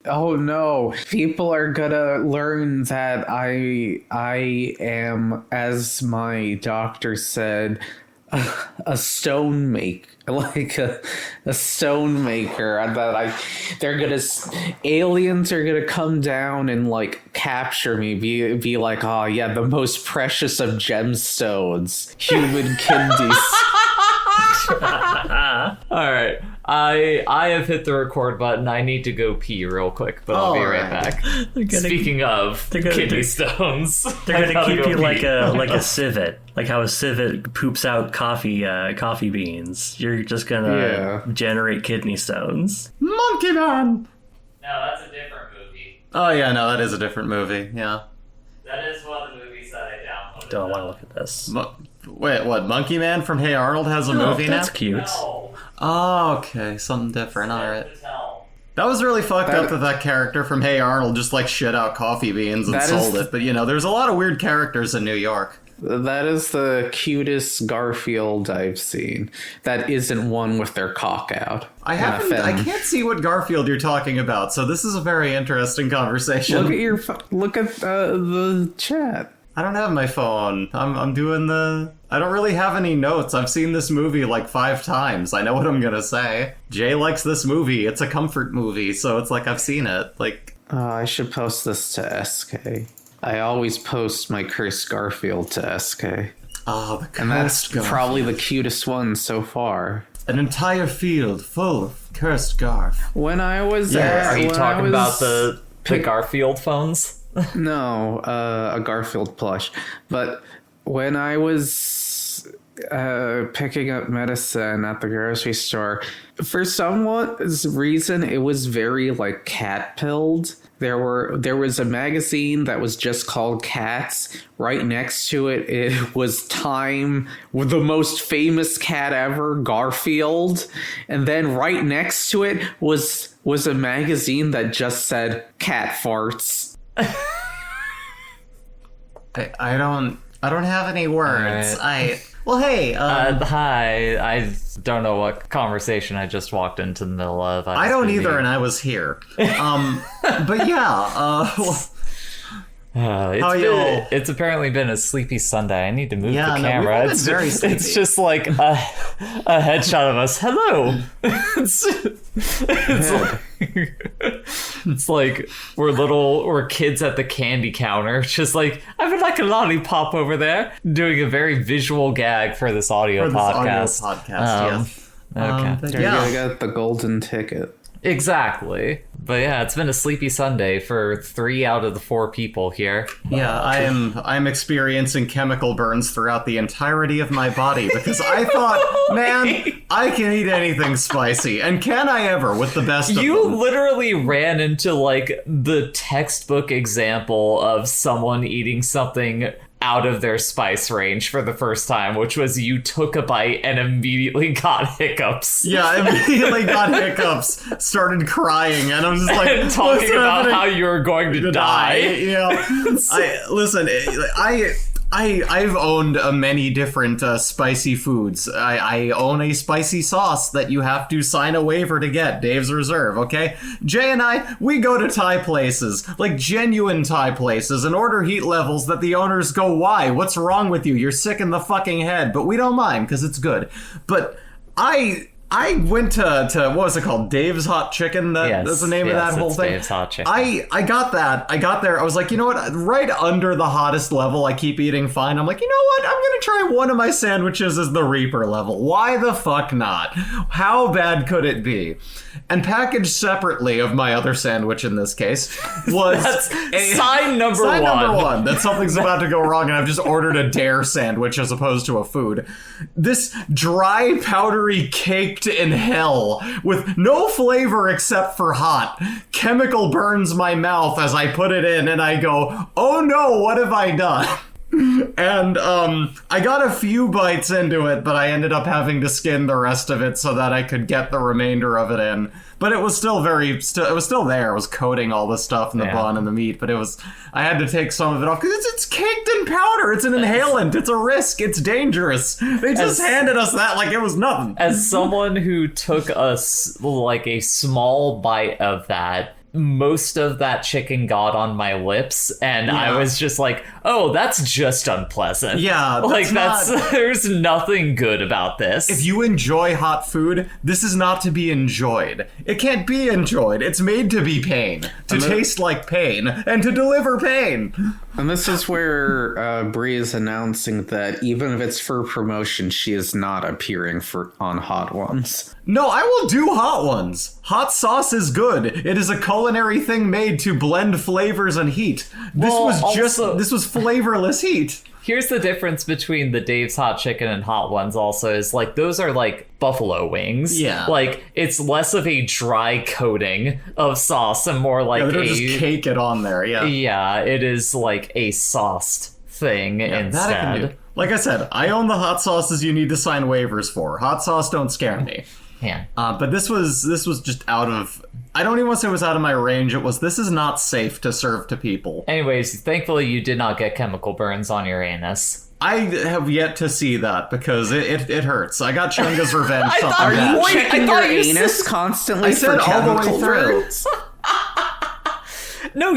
Oh no, people are gonna learn that I am, as my doctor said, a stone make like a stone maker, and that they're gonna aliens are gonna come down and like capture me, be like, oh yeah, the most precious of gemstones, human kidneys. All right. I have hit the record button. I need to go pee real quick, but I'll be right back. Speaking of kidney stones, they're gonna keep you like a civet, like how a civet poops out coffee beans. You're just gonna generate kidney stones. Monkey Man. No, that's a different movie. Oh yeah, no, that is a different movie. Yeah. That is one of the movies that I downloaded. Don't want to look at this. Wait, what? Monkey Man from Hey Arnold has a movie now? That's cute. No. Oh, okay, something different. All right. That was really fucked up that character from Hey Arnold just like shit out coffee beans and sold it. But you know, there's a lot of weird characters in New York. That is the cutest Garfield I've seen. That isn't one with their cock out. I can't see what Garfield you're talking about. So this is a very interesting conversation. Look at the chat. I don't have my phone. I'm doing the... I don't really have any notes. I've seen this movie like 5 times. I know what I'm gonna say. Jay likes this movie. It's a comfort movie, so it's like I've seen it. Like, I should post this to SK. I always post my cursed Garfield to SK. Oh, the cursed And that's Garfield. probably the cutest one so far. An entire field full of cursed Garf. When I was... Are you talking about the Garfield phones? No, a Garfield plush. But when I was picking up medicine at the grocery store, for some reason, it was very like cat-pilled. There was a magazine that was just called Cats. Right next to it, it was Time with the most famous cat ever, Garfield. And then right next to it was a magazine that just said cat farts. I don't have any words. Right. Hey. Hi. I don't know what conversation I just walked into the middle of. I don't either, and I was here. But yeah. It's apparently been a sleepy Sunday. I need to move the camera. We've been very sleepy. It's just like a headshot of us. Hello. It's like we're kids at the candy counter. It's just like, I would like a lollipop over there. Doing a very visual gag for this audio podcast. Yes. Okay. You're gonna get the golden ticket. Exactly. But yeah, it's been a sleepy Sunday for 3 out of the 4 people here. Yeah, I'm experiencing chemical burns throughout the entirety of my body because I thought, man, I can eat anything spicy. And can I ever with the best of them? You literally ran into like the textbook example of someone eating something out of their spice range for the first time, which was you took a bite and immediately got hiccups. Yeah, I immediately got hiccups, started crying, and I'm just like... and talking about how you were going to die. You know, I've owned many different spicy foods. I own a spicy sauce that you have to sign a waiver to get. Dave's Reserve, okay? Jay and I, we go to Thai places, like genuine Thai places, and order heat levels that the owners go, why? What's wrong with you? You're sick in the fucking head. But we don't mind, because it's good. But I went to what was it called? Dave's Hot Chicken? That's the name of that whole thing? Dave's Hot Chicken. I got that. I got there. I was like, you know what? Right under the hottest level, I keep eating fine. I'm like, you know what? I'm going to try one of my sandwiches as the Reaper level. Why the fuck not? How bad could it be? And packaged separately of my other sandwich in this case was sign number one. That something's about to go wrong and I've just ordered a dare sandwich as opposed to a food. This dry, powdery, caked in hell with no flavor except for hot. Chemical burns my mouth as I put it in and I go, oh no, what have I done? And I got a few bites into it, but I ended up having to skin the rest of it so that I could get the remainder of it in. But it was still it was still there. It was coating all the stuff in the bun and the meat, but I had to take some of it off because it's caked in powder. It's an inhalant. It's a risk. It's dangerous. They just handed us that like it was nothing. As someone who took a small bite of that, most of that chicken got on my lips, and I was just like, oh, that's just unpleasant. Yeah, there's nothing good about this. If you enjoy hot food, this is not to be enjoyed. It can't be enjoyed. It's made to be pain, to taste like pain, and to deliver pain. And this is where Brie is announcing that even if it's for promotion, she is not appearing on Hot Ones. No, I will do hot ones. Hot sauce is good. It is a culinary thing made to blend flavors and heat. This was flavorless heat. Here's the difference between the Dave's Hot Chicken and Hot Ones also is, like, those are like buffalo wings. Yeah. Like, it's less of a dry coating of sauce and more like they don't just cake it on there, yeah. Yeah, it is like a sauced thing instead. That I can do. Like I said, I own the hot sauces you need to sign waivers for. Hot sauce don't scare me. Yeah. But this was just out of... I don't even want to say it was out of my range. This is not safe to serve to people. Anyways, thankfully you did not get chemical burns on your anus. I have yet to see that because it hurts. I got Chunga's revenge. Are you checking your anus constantly for chemical burns? No,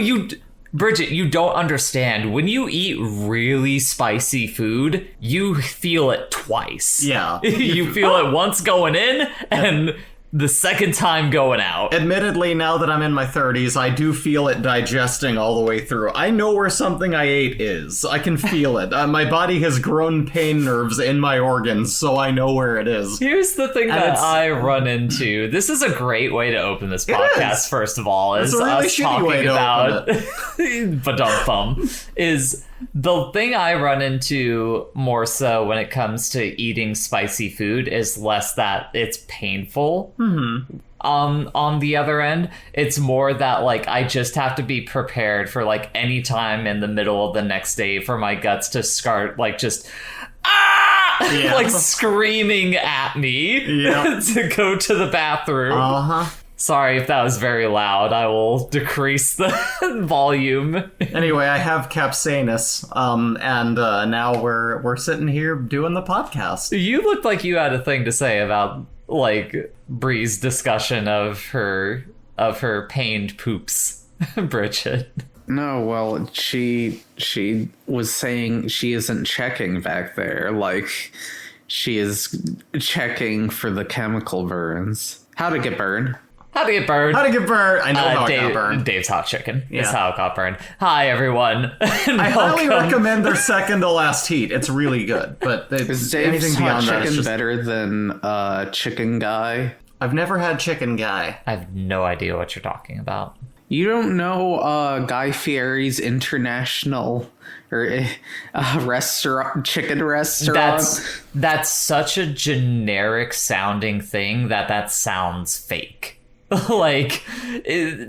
Bridget, you don't understand. When you eat really spicy food, you feel it twice. Yeah. You feel it once going in and the second time going out. Admittedly, now that I'm in my 30s, I do feel it digesting all the way through. I know where something I ate is. I can feel it. My body has grown pain nerves in my organs, so I know where it is. Here's the thing that I run into. This is a great way to open this podcast, first of all. It's a really shitty way to about open it. Ba-dum-bum. Is the thing I run into more so when it comes to eating spicy food is less that it's painful. Mm-hmm. On the other end, it's more that, like, I just have to be prepared for, like, any time in the middle of the next day for my guts to start, like, just like screaming at me to go to the bathroom. Uh-huh. Sorry if that was very loud. I will decrease the volume. Anyway, I have capsaicnus, and now we're sitting here doing the podcast. You looked like you had a thing to say about, like, Brie's discussion of her pained poops, Bridget. No, well, she was saying she isn't checking back there. Like, she is checking for the chemical burns. How to get burned. How to get burned. How to get burned. I know how it got burned. Dave's Hot Chicken is how it got burned. Hi, everyone. I highly recommend their second to last heat. It's really good. But is Dave's Hot Chicken better than Chicken Guy? I've never had Chicken Guy. I have no idea what you're talking about. You don't know Guy Fieri's International or restaurant, chicken restaurant? That's such a generic sounding thing that sounds fake. Like,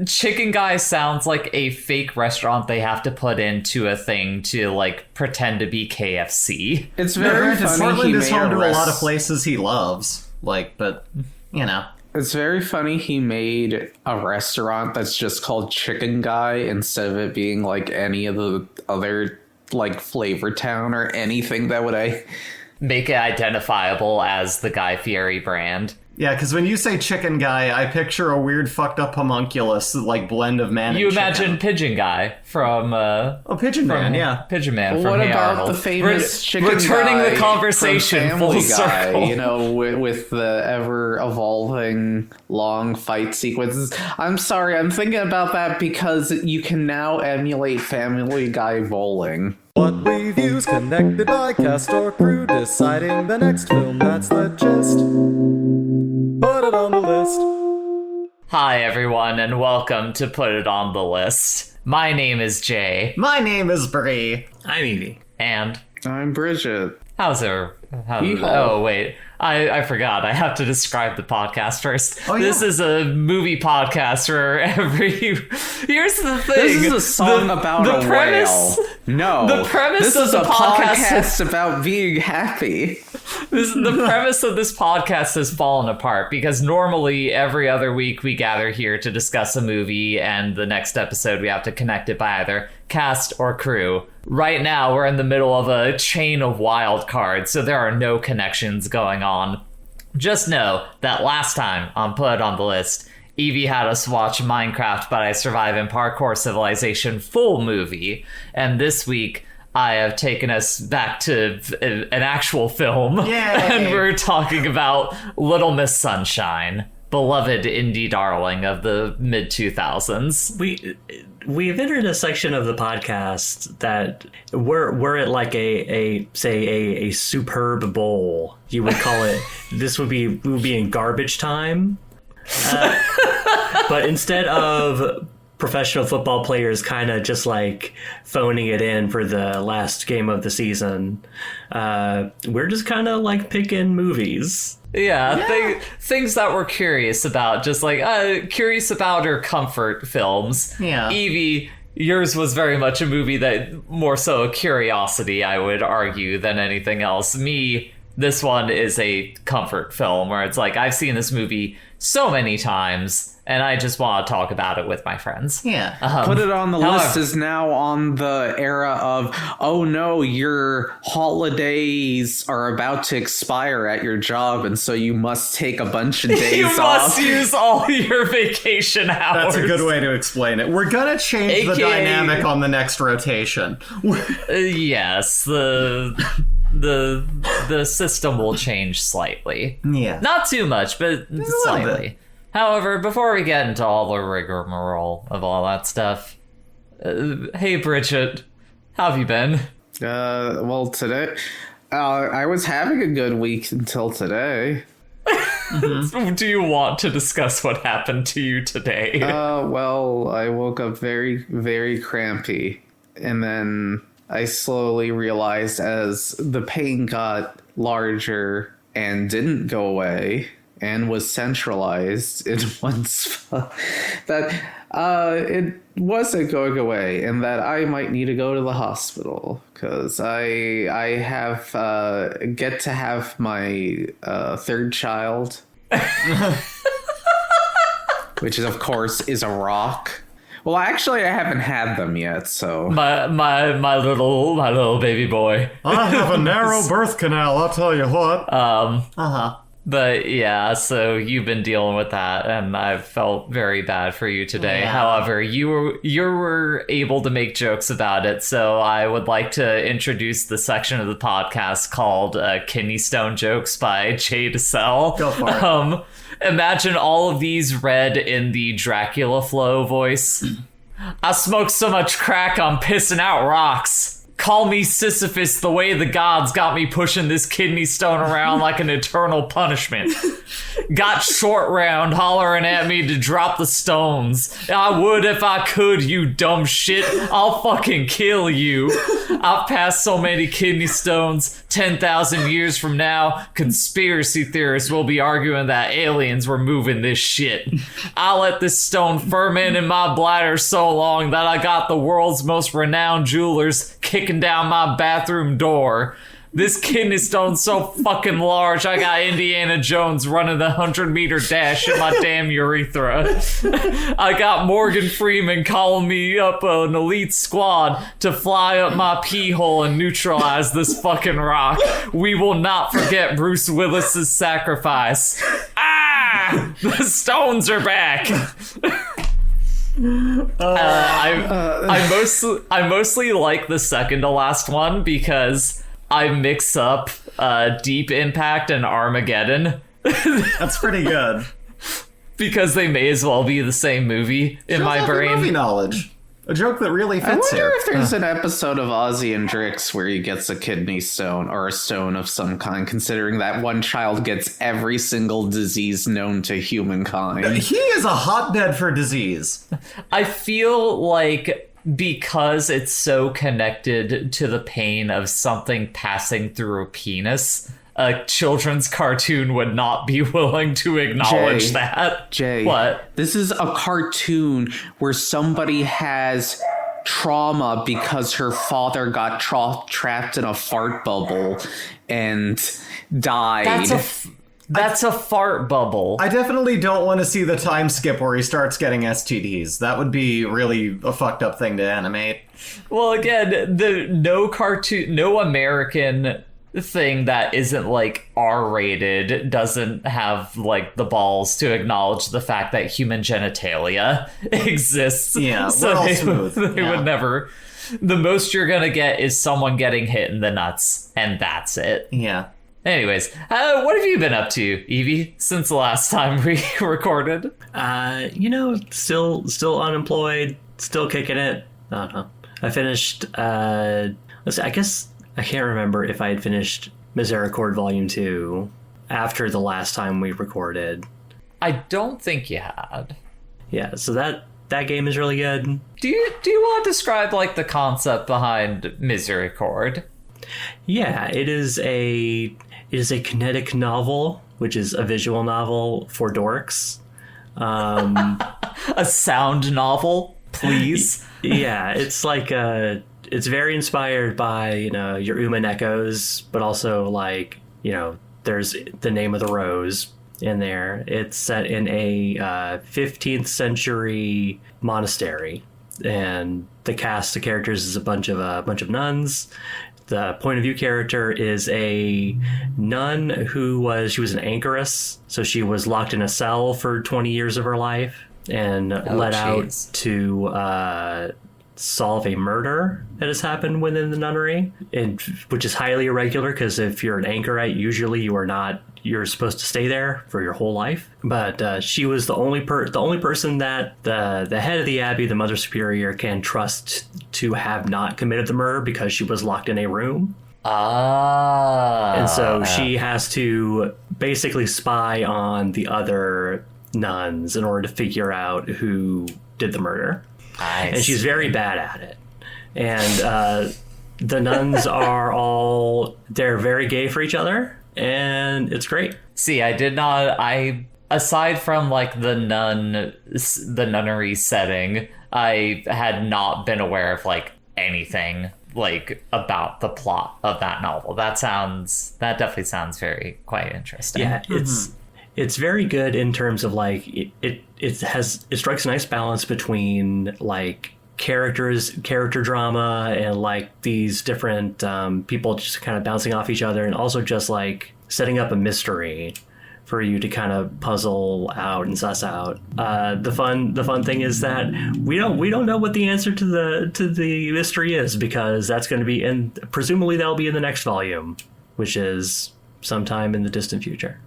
Chicken Guy sounds like a fake restaurant they have to put into a thing to, like, pretend to be KFC. It's very funny. Portland is home to a lot of places he loves. Like, but, you know. It's very funny he made a restaurant that's just called Chicken Guy instead of it being, like, any of the other, like, Flavor Town or anything that would make it identifiable as the Guy Fieri brand. Yeah, because when you say Chicken Guy, I picture a weird fucked up homunculus, like, blend of man you and imagine chicken. Pigeon Guy from Pigeon Man, yeah. Pigeon Man from What Hey about Arnold. the famous Chicken Returning Guy the conversation from full Family Guy, circle. you know, with the ever-evolving long fight sequences. I'm sorry, I'm thinking about that because you can now emulate Family Guy bowling. What reviews connected by cast or crew, deciding the next film, that's the gist. Put it on the list. Hi everyone, and welcome to Put It On The List. My name is Jay. My name is Brie. I'm Evie. And I'm Bridget. Oh, wait. I forgot. I have to describe the podcast first. Oh, yeah. This is a movie podcast where Here's the thing. This is a song about a premise, whale. No. The premise this of is the a podcast about being happy. The premise of this podcast has fallen apart because normally every other week we gather here to discuss a movie, and the next episode we have to connect it by either cast or crew. Right now we're in the middle of a chain of wild cards, so there are no connections going on. Just know that last time on Put It On The List, Evie had us watch Minecraft, But I Survive in Parkour Civilization full movie. And this week, I have taken us back to an actual film. Yay! And we're talking about Little Miss Sunshine, beloved indie darling of the mid-2000s. We've entered a section of the podcast that we're at like a superb bowl. You would call it. This would be in garbage time. But instead of professional football players kind of just like phoning it in for the last game of the season, we're just kind of like picking movies. Yeah. Things that we're curious about, just like curious about or comfort films. Yeah. Evie, yours was very much a movie that more so a curiosity, I would argue, than anything else. Me, this one is a comfort film where it's like, I've seen this movie so many times and I just want to talk about it with my friends. Yeah. Put it on the however- list is now on the era of, oh no, your holidays are about to expire at your job, and so you must take a bunch of days You off. must use all your vacation hours. That's a good way to explain it. We're gonna change the AKA dynamic on the next rotation. Yes, the system will change slightly. Yeah. Not too much, but little slightly. bit. However, before we get into all the rigmarole of all that stuff, hey Bridget, how have you been? Well, today, I was having a good week until today. Do you want to discuss what happened to you today? Well, I woke up very, very crampy, and then I slowly realized as the pain got larger and didn't go away and was centralized in one spot, that it wasn't going away, and that I might need to go to the hospital because I have get to have my third child, which is of course is a rock. Well, actually, I haven't had them yet, so my little baby boy. I have a narrow birth canal, I'll tell you what. But yeah, so you've been dealing with that, and I felt very bad for you today. Yeah. However, you were able to make jokes about it, so I would like to introduce the section of the podcast called Kidney Stone Jokes by Jay DeSalle. Go for it. Imagine all of these read in the Dracula flow voice. I smoked so much crack, I'm pissing out rocks. Call me Sisyphus, the way the gods got me pushing this kidney stone around like an eternal punishment. Got short round hollering at me to drop the stones. I would if I could, you dumb shit. I'll fucking kill you. I've passed so many kidney stones. 10,000 years from now, conspiracy theorists will be arguing that aliens were moving this shit. I let this stone ferment in my bladder so long that I got the world's most renowned jewelers kicking down my bathroom door. This kidney stone's so fucking large, I got Indiana Jones running the 100-meter dash in my damn urethra. I got Morgan Freeman calling me up an elite squad to fly up my pee hole and neutralize this fucking rock. We will not forget Bruce Willis's sacrifice. Ah! The stones are back! I mostly like the second to last one because I mix up Deep Impact and Armageddon. That's pretty good. Because they may as well be the same movie in Shows my off your brain. movie knowledge. A joke that really I fits wonder here. if there's an episode of Ozzy and Drix where he gets a kidney stone or a stone of some kind, considering that one child gets every single disease known to humankind. He is a hotbed for disease. I feel like because it's so connected to the pain of something passing through a penis, a children's cartoon would not be willing to acknowledge that. Jay, What? This is a cartoon where somebody has trauma because her father got trapped in a fart bubble and died. That's a fart bubble. I definitely don't want to see the time skip where he starts getting STDs. That would be really a fucked up thing to animate. Well, again, no American thing that isn't like R-rated doesn't have like the balls to acknowledge the fact that human genitalia exists. Yeah, so we're all they, smooth. they Yeah. would never. The most you're gonna get is someone getting hit in the nuts, and that's it. Yeah. Anyways, what have you been up to, Evie, since the last time we recorded? Still unemployed, still kicking it. I don't know. I finished, let's see, I guess I can't remember if I had finished Misericord Volume 2 after the last time we recorded. I don't think you had. Yeah, so that game is really good. Do you want to describe like the concept behind Misericord? Yeah, it is a kinetic novel, which is a visual novel for dorks. A sound novel, please. Yeah, it's like it's very inspired by, your Uman Echoes, but also like, there's The Name of the Rose in there. It's set in a 15th century monastery, and the cast of characters is a bunch of nuns. The point of view character is a nun who was an anchoress, so she was locked in a cell for 20 years of her life and let out to solve a murder that has happened within the nunnery, which is highly irregular because if you're an anchorite, usually you're supposed to stay there for your whole life. But she was the only person that the head of the abbey, the Mother Superior, can trust to have not committed the murder because she was locked in a room. And so she has to basically spy on the other nuns in order to figure out who did the murder. And she's very bad at it. And the nuns they're very gay for each other, and it's great. See, aside from like the nunnery setting, I had not been aware of like anything like about the plot of that novel. That definitely sounds quite interesting. Yeah, it's very good in terms of like it strikes a nice balance between like character drama and like these different people just kind of bouncing off each other, and also just like setting up a mystery for you to kind of puzzle out and suss out. The fun thing is that we don't know what the answer to the mystery is, because that's going to be presumably that'll be in the next volume, which is sometime in the distant future.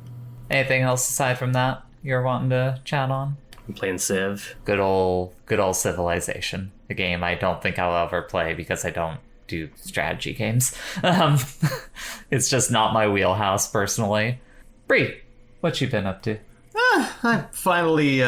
Anything else aside from that you're wanting to chat on? I'm playing Civ. Good old Civilization, a game I don't think I'll ever play because I don't do strategy games. It's just not my wheelhouse personally. Bree, what you been up to? I finally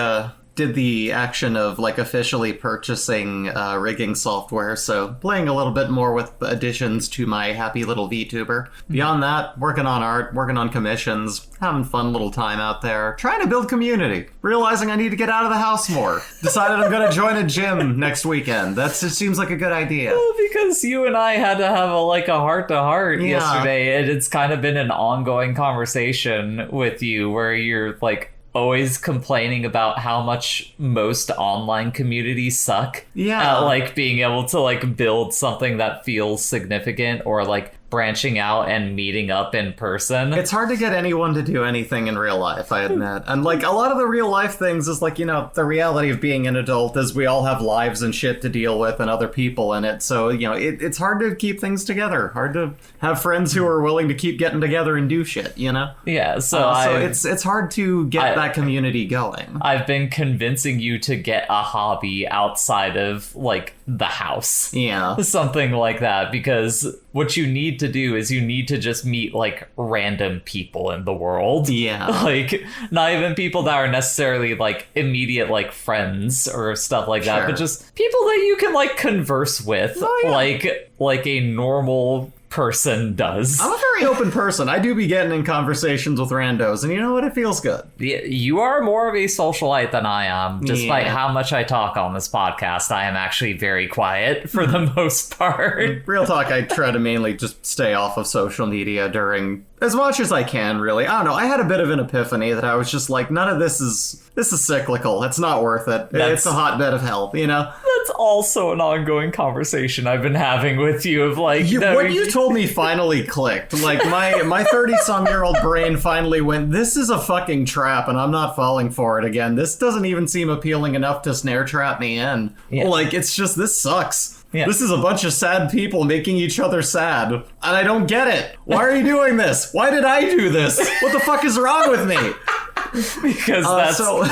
did the action of like officially purchasing rigging software, so playing a little bit more with additions to my happy little VTuber. Beyond that, working on art, working on commissions, having fun little time out there, trying to build community, realizing I need to get out of the house more. Decided I'm going to join a gym next weekend. It seems like a good idea. Well, because you and I had to have a heart-to-heart yesterday, and it's kind of been an ongoing conversation with you where you're like always complaining about how much most online communities suck. Yeah. Like being able to like build something that feels significant, or like branching out and meeting up in person. It's hard to get anyone to do anything in real life, I admit. And like a lot of the real life things is like, the reality of being an adult is we all have lives and shit to deal with and other people in it. So, it's hard to keep things together. Hard to have friends who are willing to keep getting together and do shit, Yeah, so it's hard to get that community going. I've been convincing you to get a hobby outside of like the house. Yeah. Something like that, because what you need to do is you need to just meet like random people in the world. Yeah. Like not even people that are necessarily like immediate like friends or stuff like that, Sure. but just people that you can like converse with. Oh, yeah. like a normal person does. I'm a very open person. I do be getting in conversations with randos, and you know what? It feels good. You are more of a socialite than I am. Despite Yeah. how much I talk on this podcast, I am actually very quiet for the most part. Real talk, I try to mainly just stay off of social media during As much as I can, really. I don't know. I had a bit of an epiphany that I was just like, none of this is cyclical. It's not worth it. It's a hotbed of hell, you know? That's also an ongoing conversation I've been having with you of like... What you told me finally clicked. Like, my 30-some-year-old brain finally went, this is a fucking trap, and I'm not falling for it again. This doesn't even seem appealing enough to snare trap me in. Yeah. Like, it's just, this sucks. Yeah. This is a bunch of sad people making each other sad. And I don't get it. Why are you doing this? Why did I do this? What the fuck is wrong with me? Because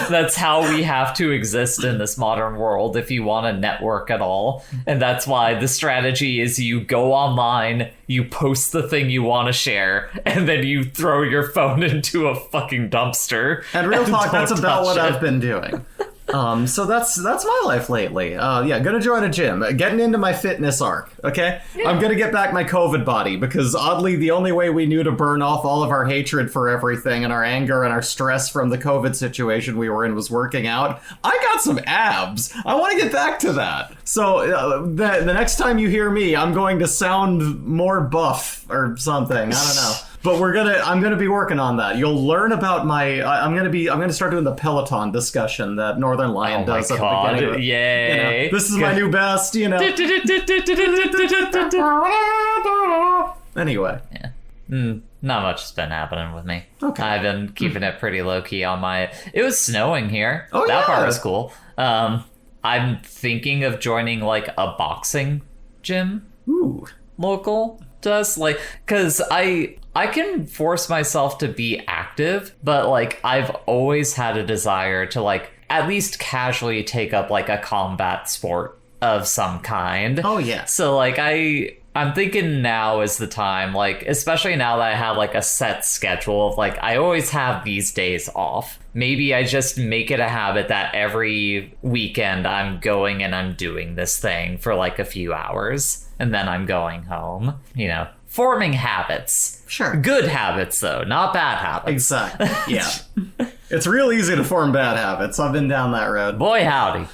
that's how we have to exist in this modern world if you want to network at all. And that's why the strategy is you go online, you post the thing you want to share, and then you throw your phone into a fucking dumpster. And real talk, that's about what I've been doing. So that's my life lately. Gonna join a gym, getting into my fitness arc, okay? Yeah. I'm gonna get back my COVID body, because oddly the only way we knew to burn off all of our hatred for everything and our anger and our stress from the COVID situation we were in was working out. I got some abs. I want to get back to that. So the next time you hear me, I'm going to sound more buff or something. I don't know. But I'm gonna be working on that. You'll learn about I'm gonna start doing the Peloton discussion that Northern Lion does at the beginning. Yay! You know, this is my new best, you know. Anyway. Yeah. Not much has been happening with me. Okay. I've been keeping it pretty low key on my. It was snowing here. Oh, that part was cool. I'm thinking of joining like a boxing gym. Ooh. Local to us, like, because I can force myself to be active, but like I've always had a desire to like at least casually take up like a combat sport of some kind. Oh yeah. So like I'm thinking now is the time, like especially now that I have like a set schedule of like I always have these days off. Maybe I just make it a habit that every weekend I'm going and I'm doing this thing for like a few hours and then I'm going home, you know, forming habits. Sure. Good habits though, not bad habits. Exactly. Yeah. It's real easy to form bad habits. I've been down that road. Boy howdy.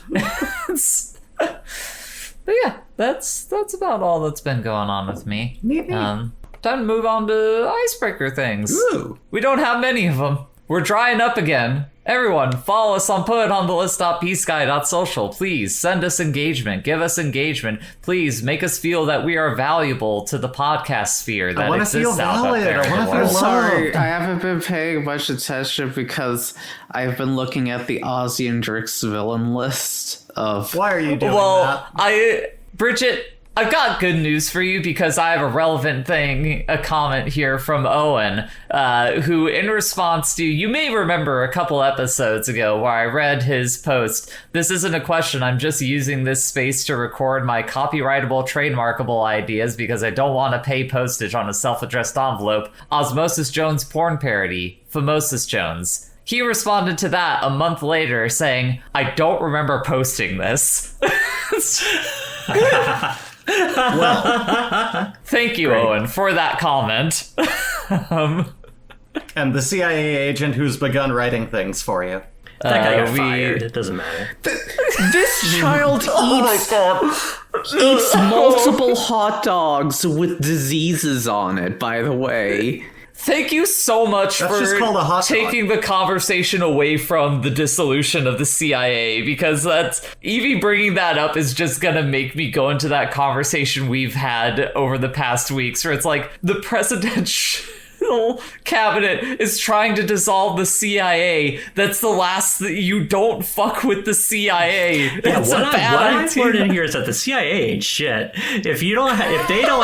But yeah, that's about all that's been going on with me. Time to move on to icebreaker things. Ooh. We don't have many of them. We're drying up again. Everyone, follow us on putontheList.psky.social. Please send us engagement. Give us engagement. Please make us feel that we are valuable to the podcast sphere that exists out there. I want to feel Sorry, I haven't been paying much attention because I've been looking at the Ozzy and Drix villain list of... Why are you doing that? Bridget, I've got good news for you because I have a relevant thing, a comment here from Owen, who in response to, you may remember a couple episodes ago where I read his post, "This isn't a question, I'm just using this space to record my copyrightable, trademarkable ideas because I don't want to pay postage on a self-addressed envelope. Osmosis Jones porn parody, Familial Jones." He responded to that a month later saying, "I don't remember posting this." Well, thank you, Great. Owen, for that comment. And the CIA agent who's begun writing things for you. That guy got fired. It doesn't matter. This child eats multiple hot dogs with diseases on it, by the way. Thank you so much That's just called a hot for taking the conversation away from the dissolution of the CIA, because that's Evie bringing that up is just gonna make me go into that conversation we've had over the past weeks where it's like the presidential cabinet is trying to dissolve the CIA. That's the last that you don't fuck with the CIA. Yeah, It's what a bad I've idea. learned in here is that the CIA ain't shit. If they don't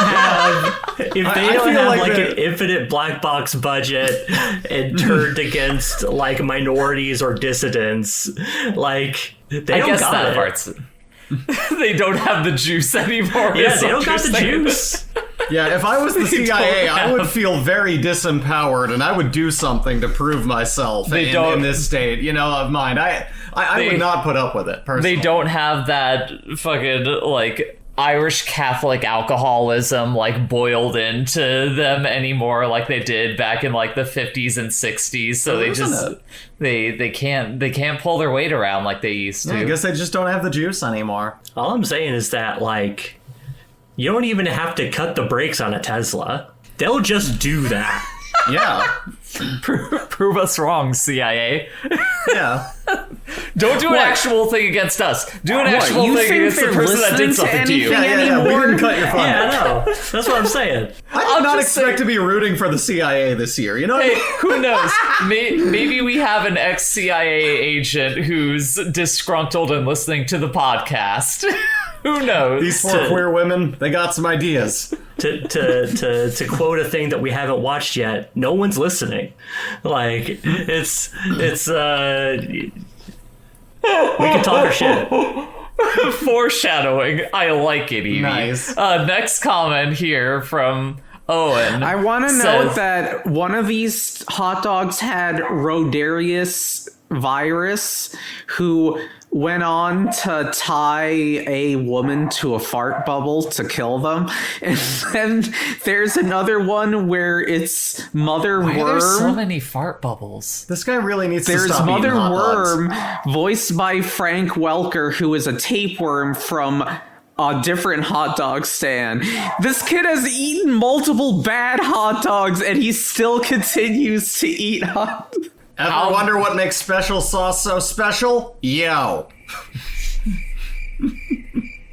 have an infinite black box budget and turned against like minorities or dissidents, like they I don't guess got that it. part's they don't have the juice anymore. Yeah, is they what don't got you're the saying. juice. Yeah, if I was the They CIA, don't I would have- feel very disempowered, and I would do something to prove myself in this state, you know, of mind. I would not put up with it, personally. They don't have that fucking like Irish Catholic alcoholism like boiled into them anymore like they did back in like the 50s and 60s. So they just they can't pull their weight around like they used to. I guess they just don't have the juice anymore. All I'm saying is that like you don't even have to cut the brakes on a Tesla. They'll just do that. Yeah. Prove us wrong, CIA. Yeah. Don't do an actual thing against us. Do an actual you thing think against the they're person that did listening to something to you. anything? Yeah. We didn't cut your fun. Yeah, I know. That's what I'm saying. I did I'm not just expect saying- to be rooting for the CIA this year. You know? Hey, who knows? Maybe we have an ex-CIA agent who's disgruntled and listening to the podcast. Who knows? These poor queer women, they got some ideas. To quote a thing that we haven't watched yet, no one's listening. Like, it's we can talk our shit. Foreshadowing. I like it, Evie. Nice. Next comment here from Owen. I want to note says- that one of these hot dogs had Rodarius virus, who went on to tie a woman to a fart bubble to kill them. And then there's another one where it's Mother Why are there so Worm. many fart bubbles? This guy really needs to There's stop Mother eating hot dogs. Worm, voiced by Frank Welker, who is a tapeworm from a different hot dog stand. This kid has eaten multiple bad hot dogs, and he still continues to eat hot dogs. Ever wonder what makes special sauce so special? Yo.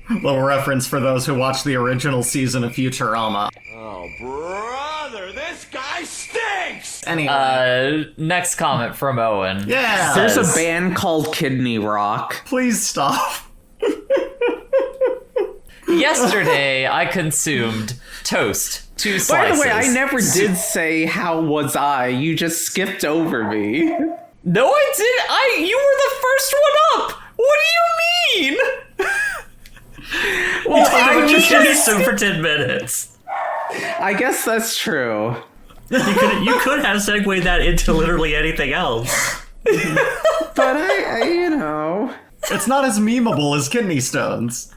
Little reference for those who watched the original season of Futurama. Oh, brother, this guy stinks! Anyway. Next comment from Owen. Yeah. There's a says- band called Kidney Rock. Please stop. Yesterday, I consumed toast. 2 By slices. the way, I never did say how was I. You just skipped over me. No, I didn't. You were the first one up. What do you mean? Well, I I was was just for 10 minutes. I guess that's true. You could have segued that into literally anything else. But I you know. It's not as memeable as kidney stones.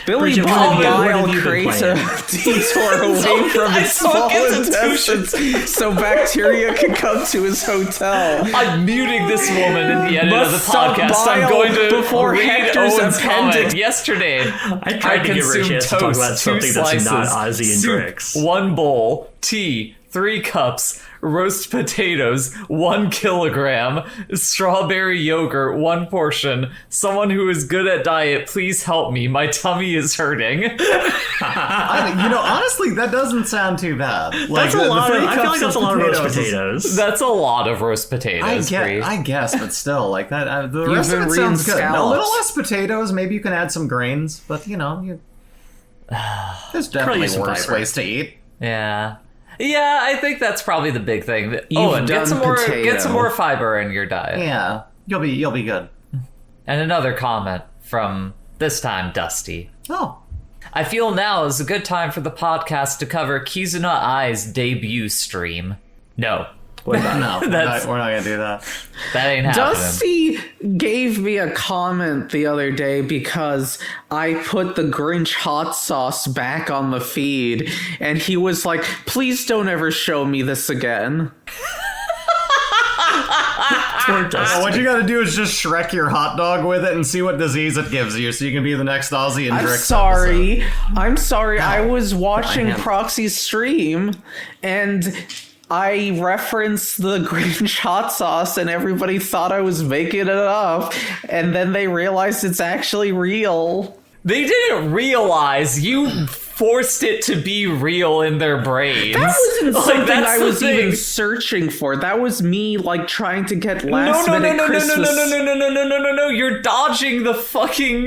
Billy Bridget, Bob what have Dial you been creates a playing? detour away from his small institutions. intestines so bacteria can come to his hotel. I'm muting this woman at the end of the Must stop podcast. I'm bile going to before read Hector's Owen's comment. appendix. Yesterday, I tried to give her a consumed chance to talk toast, about 2 something that's not slices, Ozzy and soup, Drix. 1 bowl, tea, 3 cups, roast potatoes, 1 kilogram, strawberry yogurt, 1 portion. Someone who is good at diet, please help me. My tummy is hurting. Honestly, that doesn't sound too bad. Like, That's a lot. the 3 I feel like cups that's a lot of roast is- potatoes. That's a lot of roast potatoes. Bree. I guess, but still, like that. The rest been of it sounds good. reading A little scallops. less potatoes. Maybe you can add some grains, but there's definitely some worse fiber. ways to eat. Yeah. Yeah, I think that's probably the big thing. You've Owen, get done some more potato. fiber in your diet. Yeah, you'll be good. And another comment from this time Dusty. Oh, I feel now is a good time for the podcast to cover Kizuna Ai's debut stream. No, no, we're not That's- gonna do that. that ain't happening. Dusty gave me a comment the other day because I put the Grinch hot sauce back on the feed, and he was like, please don't ever show me this again. Poor Dusty. What you gotta do is just Shrek your hot dog with it and see what disease it gives you, so you can be the next Ozzy and I'm Drix sorry. I'm sorry. I was watching Brian. Proxy's stream, and I referenced the Grinch hot sauce, and everybody thought I was making it up, and then they realized it's actually real. They didn't realize you forced it to be real in their brains. That wasn't Like, something that's I the was thing. even searching for. That was me, like, trying to get No, last no, no, minute no, no, no, Christmas. no. You're dodging the fucking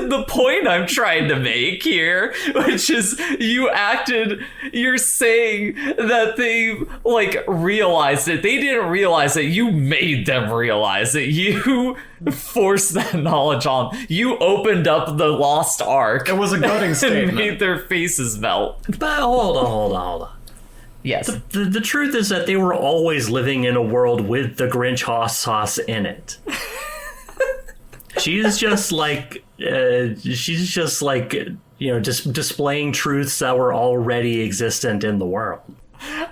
the point I'm trying to make here, which is you're saying that they like realized it. They didn't realize it. You made them realize it. You forced that knowledge on. You opened up the lost ark It was a goading and statement. made their faces melt. But hold on. Yes. The truth is that they were always living in a world with the Grinch hot sauce in it. She's just like just displaying truths that were already existent in the world.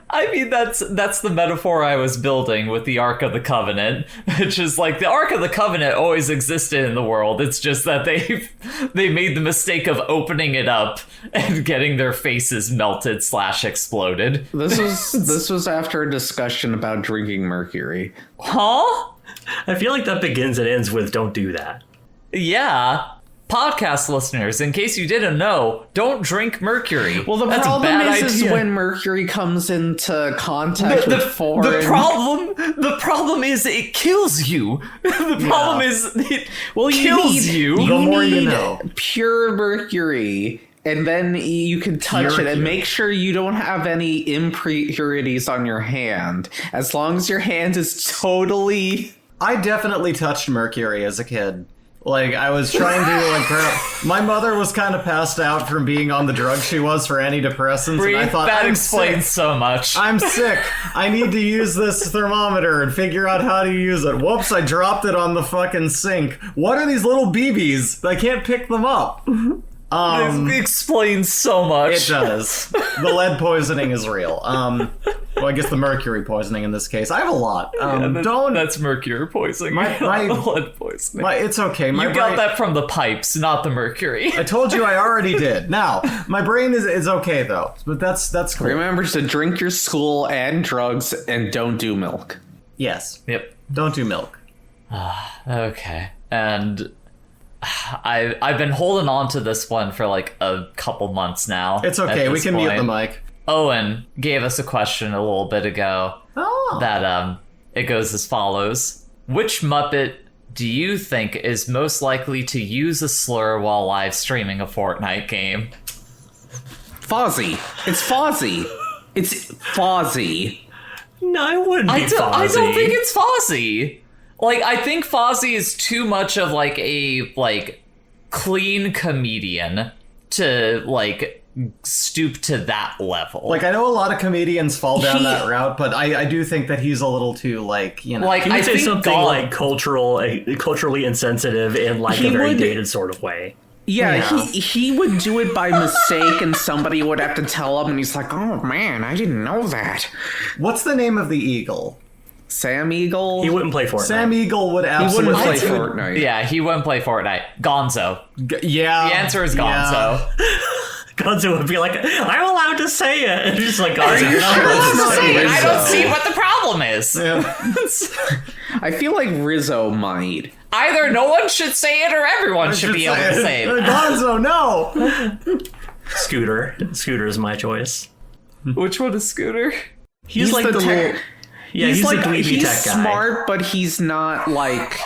I mean, that's the metaphor I was building with the Ark of the Covenant, which is like the Ark of the Covenant always existed in the world. It's just that they made the mistake of opening it up and getting their faces melted / exploded. This was after a discussion about drinking mercury. Huh? I feel like that begins and ends with "Don't do that." Yeah. Podcast listeners, in case you didn't know, don't drink mercury. Well, the That's a problem bad is idea. when mercury comes into contact with foreign... The problem is it kills you. The problem is it kills you. The more you need know. pure mercury, and then you can touch it and make sure you don't have any impurities on your hand. As long as your hand is totally... I definitely touched mercury as a kid. Like, I was trying to, like, my mother was kind of passed out from being on the drugs she was for antidepressants, and I thought, that I'm explains sick. so much. I'm sick. I need to use this thermometer and figure out how to use it. Whoops, I dropped it on the fucking sink. What are these little BBs? I can't pick them up. It explains so much. It does. The lead poisoning is real. Well, I guess the mercury poisoning in this case. I have a lot. That's mercury poisoning. My- lead poisoning. It's okay. You got that from the pipes, not the mercury. I told you I already did. Now, my brain is okay though. But that's cool. Remember to drink your school and drugs, and don't do milk. Yes. Yep. Don't do milk. Okay. And I've been holding on to this one for like a couple months now. It's okay. We can mute the mic. Owen gave us a question a little bit ago that it goes as follows. Which Muppet do you think is most likely to use a slur while live streaming a Fortnite game? Fozzie. It's Fozzie. It's Fozzie. No, I wouldn't be Fozzie. I don't think it's Fozzie. Like, I think Fozzie is too much of like a clean comedian to like stoop to that level. Like, I know a lot of comedians fall down that route, but I do think that he's a little too, like, you know. Like, He would I say think something God- like culturally insensitive in like He a very would- dated sort of way. Yeah, he would do it by mistake, and somebody would have to tell him, and he's like, "Oh man, I didn't know that." What's the name of the eagle? Sam Eagle. He wouldn't play Fortnite. Sam Eagle would He absolutely wouldn't play Fortnite. Yeah, he wouldn't play Fortnite. Gonzo. Yeah. The answer is Gonzo. Gonzo would be like, "I'm allowed to say it," and he's like, "Gonzo, you you're not sure allowed it's to not say it." I don't see what the problem is. Yeah. I feel like Rizzo might. Either no one should say it or everyone should be able to say it. Gonzo, no! Scooter. Scooter is my choice. Which one is Scooter? He's like the tech- little... Yeah, he's like the dweeby he's tech guy. smart, but he's not like,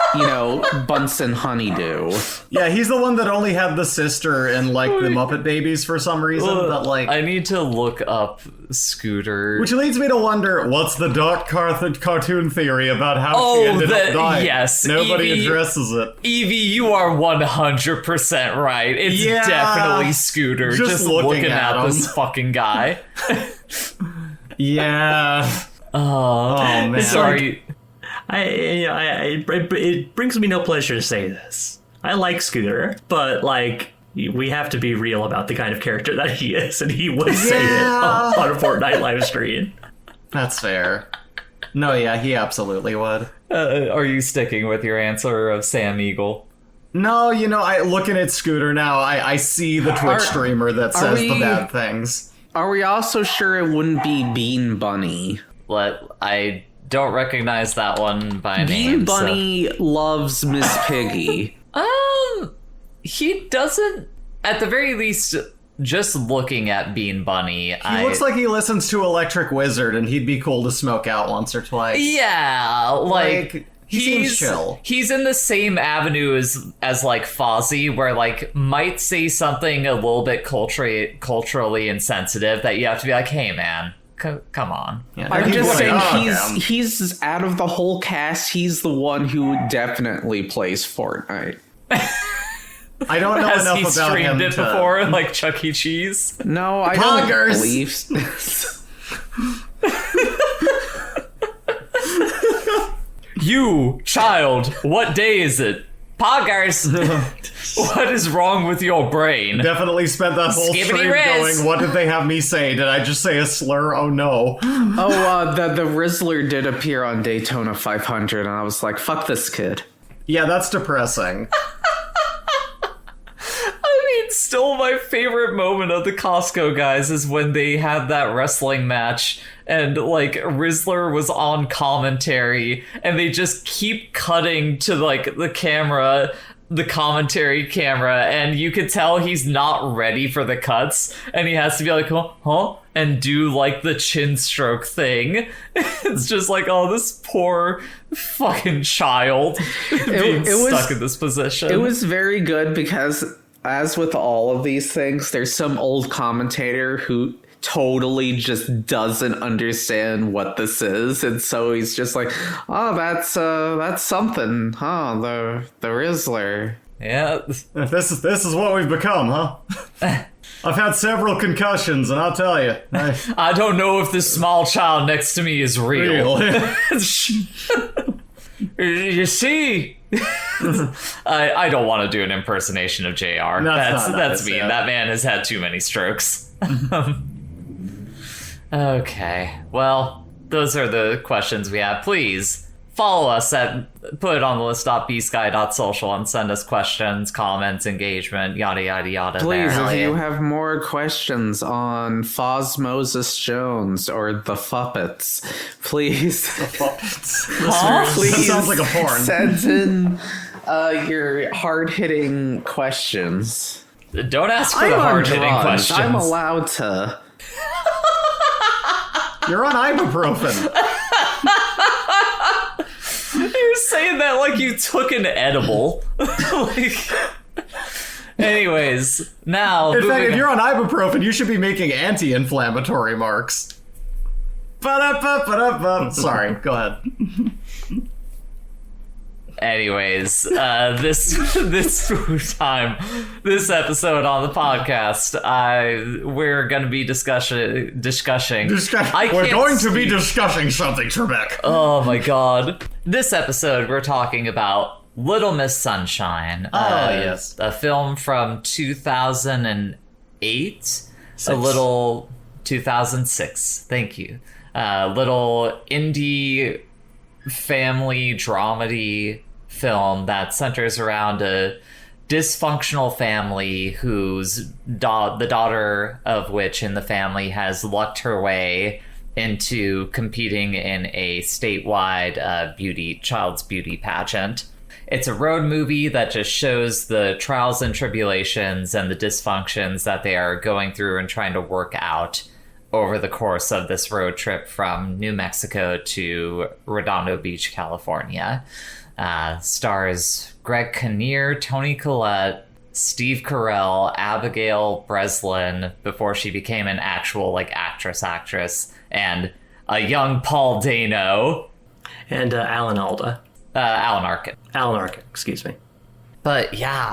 Bunsen Honeydew. Yeah, he's the one that only had the sister and, like, the Muppet Babies for some reason, but, like... I need to look up Scooter. Which leads me to wonder, what's the dark cartoon theory about how she ended up dying? Yes, Nobody Evie- addresses it. Evie, you are 100% right. It's Yeah. definitely Scooter. Just looking at him. this fucking guy. Yeah. Oh man. Sorry. It brings me no pleasure to say this. I like Scooter, but like we have to be real about the kind of character that he is, and he would say it on a Fortnite live stream. That's fair. No, yeah, he absolutely would. Are you sticking with your answer of Sam Eagle? No, looking at Scooter now, I see the Twitch streamer that says the bad things. Are we also sure it wouldn't be Bean Bunny? I don't recognize that one by name. Bean Bunny loves Miss Piggy. He doesn't. At the very least, just looking at Bean Bunny, He looks like he listens to Electric Wizard, and he'd be cool to smoke out once or twice. Yeah, like he seems chill. He's in the same avenue as like Fozzie, where like might say something a little bit culturally insensitive that you have to be like, hey man, come on. Yeah, I'm just saying he's he's out of the whole cast, he's the one who definitely plays Fortnite. I don't know Has enough he about streamed him it before, like Chuck E. Cheese? No, I Poggers! don't believe so. You, child, what day is it? Poggers, what is wrong with your brain? Definitely spent that whole Skibbity stream Riz. going, what did they have me say? Did I just say a slur? Oh no. The Rizzler did appear on Daytona 500, and I was like, fuck this kid. Yeah, that's depressing. Still my favorite moment of the Costco guys is when they had that wrestling match and like Rizzler was on commentary and they just keep cutting to like the camera, the commentary camera, and you could tell he's not ready for the cuts and he has to be like, huh? And do like the chin stroke thing. It's just like, oh, this poor fucking child being stuck in this position. It was very good because, as with all of these things, there's some old commentator who totally just doesn't understand what this is, and so he's just like, oh, that's something, huh? The Rizzler. Yeah. This is what we've become, huh? I've had several concussions, and I'll tell you. I don't know if this small child next to me is real. You see, I don't want to do an impersonation of JR. That's mean. That man has had too many strokes. Okay, well, those are the questions we have. Please follow us at putitontheList.bsky.social and send us questions, comments, engagement, yada yada yada. Please, there. if you have more questions on Osmosis Jones or the Fuppets, please. The Fuppets. Please That sounds like a porn. send in your hard-hitting questions. Don't ask for the hard-hitting questions. I'm allowed to. You're on ibuprofen. You're saying that like you took an edible. Anyways, now... In fact, if you're on ibuprofen, you should be making anti-inflammatory marks. Sorry, go ahead. Anyways, this episode on the podcast, we're going to be discussing. We're going to be discussing something, Trebek. Oh my god! This episode, we're talking about Little Miss Sunshine. Yes, a film from 2008. A little 2006. Thank you. Little indie family dramedy film that centers around a dysfunctional family whose the daughter of which in the family has lucked her way into competing in a statewide child's beauty pageant. It's a road movie that just shows the trials and tribulations and the dysfunctions that they are going through and trying to work out over the course of this road trip from New Mexico to Redondo Beach, California. Stars Greg Kinnear, Toni Collette, Steve Carell, Abigail Breslin before she became an actual actress, and a young Paul Dano. And Alan Alda. Alan Arkin. Alan Arkin, excuse me. But yeah,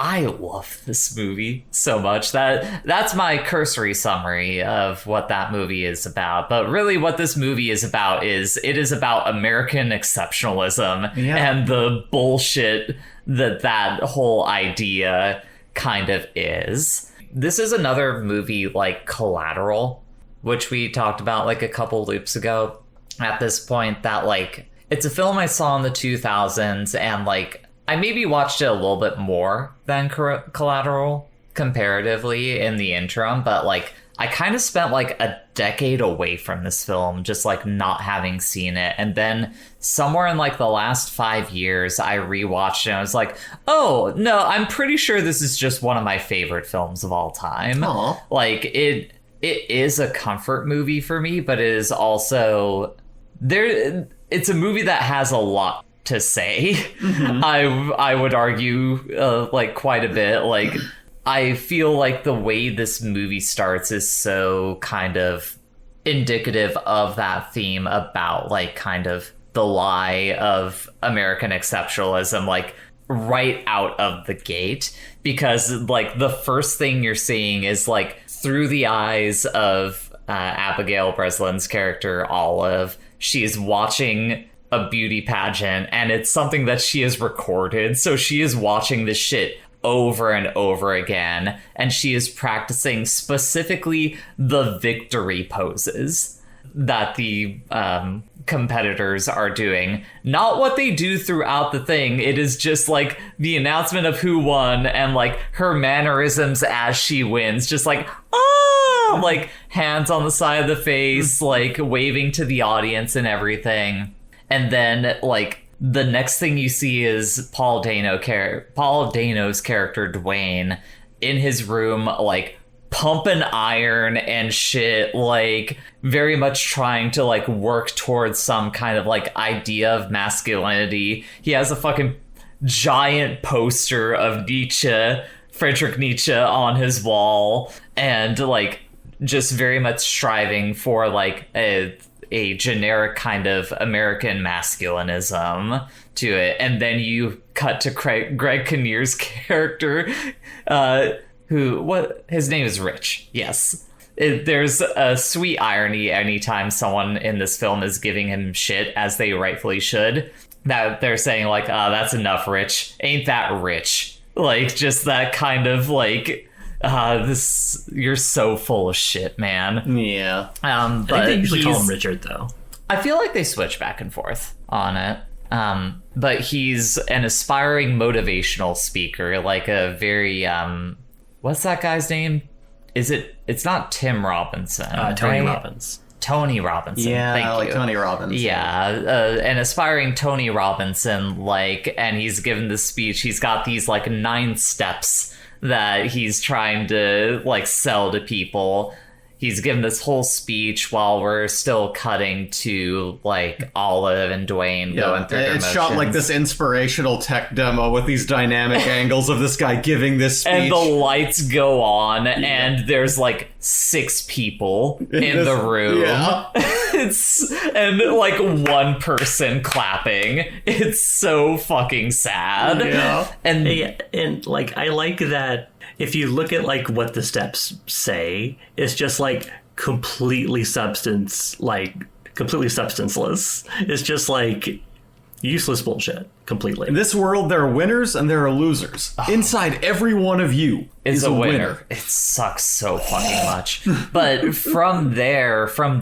I love this movie so much. That's my cursory summary of what that movie is about. But really what this movie is about is it is about American exceptionalism and the bullshit that whole idea kind of is. This is another movie like Collateral, which we talked about like a couple loops ago at this point, that it's a film I saw in the 2000s and I maybe watched it a little bit more than Collateral comparatively in the interim, but I kind of spent a decade away from this film, just not having seen it. And then somewhere in the last 5 years, I rewatched it and I was like, oh, no, I'm pretty sure this is just one of my favorite films of all time. Aww. It is a comfort movie for me, but it is also it's a movie that has a lot to say. Mm-hmm. I would argue quite a bit. I feel like the way this movie starts is so kind of indicative of that theme about kind of the lie of American exceptionalism right out of the gate, because the first thing you're seeing is through the eyes of Abigail Breslin's character Olive. She's watching a beauty pageant, and it's something that she has recorded. So she is watching this shit over and over again, and she is practicing specifically the victory poses that the competitors are doing. Not what they do throughout the thing. It is just like the announcement of who won and like her mannerisms as she wins. Just like, oh, like hands on the side of the face, like waving to the audience and everything. And then like the next thing you see is Paul Dano's character Dwayne in his room, like pumping iron and shit, like very much trying to like work towards some kind of like idea of masculinity. He has a fucking giant poster of Friedrich Nietzsche on his wall, and like just very much striving for like a generic kind of American masculinism to it. And then you cut to Greg Kinnear's character, his name is Rich. Yes. There's a sweet irony anytime someone in this film is giving him shit, as they rightfully should, that they're saying like, that's enough, Rich. Ain't that rich? Like, just that kind of like, you're so full of shit, man. Yeah. But I think they usually call him Richard, though. I feel like they switch back and forth on it. But he's an aspiring motivational speaker, like a very, what's that guy's name? It's not Tim Robinson. Tony right? Robbins. Tony Robinson. Yeah, Thank I like you. Tony Robbins. Yeah, an aspiring Tony Robinson, like, and he's given this speech. He's got these like 9 steps that he's trying to like sell to people. He's given this whole speech while we're still cutting to like Olive and Dwayne going through their it's shot like this inspirational tech demo with these dynamic angles of this guy giving this speech. And the lights go on, and there's like 6 people in the room. Yeah. And like 1 person clapping. It's so fucking sad. Yeah. And like, I like that. If you look at like what the steps say, it's just like completely substanceless. It's just like useless bullshit completely. In this world, there are winners and there are losers. Inside every one of you is a winner. It sucks so fucking much. But from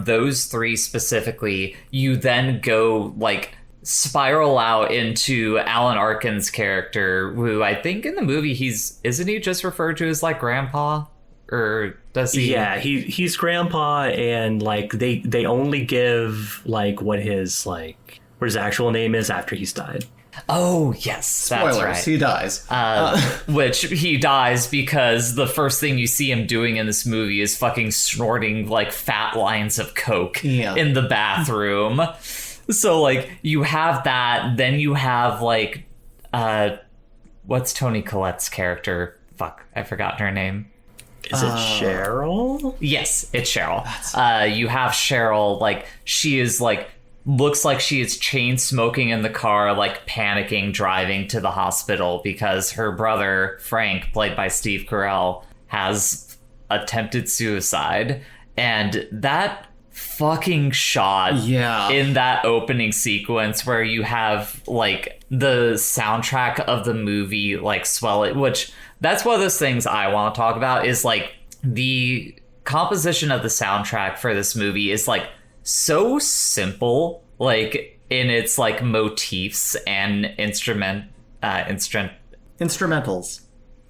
those 3 specifically, you then go like spiral out into Alan Arkin's character, who I think in the movie isn't he just referred to as like grandpa, or does he? Yeah, he's grandpa, and like they only give like what his actual name is after he's died. Oh yes, Spoilers, that's right. he dies. Which he dies because the first thing you see him doing in this movie is fucking snorting like fat lines of coke in the bathroom. So, like, you have that, then you have, like, what's Toni Collette's character? Fuck, I forgot her name. Is it Cheryl? Yes, it's Cheryl. You have Cheryl, like, she is, like, looks like she is chain smoking in the car, like, panicking, driving to the hospital because her brother, Frank, played by Steve Carell, has attempted suicide. And that fucking shot in that opening sequence where you have like the soundtrack of the movie like swell it, which that's one of those things I want to talk about, is like the composition of the soundtrack for this movie is like so simple, like in its like motifs and instrumentals.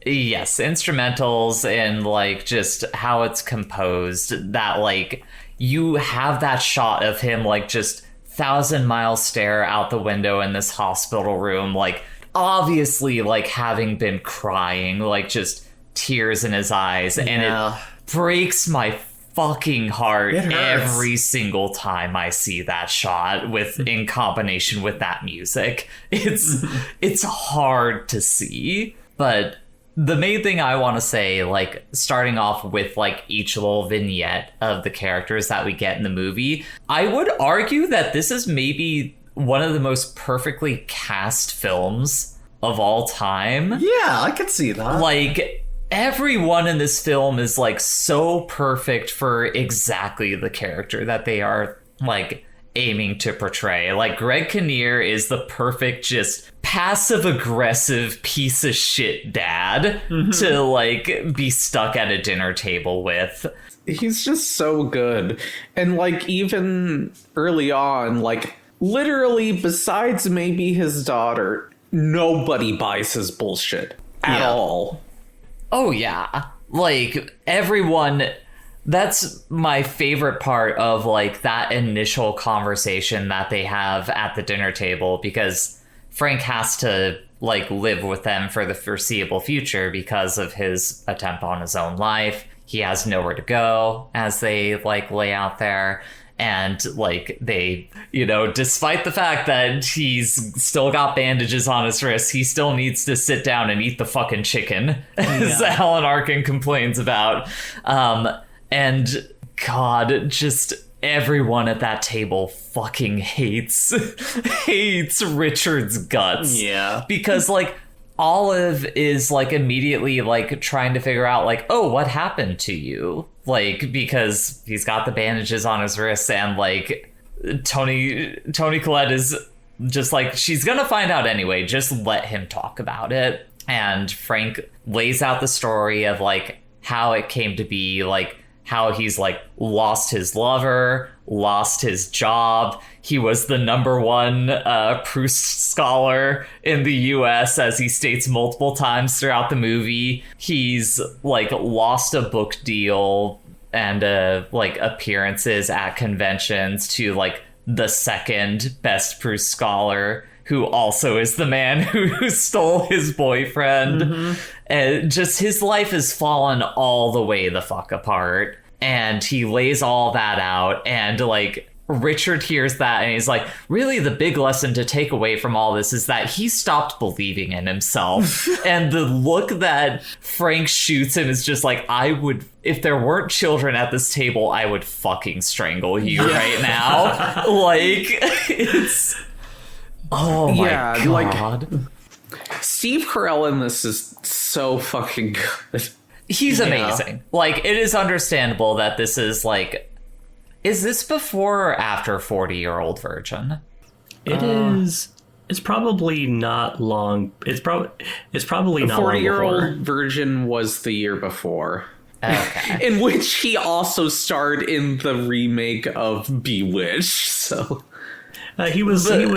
Yes, instrumentals, and like just how it's composed, that like you have that shot of him like just 1,000-mile stare out the window in this hospital room, like obviously like having been crying, like just tears in his eyes. And it breaks my fucking heart every single time I see that shot in combination with that music. It's hard to see. But the main thing I want to say, like starting off with like each little vignette of the characters that we get in the movie, I would argue that this is maybe one of the most perfectly cast films of all time. Yeah, I could see that. Like everyone in this film is like so perfect for exactly the character that they are like aiming to portray. Like, Greg Kinnear is the perfect, just passive-aggressive piece of shit dad to, like, be stuck at a dinner table with. He's just so good. And, like, even early on, like, literally, besides maybe his daughter, nobody buys his bullshit at all. Oh, yeah. Like, everyone... That's my favorite part of, like, that initial conversation that they have at the dinner table, because Frank has to, like, live with them for the foreseeable future because of his attempt on his own life. He has nowhere to go, as they, like, lay out there. And, like, they, you know, despite the fact that he's still got bandages on his wrists, he still needs to sit down and eat the fucking chicken, as Alan Arkin complains about. And God, just everyone at that table fucking hates Richard's guts. Yeah. Because, like, Olive is, like, immediately, like, trying to figure out, like, oh, what happened to you? Like, because he's got the bandages on his wrists, and, like, Tony Collette is just like, she's gonna find out anyway, just let him talk about it. And Frank lays out the story of, like, how it came to be, like, how he's, like, lost his lover, lost his job. He was the #1 Proust scholar in the US, as he states multiple times throughout the movie. He's, like, lost a book deal and, like, appearances at conventions to, like, the second best Proust scholar, who also is the man who stole his boyfriend. And just his life has fallen all the way the fuck apart. And he lays all that out, and, like, Richard hears that, and he's like, really, the big lesson to take away from all this is that he stopped believing in himself. And the look that Frank shoots him is just like, if there weren't children at this table, I would fucking strangle you right now. Like, it's... Oh my God. Like, Steve Carell in this is so fucking good. He's amazing. Like, it is understandable that this is, like... Is this before or after 40-Year-Old Virgin? It is... It's probably not long... It's probably not long before. 40-Year-Old Virgin was the year before. Okay. In which he also starred in the remake of Bewitched, so... He was... I like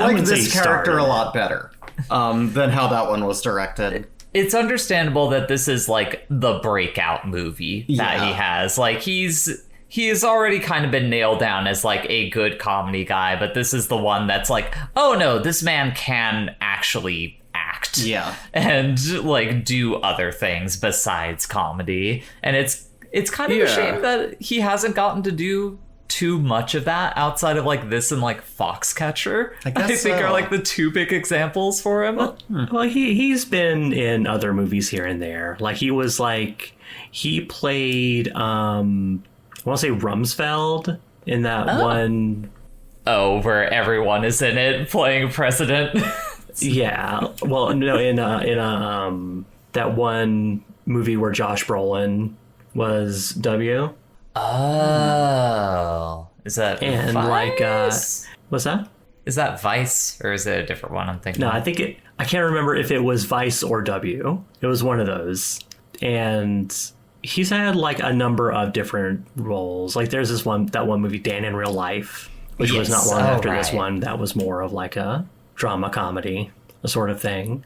wouldn't say this he character starred. a lot better than how that one was directed. It's understandable that this is, like, the breakout movie that he has. Like, he has already kind of been nailed down as, like, a good comedy guy, but this is the one that's like, oh no, this man can actually act. Yeah. And, like, do other things besides comedy. And it's kind of a shame that he hasn't gotten to do too much of that outside of, like, this and, like, Foxcatcher. I think are, like, the two big examples for him. Well, he's been in other movies here and there. Like, he was, like... He played, I want to say Rumsfeld in that one... Oh, where everyone is in it playing president. Yeah. Well, no, in that one movie where Josh Brolin was W. Oh, is that and Vice? Like what's that? Is that Vice or is it a different one I'm thinking? No, of? I think I can't remember if it was Vice or W. It was one of those, and he's had, like, a number of different roles. Like, there's that one movie, Dan in Real Life, which was not long after this one. That was more of, like, a drama comedy sort of thing.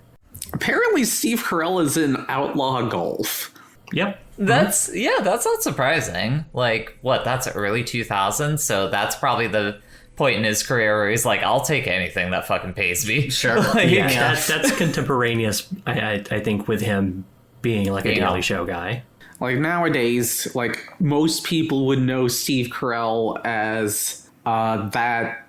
Apparently, Steve Carell is in Outlaw Golf. Yep. That's not surprising. Like, what, that's early 2000s, so that's probably the point in his career where he's like, I'll take anything that fucking pays me. Sure. Like, Yeah, that's contemporaneous, I think, with him being, like, a Daily Show guy. Like, nowadays, like, most people would know Steve Carell as that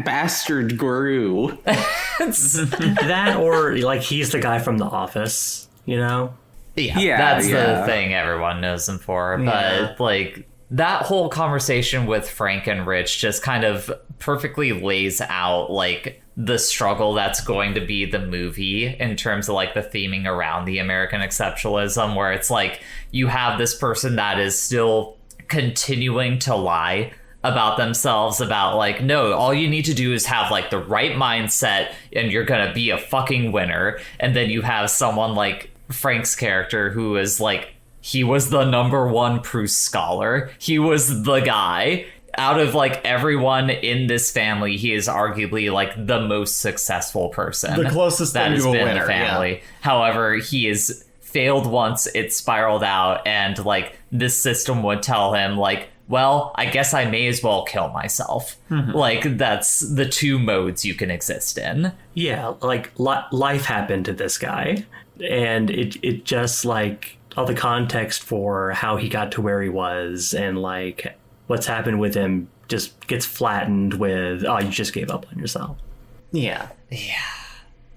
bastard Gru. That, or, like, he's the guy from The Office, you know? Yeah, that's the thing everyone knows him for. But, like, that whole conversation with Frank and Rich just kind of perfectly lays out, like, the struggle that's going to be the movie in terms of, like, the theming around the American exceptionalism, where it's like you have this person that is still continuing to lie about themselves about like, no, all you need to do is have like the right mindset and you're gonna be a fucking winner. And then you have someone like Frank's character who is like, he was the #1 Proust scholar. He was the guy. Out of like everyone in this family, he is arguably like the most successful person. The closest that thing has to a been winner, the family. yeah. However, he is failed once, it spiraled out, and like this system would tell him like, well, I guess I may as well kill myself. Like, that's the two modes you can exist in. Yeah, like life happened to this guy, and it just like all the context for how he got to where he was and like what's happened with him just gets flattened with, oh, you just gave up on yourself. Yeah.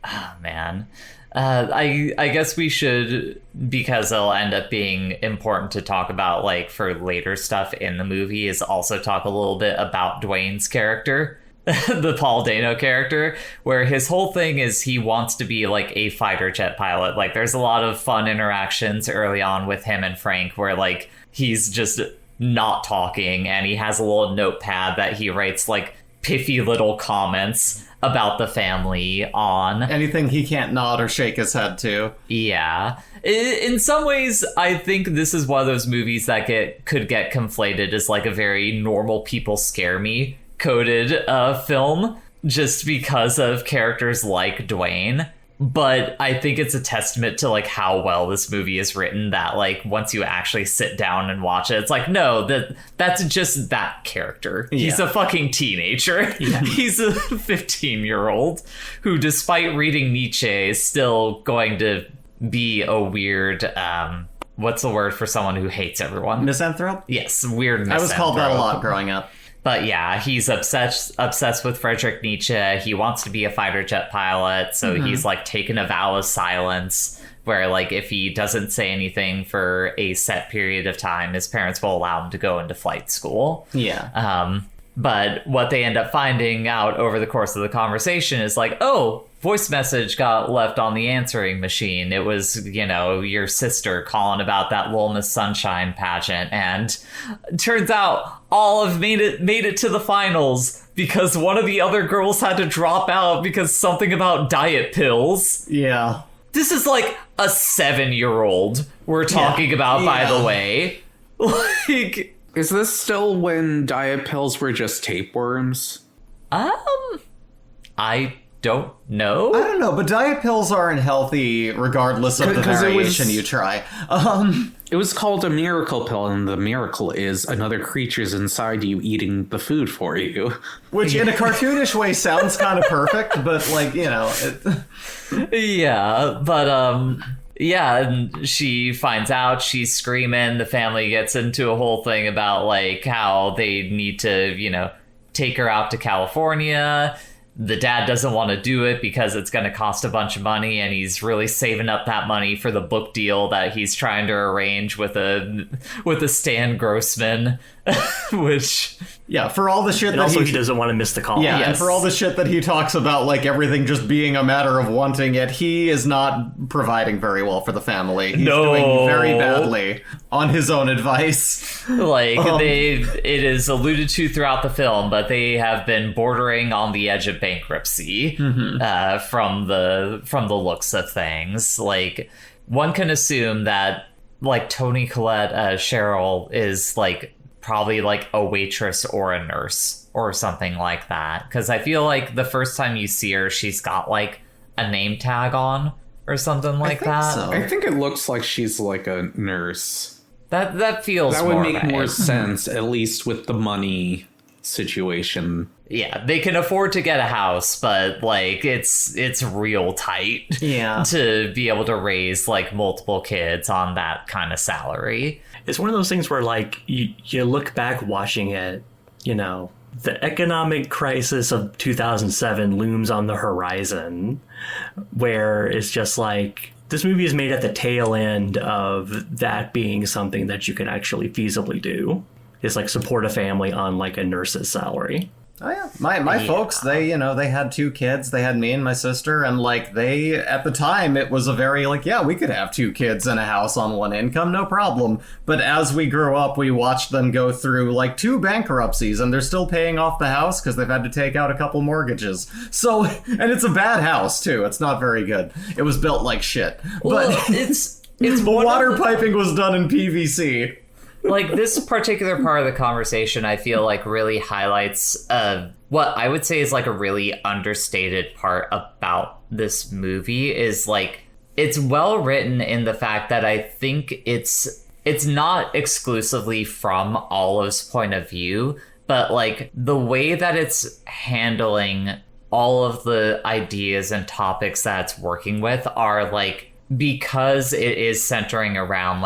Oh, man. I guess we should, because it'll end up being important to talk about like for later stuff in the movie, is also talk a little bit about Dwayne's character, the Paul Dano character, where his whole thing is he wants to be like a fighter jet pilot. Like there's a lot of fun interactions early on with him and Frank where like he's just not talking and he has a little notepad that he writes like piffy little comments about the family on. Anything he can't nod or shake his head to. Yeah. In some ways, I think this is one of those movies that could get conflated as like a very normal people scare me coded film just because of characters like Dwayne. But I think it's a testament to like how well this movie is written that like once you actually sit down and watch it, it's like, no, that's just that character. Yeah. He's a fucking teenager. Yeah. He's a 15-year-old who, despite reading Nietzsche, is still going to be a weird, what's the word for someone who hates everyone? Misanthrope? Yes, weird misanthrope. I was called that a lot growing up. But yeah, he's obsessed with Friedrich Nietzsche. He wants to be a fighter jet pilot, so he's like taken a vow of silence where like if he doesn't say anything for a set period of time, his parents will allow him to go into flight school. Yeah. But what they end up finding out over the course of the conversation is like, oh, voice message got left on the answering machine. It was, you know, your sister calling about that Little Miss Sunshine pageant. And turns out Olive made it to the finals because one of the other girls had to drop out because something about diet pills. Yeah. This is like a 7-year-old we're talking about, by the way. Like... Is this still when diet pills were just tapeworms? I don't know. I don't know, but diet pills aren't healthy regardless of the variation you try. It was called a miracle pill, and the miracle is another creature's inside you eating the food for you. Which in a cartoonish way sounds kind of perfect, but like, you know... Yeah, but yeah, and she finds out, she's screaming, the family gets into a whole thing about like how they need to, you know, take her out to California. The dad doesn't want to do it because it's going to cost a bunch of money, and he's really saving up that money for the book deal that he's trying to arrange with a Stan Grossman, which... Yeah, for all the shit and that also he doesn't want to miss the call. Yeah, yes. And for all the shit that he talks about, like everything just being a matter of wanting it, he is not providing very well for the family. He's doing very badly on his own advice. Like, it is alluded to throughout the film, but they have been bordering on the edge of bankruptcy from the looks of things. Like, one can assume that, like, Toni Collette, Cheryl, is, like, probably like a waitress or a nurse or something like that, because I feel like the first time you see her, she's got like a name tag on or something like that. So. I think it looks like she's like a nurse. That feels that would more make right. more sense, at least with the money situation. Yeah, they can afford to get a house, but like it's real tight to be able to raise like multiple kids on that kind of salary. It's one of those things where, like, you look back watching it, you know, the economic crisis of 2007 looms on the horizon, where it's just like, this movie is made at the tail end of that being something that you can actually feasibly do. It's like support a family on, like, a nurse's salary. Oh yeah, my folks, they had 2 kids. They had me and my sister, and like they at the time it was a very like, yeah, we could have 2 kids in a house on one income, no problem. But as we grew up, we watched them go through like 2 bankruptcies, and they're still paying off the house because they've had to take out a couple mortgages. So, and it's a bad house too. It's not very good. It was built like shit. Well, But it's the water piping was done in PVC. like this particular part of the conversation I feel like really highlights what I would say is like a really understated part about this movie is like it's well written in the fact that I think it's not exclusively from Olive's point of view, but like the way that it's handling all of the ideas and topics that it's working with are like, because it is centering around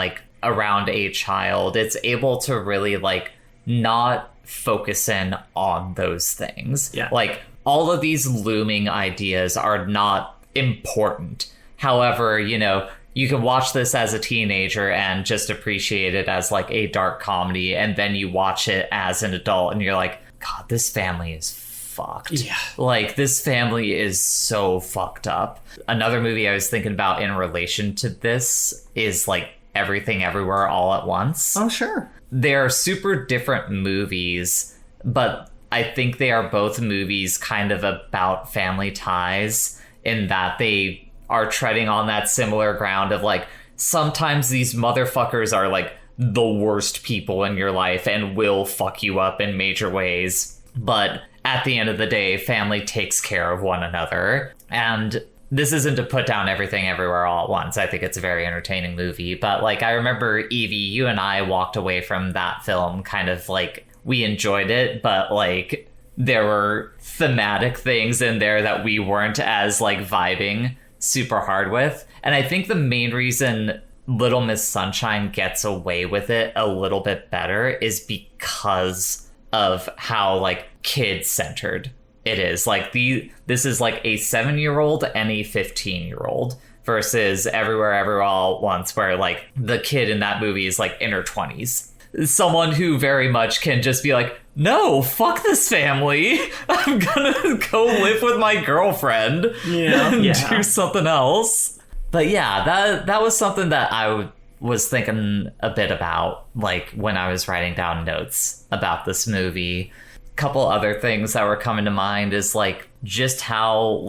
a child, it's able to really like not focus in on those things. Yeah. Like all of these looming ideas are not important. However, you can watch this as a teenager and just appreciate it as like a dark comedy, and then you watch it as an adult and you're like, God, this family is fucked. Yeah. Like this family is so fucked up. Another movie I was thinking about in relation to this is like Everything Everywhere All at Once. Oh, sure. They're super different movies, but I think they are both movies kind of about family ties in that they are treading on that similar ground of like, sometimes these motherfuckers are like the worst people in your life and will fuck you up in major ways. But at the end of the day, family takes care of one another. And this isn't to put down Everything Everywhere All at Once. I think it's a very entertaining movie. But like, I remember, Evie, you and I walked away from that film kind of like, we enjoyed it, but like there were thematic things in there that we weren't as like vibing super hard with. And I think the main reason Little Miss Sunshine gets away with it a little bit better is because of how like kid-centered it is. Like this is like a 7-year-old and a 15-year-old versus Everywhere Everywhere All at Once, where like the kid in that movie is like in her 20s. Someone who very much can just be like, no, fuck this family. I'm gonna go live with my girlfriend and do something else. But yeah, that was something that I was thinking a bit about, like when I was writing down notes about this movie. A couple other things that were coming to mind is like just how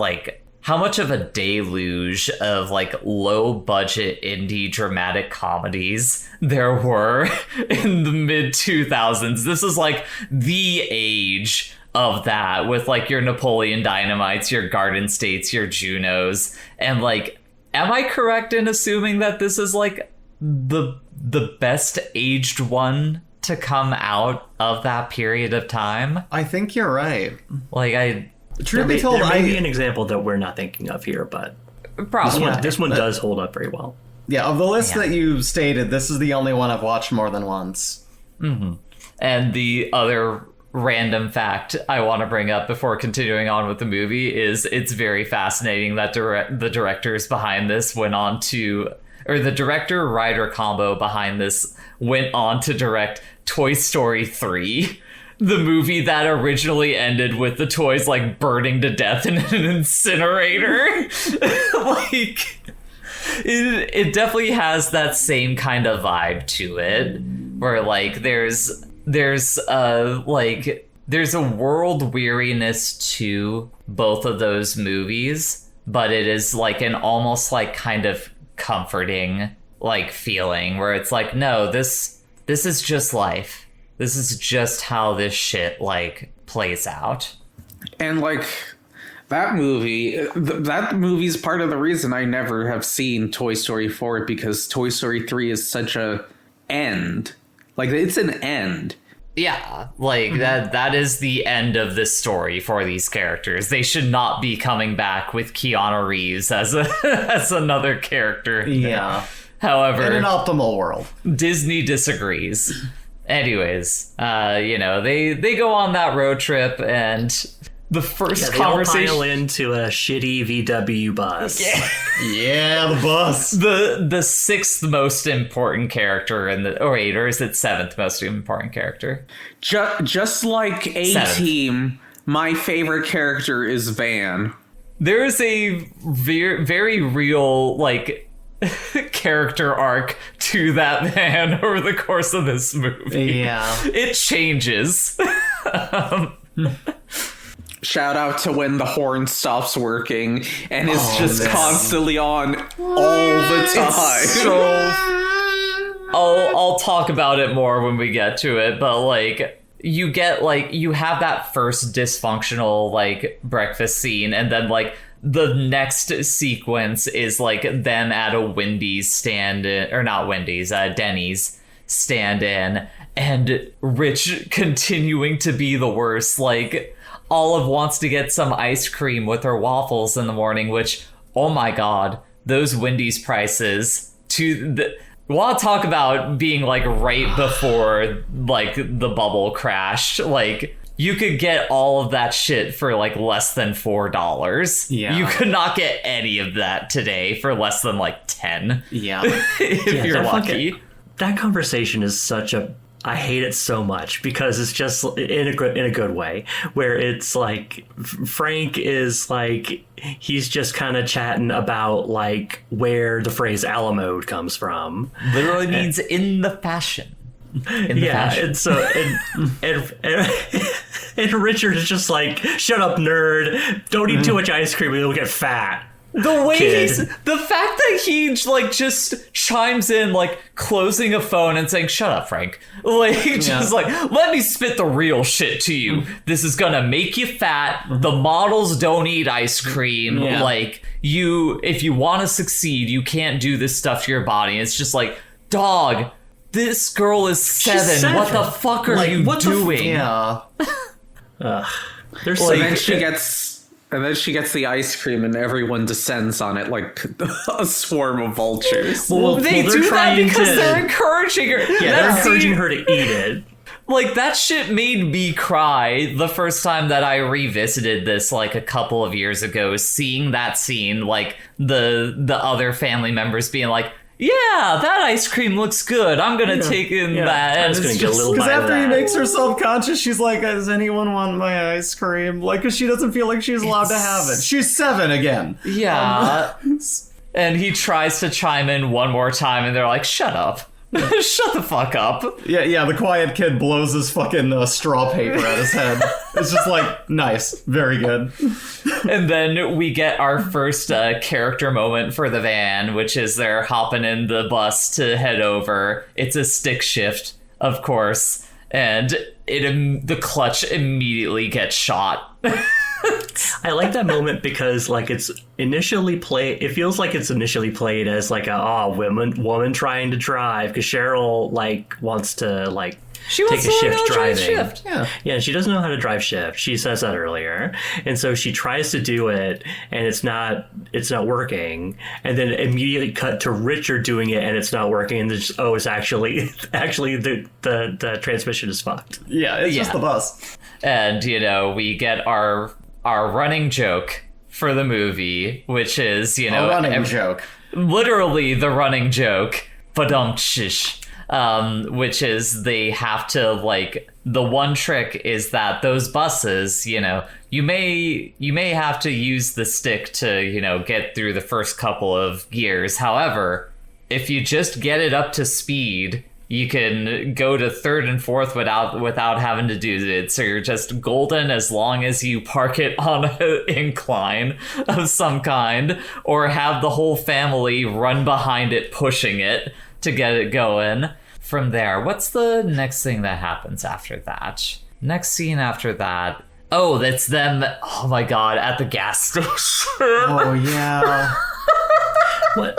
much of a deluge of like low budget indie dramatic comedies there were in the mid 2000s. This is like the age of that, with like your Napoleon Dynamites, your Garden States, your Junos. And like, am I correct in assuming that this is like the best aged one to come out of that period of time? I think you're right. Like, Truth be told, there may be an example that we're not thinking of here, but probably this one does hold up very well. Yeah, of the list that you stated, this is the only one I've watched more than once. Mm-hmm. And the other random fact I want to bring up before continuing on with the movie is it's very fascinating that the directors behind this the director-writer combo behind this went on to direct Toy Story 3. The movie that originally ended with the toys like burning to death in an incinerator. Like, it definitely has that same kind of vibe to it, where like there's a world weariness to both of those movies, but it is like an almost like kind of comforting like feeling where it's like, no, this is just life. This is just how this shit, like, plays out. And, like, that movie's part of the reason I never have seen Toy Story 4, because Toy Story 3 is such a end. Like, it's an end. Yeah, like, that is the end of this story for these characters. They should not be coming back with Keanu Reeves as another character. Yeah. However, in an optimal world, Disney disagrees. Anyways, they go on that road trip, and the first conversation... They all pile into a shitty VW bus. Yeah, the bus. The sixth most important character or is it seventh most important character? Just like A-Team my favorite character is Van. There's a very real, like, character arc to that man over the course of this movie. Yeah. It changes. Shout out to when the horn stops working and is just man. constantly on all the time. So I'll talk about it more when we get to it, but like you have that first dysfunctional like breakfast scene, and then like the next sequence is like them at a Wendy's stand-in, or not Wendy's, Denny's stand-in, and Rich continuing to be the worst. Like Olive wants to get some ice cream with her waffles in the morning, which, oh my god, those Wendy's prices want to talk about being like right before like the bubble crashed. Like you could get all of that shit for like less than $4. Yeah. You could not get any of that today for less than like 10. Yeah. If you're lucky. That conversation is such a... I hate it so much because it's just in a good way, where it's like Frank is like, he's just kind of chatting about like where the phrase a la mode comes from. Literally means in the fashion. In the fashion. And so and Richard is just like, shut up, nerd! Don't eat too much ice cream, or you'll get fat. The way Kid. the fact that he like just chimes in, like closing a phone and saying, "Shut up, Frank." Like just like, let me spit the real shit to you. This is gonna make you fat. The models don't eat ice cream. Yeah. Like if you want to succeed, you can't do this stuff to your body. And it's just like, dog, this girl is 7. What the fuck are you doing? Yeah. There's And like, then she gets the ice cream and everyone descends on it like a swarm of vultures. well, They they're do that trying because to- they're encouraging her. Yeah, That they're encouraging scene- her to eat it. Like, that shit made me cry the first time that I revisited this, like, a couple of years ago, seeing that scene, like, the other family members being like, yeah, that ice cream looks good. I'm gonna take in that. I'm And just it's gonna get a little Because bite of after he that. makes her self-conscious, she's like, does anyone want my ice cream? Like, because she doesn't feel like she's allowed to have it. She's 7 again. Yeah. And he tries to chime in one more time, and they're like, shut up. Shut the fuck up. Yeah, the quiet kid blows his fucking straw paper at his head. It's just like, nice. Very good. And then we get our first character moment for the van, which is they're hopping in the bus to head over. It's a stick shift, of course, and the clutch immediately gets shot. I like that moment because like it feels like it's initially played as like a woman trying to drive, because Cheryl like wants to like She take wants a to learn shift how to drive driving. shift. Yeah, she doesn't know how to drive shift. She says that earlier. And so she tries to do it and it's not working. And then immediately cut to Richard doing it and it's not working, and it's actually the transmission is fucked. Yeah, it's just the bus. And, we get our running joke for the movie, which is, A running joke. literally the running joke, badum-shish, which is they have to, like, the one trick is that those buses, you may have to use the stick to, get through the first couple of gears. However, if you just get it up to speed, you can go to third and fourth without having to do it. So you're just golden as long as you park it on an incline of some kind, or have the whole family run behind it, pushing it to get it going. From there, what's the next thing that happens after that? Next scene after that. Oh, that's them. Oh my god, at the gas station. Oh, yeah.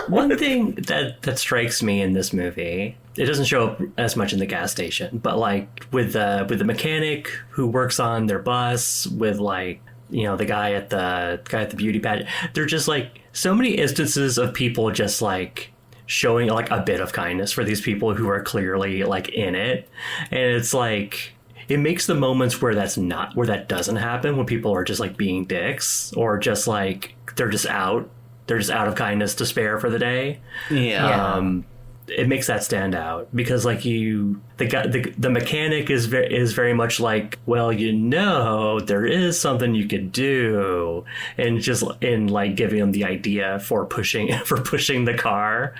One thing that strikes me in this movie, it doesn't show up as much in the gas station, but like with the mechanic who works on their bus, with like the guy at the beauty pageant, they're just like so many instances of people just like showing like a bit of kindness for these people who are clearly like in it, and it's like it makes the moments where that doesn't happen, when people are just like being dicks, or just like they're just out of kindness to spare for the day. Yeah. it makes that stand out because like the mechanic is very much like, well, there is something you could do, and just in like giving him the idea for pushing the car.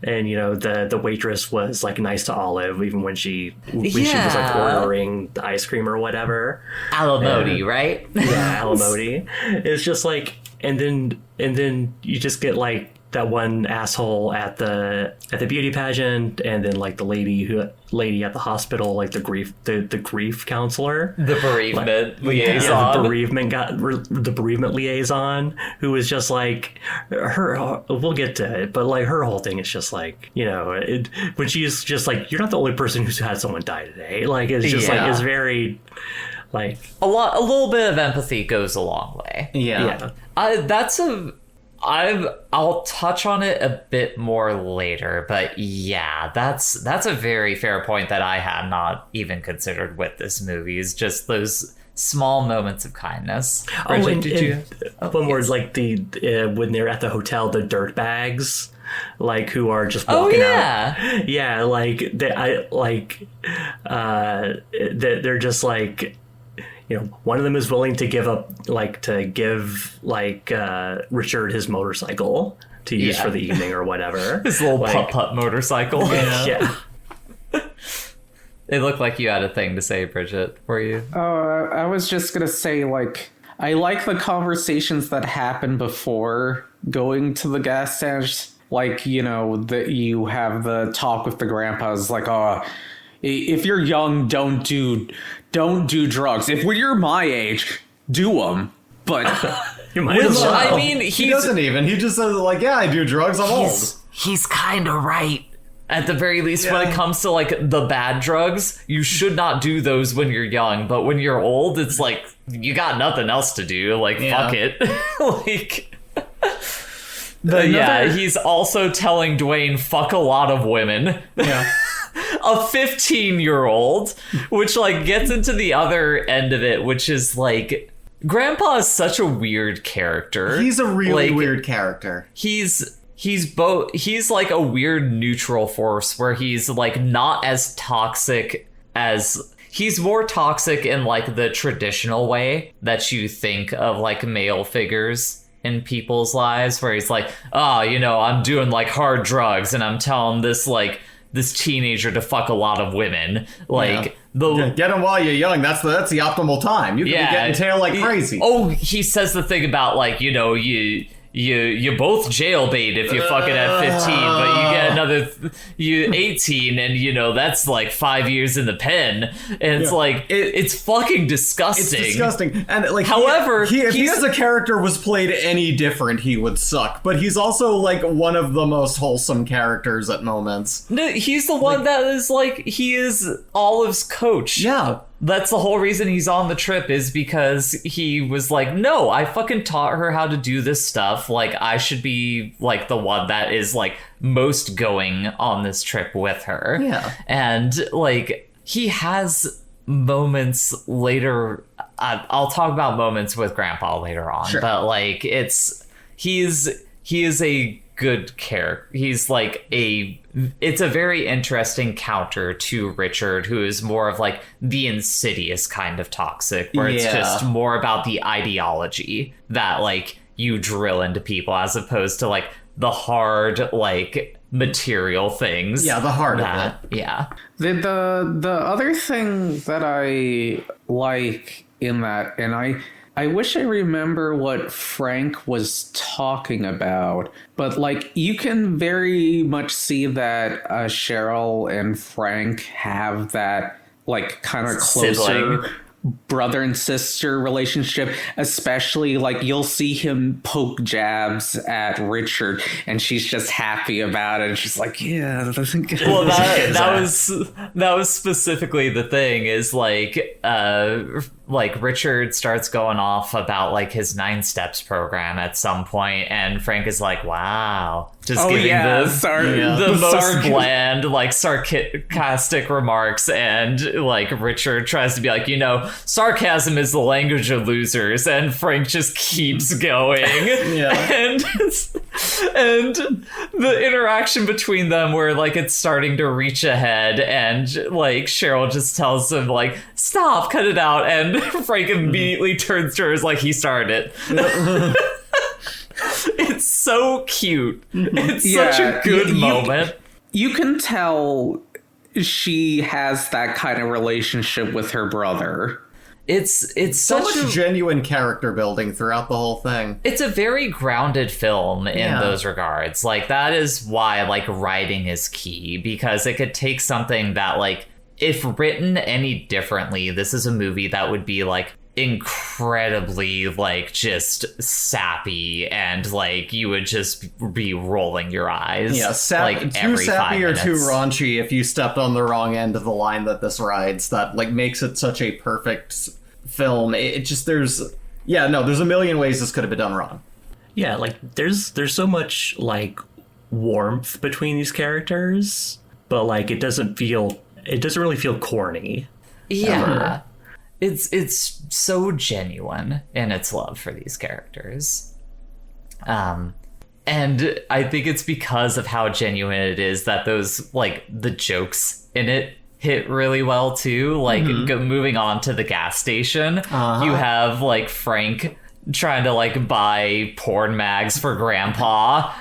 And the waitress was like nice to Olive even when she was like ordering the ice cream or whatever. Alamodi, right? Yeah, Alamodi. It's just like, and then you just get like that one asshole at the beauty pageant, and then like the lady at the hospital, like the grief counselor, the bereavement liaison, the bereavement liaison, who was just like her. We'll get to it, but like her whole thing is just like when she's just like, you're not the only person who's had someone die today. Like it's just like it's very like a little bit of empathy goes a long way. Yeah. I'll touch on it a bit more later, but yeah, that's a very fair point that I had not even considered with this movie, is just those small moments of kindness. Bridget, one more is like when they're at the hotel, the dirt bags, like who are just walking out. Yeah, like they're just like, one of them is willing to give Richard his motorcycle to use for the evening or whatever. His little putt-putt motorcycle. Yeah. It looked like you had a thing to say, Bridget. Were you? Oh, I was just gonna say, like, I like the conversations that happen before going to the gas station. Like, that you have the talk with the grandpas, like, if you're young, don't do drugs. If you're my age, do them. But you might as well. I mean, he doesn't even. He just says like, yeah, I do drugs. I'm old. He's kind of right. At the very least, when it comes to like the bad drugs, you should not do those when you're young. But when you're old, it's like you got nothing else to do. Like fuck it. Like. He's also telling Dwayne fuck a lot of women. Yeah. A 15-year-old, which like gets into the other end of it, which is like, Grandpa is such a weird character. He's a really weird character. He's like a weird neutral force where he's like not as toxic as, he's more toxic in like the traditional way that you think of like male figures in people's lives, where he's like, I'm doing like hard drugs and I'm telling this teenager to fuck a lot you get him while you're young. That's the optimal time. You can be getting tail like crazy. He says the thing about like, you both jailbait if you fuck it at 15, but you get another 18 and that's like 5 years in the pen, and it's like it's fucking disgusting. It's disgusting. And like, however, if he as a character was played any different, he would suck. But he's also like one of the most wholesome characters at moments. No, he's the one that is like, he is Olive's coach. Yeah. That's the whole reason he's on the trip, is because he was like, no, I fucking taught her how to do this stuff. Like, I should be like the one that is like most going on this trip with her. Yeah. And like, he has moments later. I'll talk about moments with Grandpa later on. Sure. But like, he is a good character. He's like it's a very interesting counter to Richard, who is more of like the insidious kind of toxic, where it's just more about the ideology that like you drill into people, as opposed to like the hard like material things. Yeah, the heart of it. Yeah. The other thing that I like in that, and I wish I remember what Frank was talking about, but like you can very much see that Cheryl and Frank have that like kind of closer sibling brother and sister relationship, especially like you'll see him poke jabs at Richard and she's just happy about it. She's like, yeah, that doesn't get well, that was specifically the thing, is like Richard starts going off about like his 9 steps program at some point, and Frank is like, wow, just giving the most bland, like sarcastic remarks, and like Richard tries to be like, sarcasm is the language of losers, and Frank just keeps going. Yeah. And And the interaction between them where like it's starting to reach ahead and like Cheryl just tells him like, stop, cut it out, and Frank immediately turns to her as like, he started it. It's so cute. It's such a good moment. You can tell she has that kind of relationship with her brother. It's So such much a genuine character building throughout the whole thing. It's a very grounded film in Yeah. those regards. Like, that is why, like, writing is key, because it could take something that, like, if written any differently, this is a movie that would be, like, incredibly, like, just sappy, and, like, you would just be rolling your eyes. Yeah, like, too every 5 sappy or minutes. too raunchy if you stepped on the wrong end of the line that this rides. That like makes it such a perfect film. It just there's a million ways this could have been done wrong. Yeah, like there's so much like warmth between these characters, but like it doesn't really feel corny. Yeah. ever. It's so genuine in its love for these characters. And I think it's because of how genuine it is that those, like, the jokes in it hit really well too. Like, moving on to the gas station, you have, like, Frank trying to, like, buy porn mags for Grandpa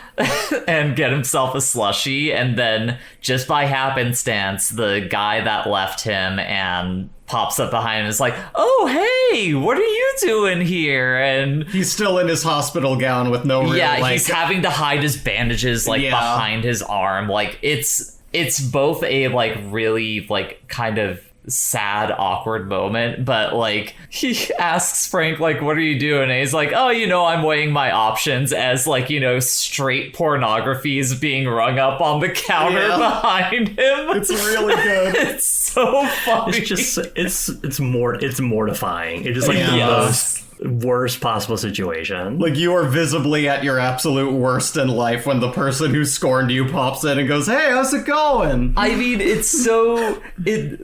and get himself a slushie, and then just by happenstance the guy that left him and pops up behind him and is like, oh hey, what are you doing here? And He's still in his hospital gown with no real, he's having to hide his bandages like behind his arm. Like, it's both a like really like kind of sad, awkward moment, but like he asks Frank like, what are you doing? And he's like, oh, I'm weighing my options, as like, straight pornography is being rung up on the counter behind him. It's really good. It's so funny. It's just it's mortifying. It is like the most worst possible situation. Like, you are visibly at your absolute worst in life when the person who scorned you pops in and goes, hey, how's it going? I mean,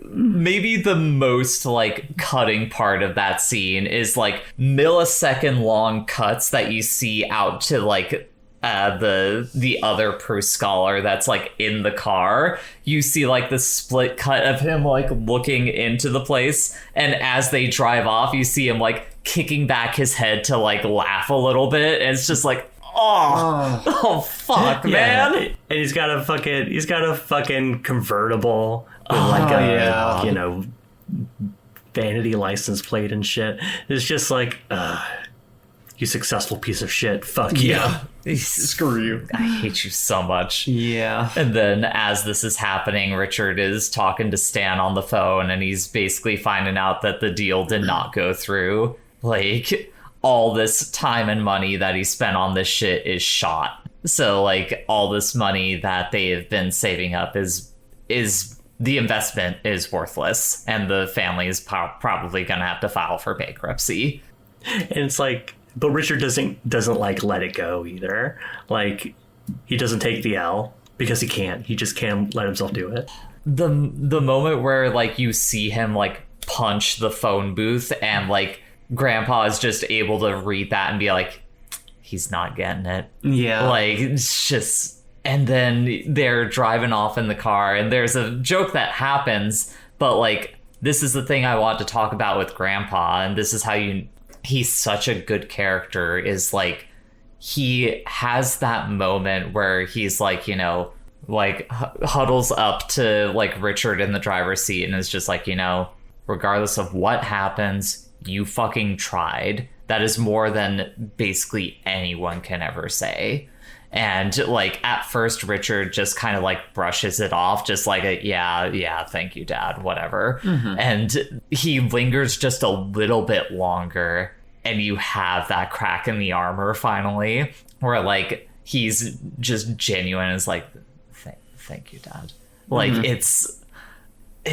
maybe the most like cutting part of that scene is like millisecond long cuts that you see out to like the other Proust scholar that's like in the car. You see like the split cut of him like looking into the place, and as they drive off you see him like kicking back his head to like laugh a little bit, and it's just like, oh fuck, man. And he's got a fucking convertible with like a vanity license plate and shit. It's just like, you successful piece of shit. Fuck you. Screw you. I hate you so much. Yeah. And then as this is happening, Richard is talking to Stan on the phone, and he's basically finding out that the deal did not go through. Like, all this time and money that he spent on this shit is shot. So like all this money that they have been saving up is the investment is worthless, and the family is probably gonna have to file for bankruptcy. And it's like, but Richard doesn't like let it go either. Like, he doesn't take the L because he can't. He just can't let himself do it. The moment where like you see him like punch the phone booth, and like Grandpa is just able to read that and be like, he's not getting it. Yeah. Like, it's just, and then they're driving off in the car, and there's a joke that happens, but like, this is the thing I want to talk about with Grandpa, and this is how he's such a good character, is like, he has that moment where he's like, like huddles up to like Richard in the driver's seat and is just like, regardless of what happens, you fucking tried. That is more than basically anyone can ever say. And like at first Richard just kind of like brushes it off, just like yeah, thank you, Dad, whatever. And he lingers just a little bit longer, and you have that crack in the armor finally, where like he's just genuine, is like, thank you, Dad. Like, it's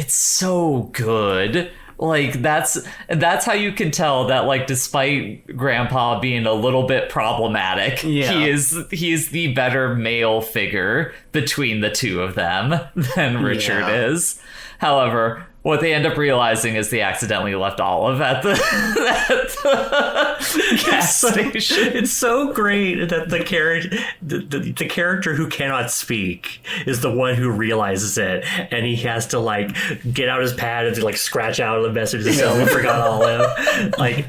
so good. Like, that's how you can tell that, like, despite Grandpa being a little bit problematic, he is the better male figure between the two of them than Richard is. However, what they end up realizing is they accidentally left Olive at the, at the gas station. It's so great that the character who cannot speak is the one who realizes it, and he has to like get out his pad and to like scratch out the message to say, "We forgot Olive." Like, and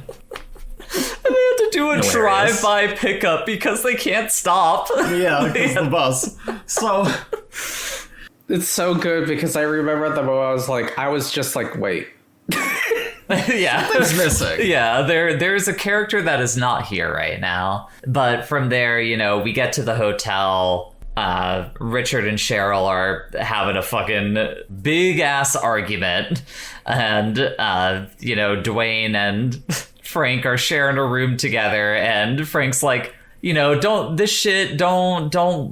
they had to do a drive-by pickup because they can't stop. Yeah, it's the bus. So It's so good because I remember at the moment I was just like, wait. Yeah. it's missing. Yeah, there's a character that is not here right now. But from there, you know, we get to the hotel. Richard and Cheryl are having a fucking big ass argument. And, you know, Dwayne and Frank are sharing a room together. And Frank's like, you know, don't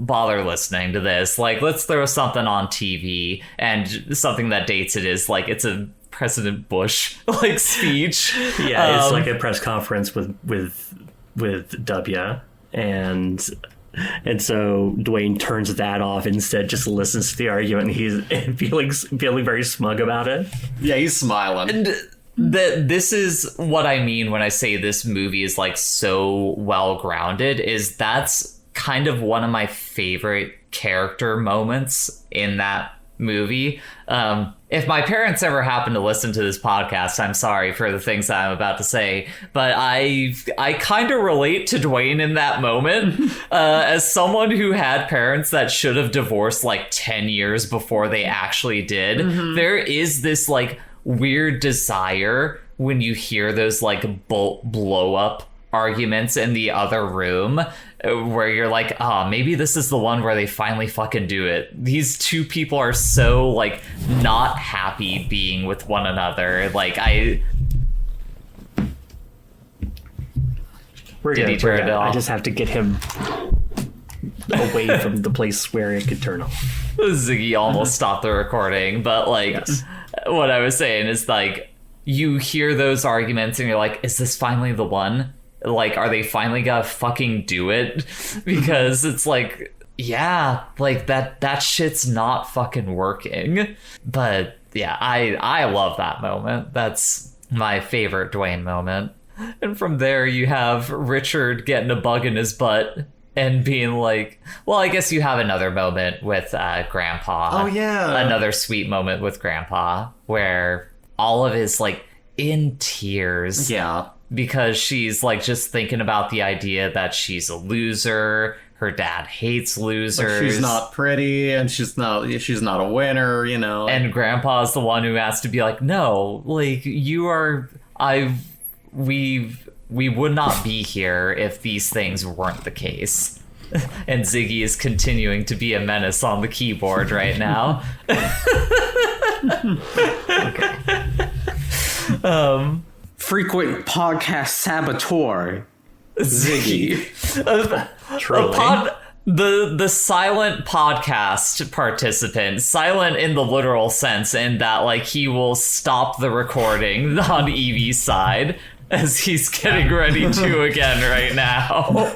bother listening to this. Like, let's throw something on TV. And something that dates it is like, it's a President Bush like speech. Yeah, it's like a press conference with W, and so Dwayne turns that off, instead just listens to the argument, and he's feeling very smug about it. Yeah, he's smiling. And this is what I mean when I say this movie is like so well grounded, is that's kind of one of my favorite character moments in that movie. If my parents ever happen to listen to this podcast, I'm sorry for the things that I'm about to say, but I kind of relate to Dwayne in that moment. As someone who had parents that should have divorced like 10 years before they actually did, there is this like weird desire when you hear those like blow up arguments in the other room where you're like, oh, maybe this is the one where they finally fucking do it. These two people are so like not happy being with one another. Like I just have to get him away from the place where it could turn off. Ziggy almost stopped the recording, but like Yes. What I was saying is like you hear those arguments and you're like, is this finally the one? Like, are they finally gonna fucking do it? Because it's like, yeah, like that shit's not fucking working. But yeah, I love that moment. That's my favorite Dwayne moment. And from there you have Richard getting a bug in his butt and being like, well, I guess you have another moment with Grandpa. Oh, yeah. Another sweet moment with Grandpa where Olive is like in tears. Yeah. Because she's like just thinking about the idea that she's a loser. Her dad hates losers. Like, she's not pretty, and she's not a winner, you know. And Grandpa's the one who has to be like, no, like you are. We would not be here if these things weren't the case. And Ziggy is continuing to be a menace on the keyboard right now. Frequent podcast saboteur, Ziggy. Truly. The silent podcast participant, silent in the literal sense, in that like he will stop the recording on Evie's side as he's getting ready to again right now.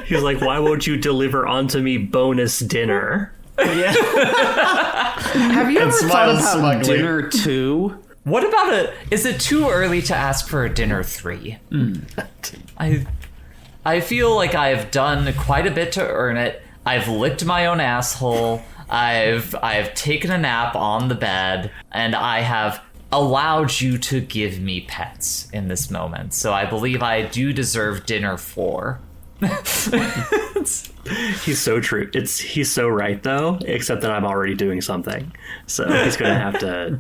He's like, why won't you deliver onto me bonus dinner? Yeah. Have you ever thought smiles about smugly. dinner 2? What about is it too early to ask for a dinner 3? I feel like I've done quite a bit to earn it. I've licked my own asshole. I've taken a nap on the bed, and I have allowed you to give me pets in this moment. So I believe I do deserve dinner 4. He's so true. He's so right though, except that I'm already doing something. So he's gonna have to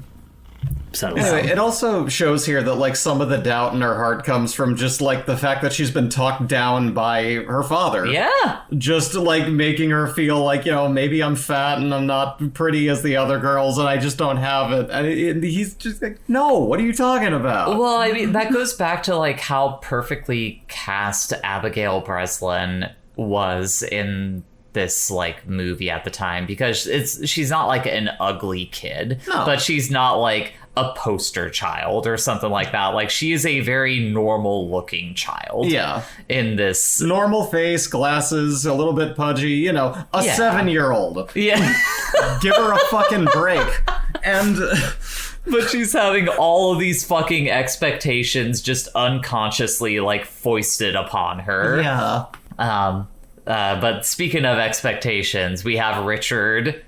settle down. Anyway, it also shows here that like some of the doubt in her heart comes from just like the fact that she's been talked down by her father. Yeah. Just like making her feel like, you know, maybe I'm fat and I'm not pretty as the other girls and I just don't have it. And he's just like, no, what are you talking about? Well, I mean, that goes back to like how perfectly cast Abigail Breslin was in this like movie at the time, because she's not like an ugly kid, No. but she's not like a poster child or something like that. Like she is a very normal looking child. Yeah. In this. Normal face, glasses, a little bit pudgy, you know, a Yeah. 7-year-old. Yeah. Give her a fucking break. And But she's having all of these fucking expectations just unconsciously, like, foisted upon her. Yeah. But speaking of expectations, we have Richard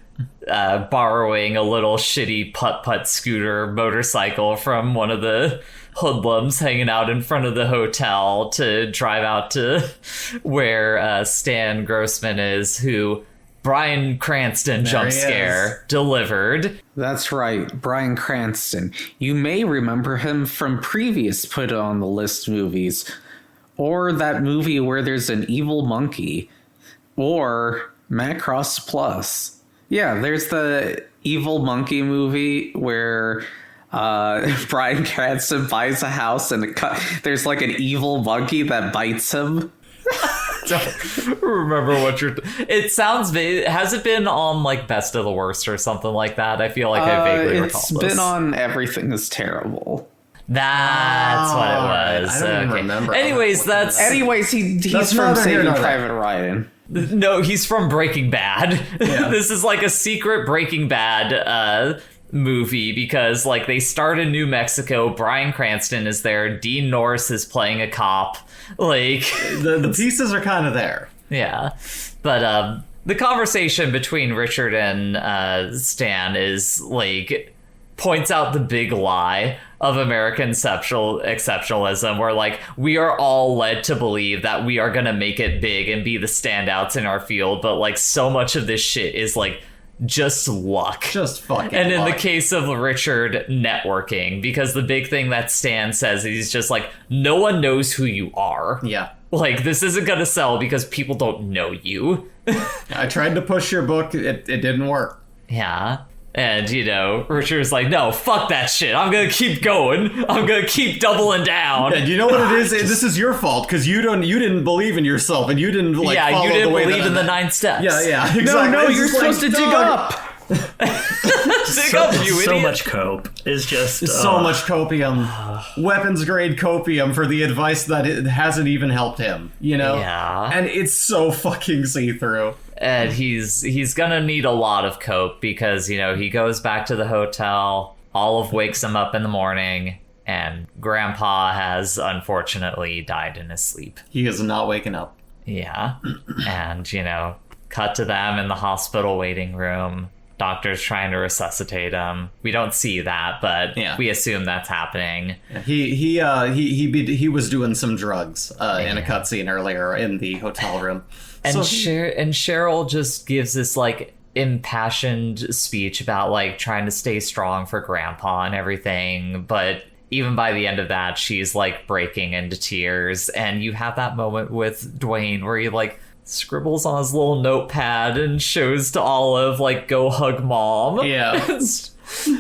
borrowing a little shitty putt-putt scooter motorcycle from one of the hoodlums hanging out in front of the hotel to drive out to where Stan Grossman is, who Bryan Cranston jump scare delivered. That's right, Bryan Cranston. You may remember him from previous Put It On the List movies, or that movie where there's an evil monkey, or Macross Plus. Yeah, there's the evil monkey movie where Bryan Cranston buys a house and there's like an evil monkey that bites him. Don't remember what you're... It sounds... Has it been on, like, Best of the Worst or something like that? I feel like I vaguely recall this. It's been on Everything is Terrible. That's what it was. I don't even remember. Anyways, he's from Saving Private Ryan. No, he's from Breaking Bad. Yeah. This is like a secret Breaking Bad movie because, like, they start in New Mexico. Bryan Cranston is there. Dean Norris is playing a cop. Like, the pieces are kind of there. Yeah. But the conversation between Richard and Stan is, like, points out the big lie of American exceptionalism, where, like, we are all led to believe that we are gonna make it big and be the standouts in our field, but, like, so much of this shit is, like, just luck. Just fucking And in luck. the case of Richard, networking, because the big thing that Stan says, he's just like, no one knows who you are. Yeah. Like, this isn't gonna sell because people don't know you. I tried to push your book. It didn't work. Yeah. And, you know, Richard's like, no, fuck that shit. I'm gonna keep going. I'm gonna keep doubling down. And you know what it is? This is your fault because you didn't believe in yourself and you didn't follow you didn't the way believe that in the 9 steps. Yeah, exactly. No, It's you're just supposed to dig up. Dig up, you So idiot. much cope is just so much copium, weapons grade copium for the advice that it hasn't even helped him. You know? Yeah. And it's so fucking see through. And he's gonna need a lot of cope because, you know, he goes back to the hotel. Olive wakes him up in the morning, and Grandpa has unfortunately died in his sleep. He is not waking up. Yeah. And, you know, cut to them in the hospital waiting room. Doctor's trying to resuscitate him. We don't see that, but we assume that's happening. He was doing some drugs in a cutscene earlier in the hotel room. And Cheryl just gives this, like, impassioned speech about, like, trying to stay strong for Grandpa and everything, but even by the end of that, she's, like, breaking into tears. And you have that moment with Dwayne where he, like, scribbles on his little notepad and shows to Olive, like, go hug Mom. Yeah.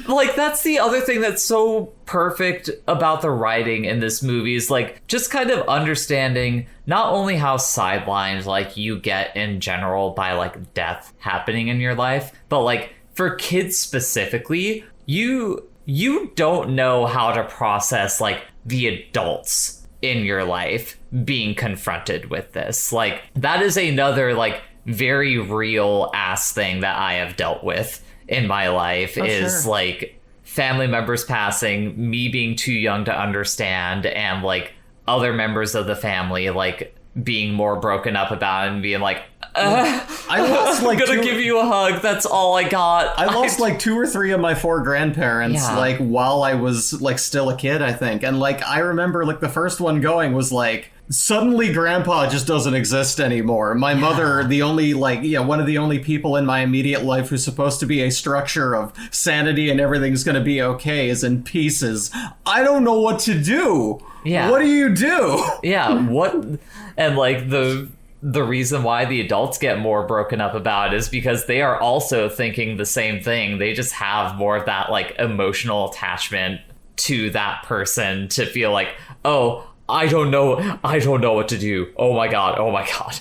Like, that's the other thing that's so perfect about the writing in this movie is, like, just kind of understanding not only how sidelined, like, you get in general by, like, death happening in your life, but, like, for kids specifically, you don't know how to process, like, the adults in your life being confronted with this. Like, that is another, like, very real ass thing that I have dealt with in my life like, family members passing, me being too young to understand, and, like, other members of the family, like, being more broken up about it and being like, I lost, like, I'm gonna give you a hug, that's all I got. I lost like 2 or 3 of my 4 grandparents, like, while I was, like, still a kid, I think. And, like, I remember, like, the first one going was, like, suddenly Grandpa just doesn't exist anymore. My mother, the only, like, one of the only people in my immediate life who's supposed to be a structure of sanity and everything's gonna be okay, is in pieces. I don't know what to do. Yeah. What do you do? Yeah, what... And, like, the reason why the adults get more broken up about it is because they are also thinking the same thing. They just have more of that, like, emotional attachment to that person to feel like, oh, I don't know what to do. Oh my god.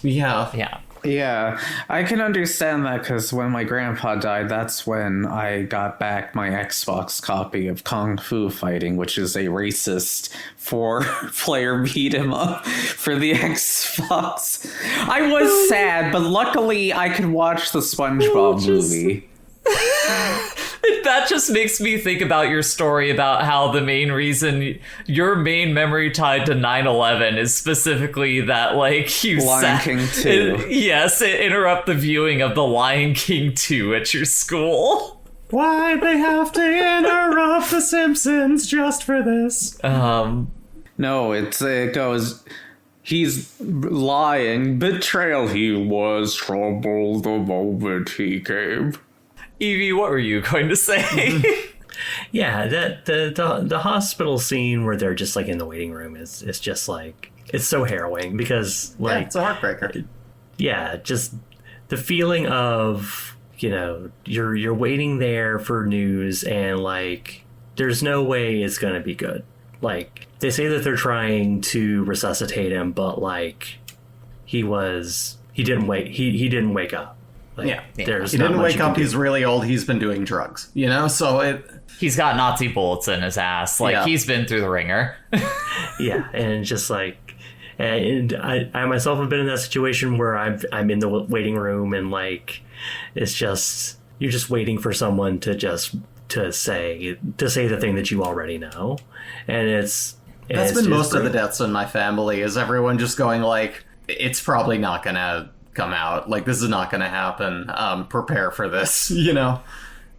Yeah. Yeah, I can understand that because when my grandpa died, that's when I got back my Xbox copy of Kung Fu Fighting, which is a racist 4-player beat 'em up for the Xbox. I was sad, but luckily I could watch the SpongeBob movie. That that just makes me think about your story about how the main reason your main memory tied to 9/11 is specifically that, like, you Lion King 2. Yes, it interrupt the viewing of The Lion King 2 at your school. Why'd they have to interrupt The Simpsons just for this? No, it goes. He's lying. Betrayal. He was trouble the moment he came. Evie, what were you going to say? Yeah, that the hospital scene where they're just like in the waiting room is just like, it's so harrowing because like It's a heartbreaker. yeah, just the feeling of, you know, you're waiting there for news and like there's no way it's gonna be good. Like they say that they're trying to resuscitate him, but like he didn't wake up. Like, there's He not didn't much wake you can up. do. He's really old. He's been doing drugs, you know? So it... He's got Nazi bullets in his ass. Like, Yeah. he's been through the ringer. Yeah, and just like, and I myself have been in that situation where I'm in the waiting room and like, it's just, you're just waiting for someone to say the thing that you already know, and That's been most of the deaths in my family, is everyone just going like, it's probably not gonna come out. Like, this is not gonna happen. Prepare for this, you know?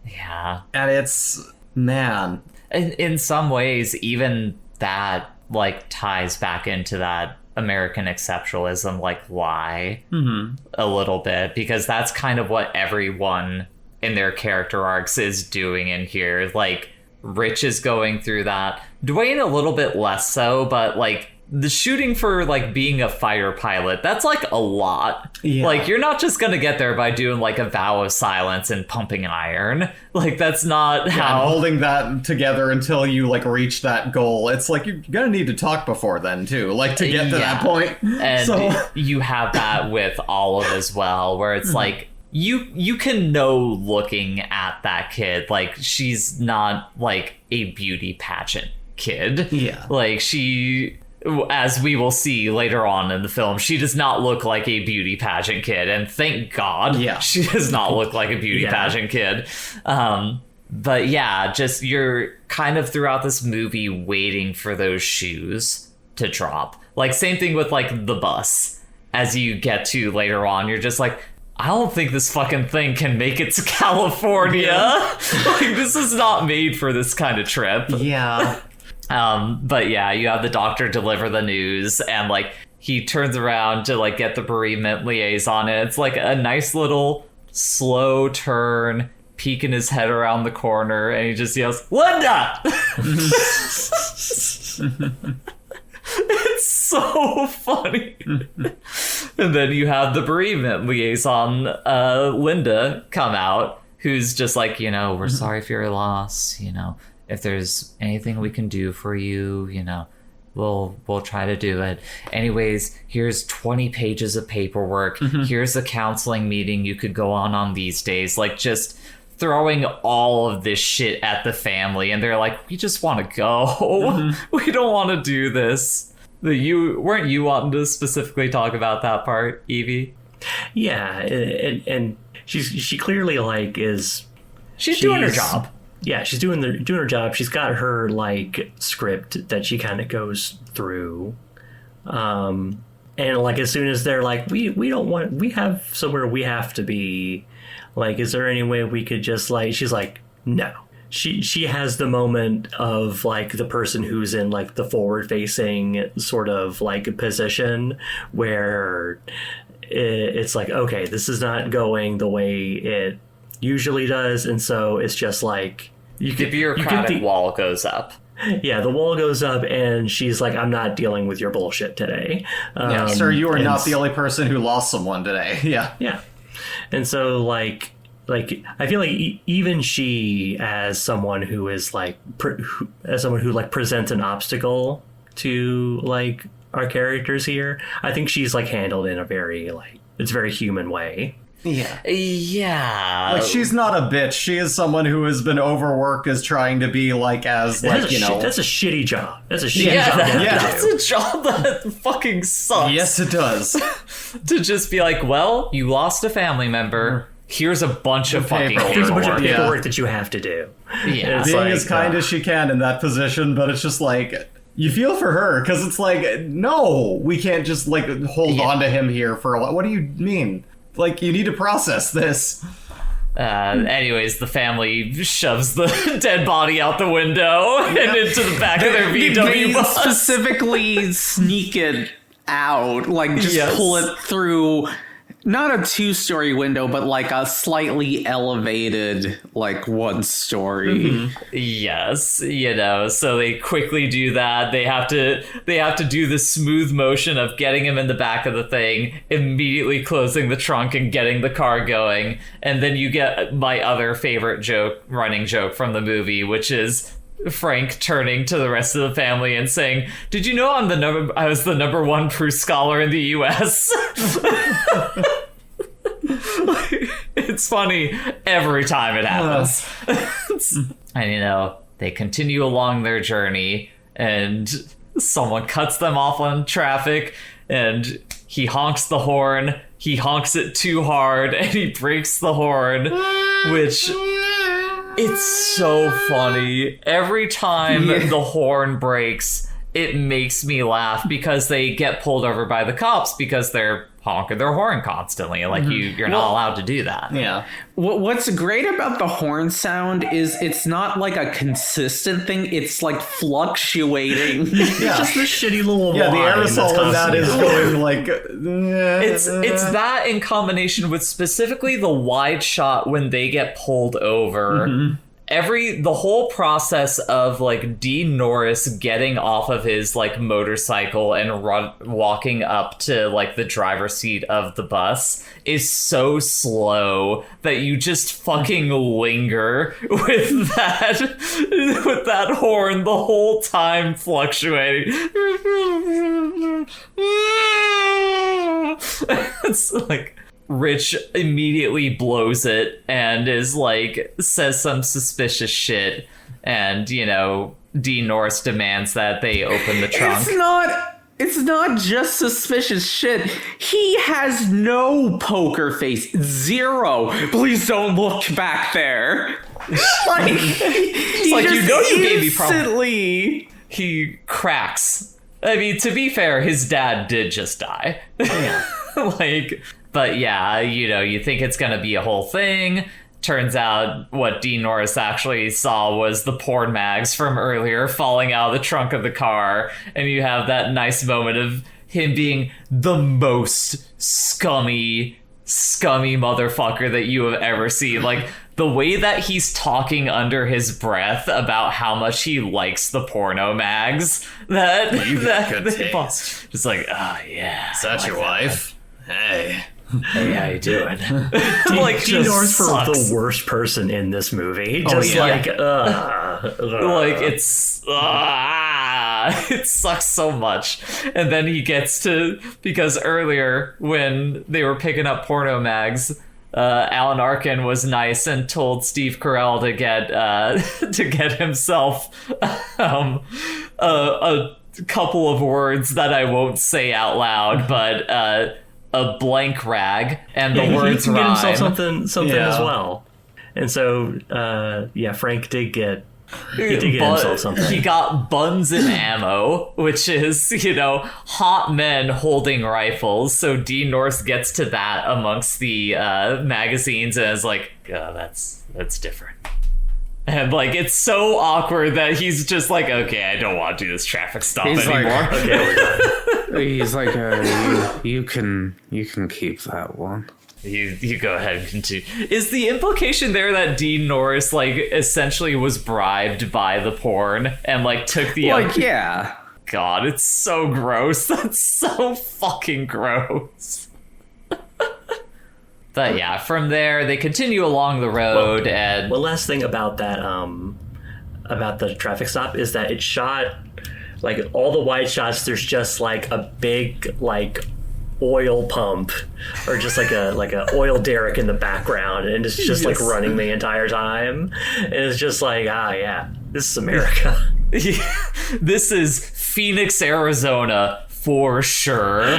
Yeah. And it's, man. In some ways, even that, like, ties back into that American exceptionalism, like, lie a little bit, because that's kind of what everyone in their character arcs is doing in here. Like, Rich is going through that. Dwayne a little bit less so, but, like, the shooting for, like, being a fighter pilot, that's, like, a lot. Yeah. Like, you're not just gonna get there by doing, like, a vow of silence and pumping iron. Like, that's not And how... holding that together until you, like, reach that goal. It's like, you're gonna need to talk before then, too. Like, to get to that point. And So... you have that with Olive as well, where it's like, you can know looking at that kid, like, she's not, like, a beauty pageant kid. Yeah. Like, she... As we will see later on in the film, she does not look like a beauty pageant kid, and thank God she does not look like a beauty pageant kid. But yeah, just you're kind of throughout this movie waiting for those shoes to drop. Like, same thing with, like, the bus. As you get to later on, you're just like, I don't think this fucking thing can make it to California. Like, this is not made for this kind of trip. Yeah. But yeah, you have the doctor deliver the news, and like he turns around to like get the bereavement liaison, and it's like a nice little slow turn, peeking his head around the corner, and he just yells, "Linda!" It's so funny. And then you have the bereavement liaison, Linda, come out, who's just like, you know, we're sorry for your loss, you know. If there's anything we can do for you, you know, we'll try to do it. Anyways, here's 20 pages of paperwork. Here's a counseling meeting you could go on these days. Like, just throwing all of this shit at the family, and they're like, we just want to go. We don't want to do this. Weren't you wanting to specifically talk about that part, Evie? Yeah, and she clearly like she's doing her job. Yeah, she's doing her job. She's got her like script that she kind of goes through, and like as soon as they're like, we have somewhere we have to be. Like, is there any way we could just like? She's like, no. She has the moment of like the person who's in like the forward facing sort of like position where it's like, okay, this is not going the way it usually does, and so it's just like the bureaucratic wall goes up. Yeah, the wall goes up, and she's like, I'm not dealing with your bullshit today. Yeah, sir, you are not the only person who lost someone today. Yeah. And so like I feel like even she, as someone who is like as someone who like presents an obstacle to like our characters here, I think she's like handled in a very like, it's a very human way. Yeah. Like, she's not a bitch. She is someone who has been overworked as trying to be like, as like, you know. That's a shitty job. That's a shitty job. That's a job that fucking sucks. Yes, it does. To just be like, well, you lost a family member. here's a bunch of fucking paperwork. There's a bunch of paperwork. paperwork that you have to do. Yeah. It's Being like, as kind as she can in that position, but it's just like, you feel for her, because it's like, no, we can't just, like, hold on to him here for a while. What do you mean? Like, you need to process this. Anyways, the family shoves the dead body out the window and into the back of their VW They bus. specifically sneak it out, like just Yes. pull it through, not a 2-story window, but like a slightly elevated, like 1-story. Yes, you know, so they quickly do that. They have to do the smooth motion of getting him in the back of the thing, immediately closing the trunk and getting the car going. And then you get my other favorite running joke from the movie, which is Frank turning to the rest of the family and saying, "Did you know I was the number 1 Proust scholar in the US?" It's funny every time it happens. And, you know, they continue along their journey and someone cuts them off on traffic and he honks the horn. He honks it too hard and he breaks the horn, which... It's so funny. Every time the horn breaks, it makes me laugh because they get pulled over by the cops because they're honking their horn constantly. Like, you're not allowed to do that. Yeah. What's great about the horn sound is it's not like a consistent thing. It's like fluctuating. It's just this shitty little Yeah, the whine that's aerosol in that is constantly- going like... It's that in combination with specifically the wide shot when they get pulled over. The whole process of like Dean Norris getting off of his like motorcycle and walking up to like the driver's seat of the bus is so slow that you just fucking linger with that horn the whole time fluctuating. It's like Rich immediately blows it and is like, says some suspicious shit. And, you know, Dean Norris demands that they open the trunk. It's not just suspicious shit. He has no poker face. 0. Please don't look back there. Like, he's like, just you know you gave me problems. instantly. He cracks. I mean, to be fair, his dad did just die. Yeah. But yeah, you know, you think it's gonna be a whole thing. Turns out what Dean Norris actually saw was the porn mags from earlier falling out of the trunk of the car. And you have that nice moment of him being the most scummy motherfucker that you have ever seen. Like, the way that he's talking under his breath about how much he likes the porno mags that they bought. Just like, oh yeah. Is that your wife? Hey. Hey, how you doing? Like, Dean Norris for sucks. the worst person in this movie. Just yeah. like, Like, it's it sucks so much. And then he gets to, because earlier when they were picking up porno mags, Alan Arkin was nice and told Steve Carell to get himself a couple of words that I won't say out loud, but a blank rag and the words he can get rhyme. himself something Yeah. as well. And so, Frank did get himself something. He got buns and ammo, which is, you know, hot men holding rifles. So Dean Norris gets to that amongst the magazines and is like, oh, that's different. And like, it's so awkward that he's just like, okay, I don't want to do this traffic stop He's like, anymore. Okay, we're done. He's like, you can keep that one. You go ahead and continue. Is the implication there that Dean Norris like essentially was bribed by the porn and like took the Like, yeah. God, it's so gross. That's so fucking gross. But yeah, from there they continue along the road and One last thing about that, about the traffic stop is that it's shot like all the wide shots. There's just like a big like oil pump or just like a oil derrick in the background, and it's just like running the entire time. And it's just like, yeah, this is America. this is Phoenix, Arizona for sure.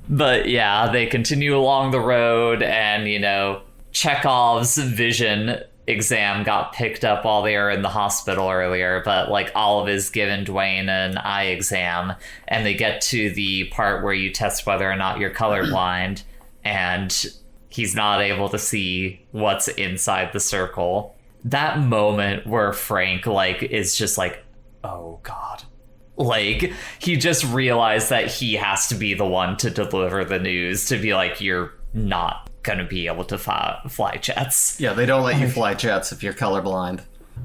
But yeah, they continue along the road, and, you know, Chekhov's vision exam got picked up while they were in the hospital earlier, but like Olive is given Dwayne an eye exam, and they get to the part where you test whether or not you're colorblind, and he's not able to see what's inside the circle. That moment where Frank like is just like, oh god. Like, he just realized that he has to be the one to deliver the news, to be like, you're not gonna be able to fly jets. Yeah, they don't let you fly jets if you're colorblind.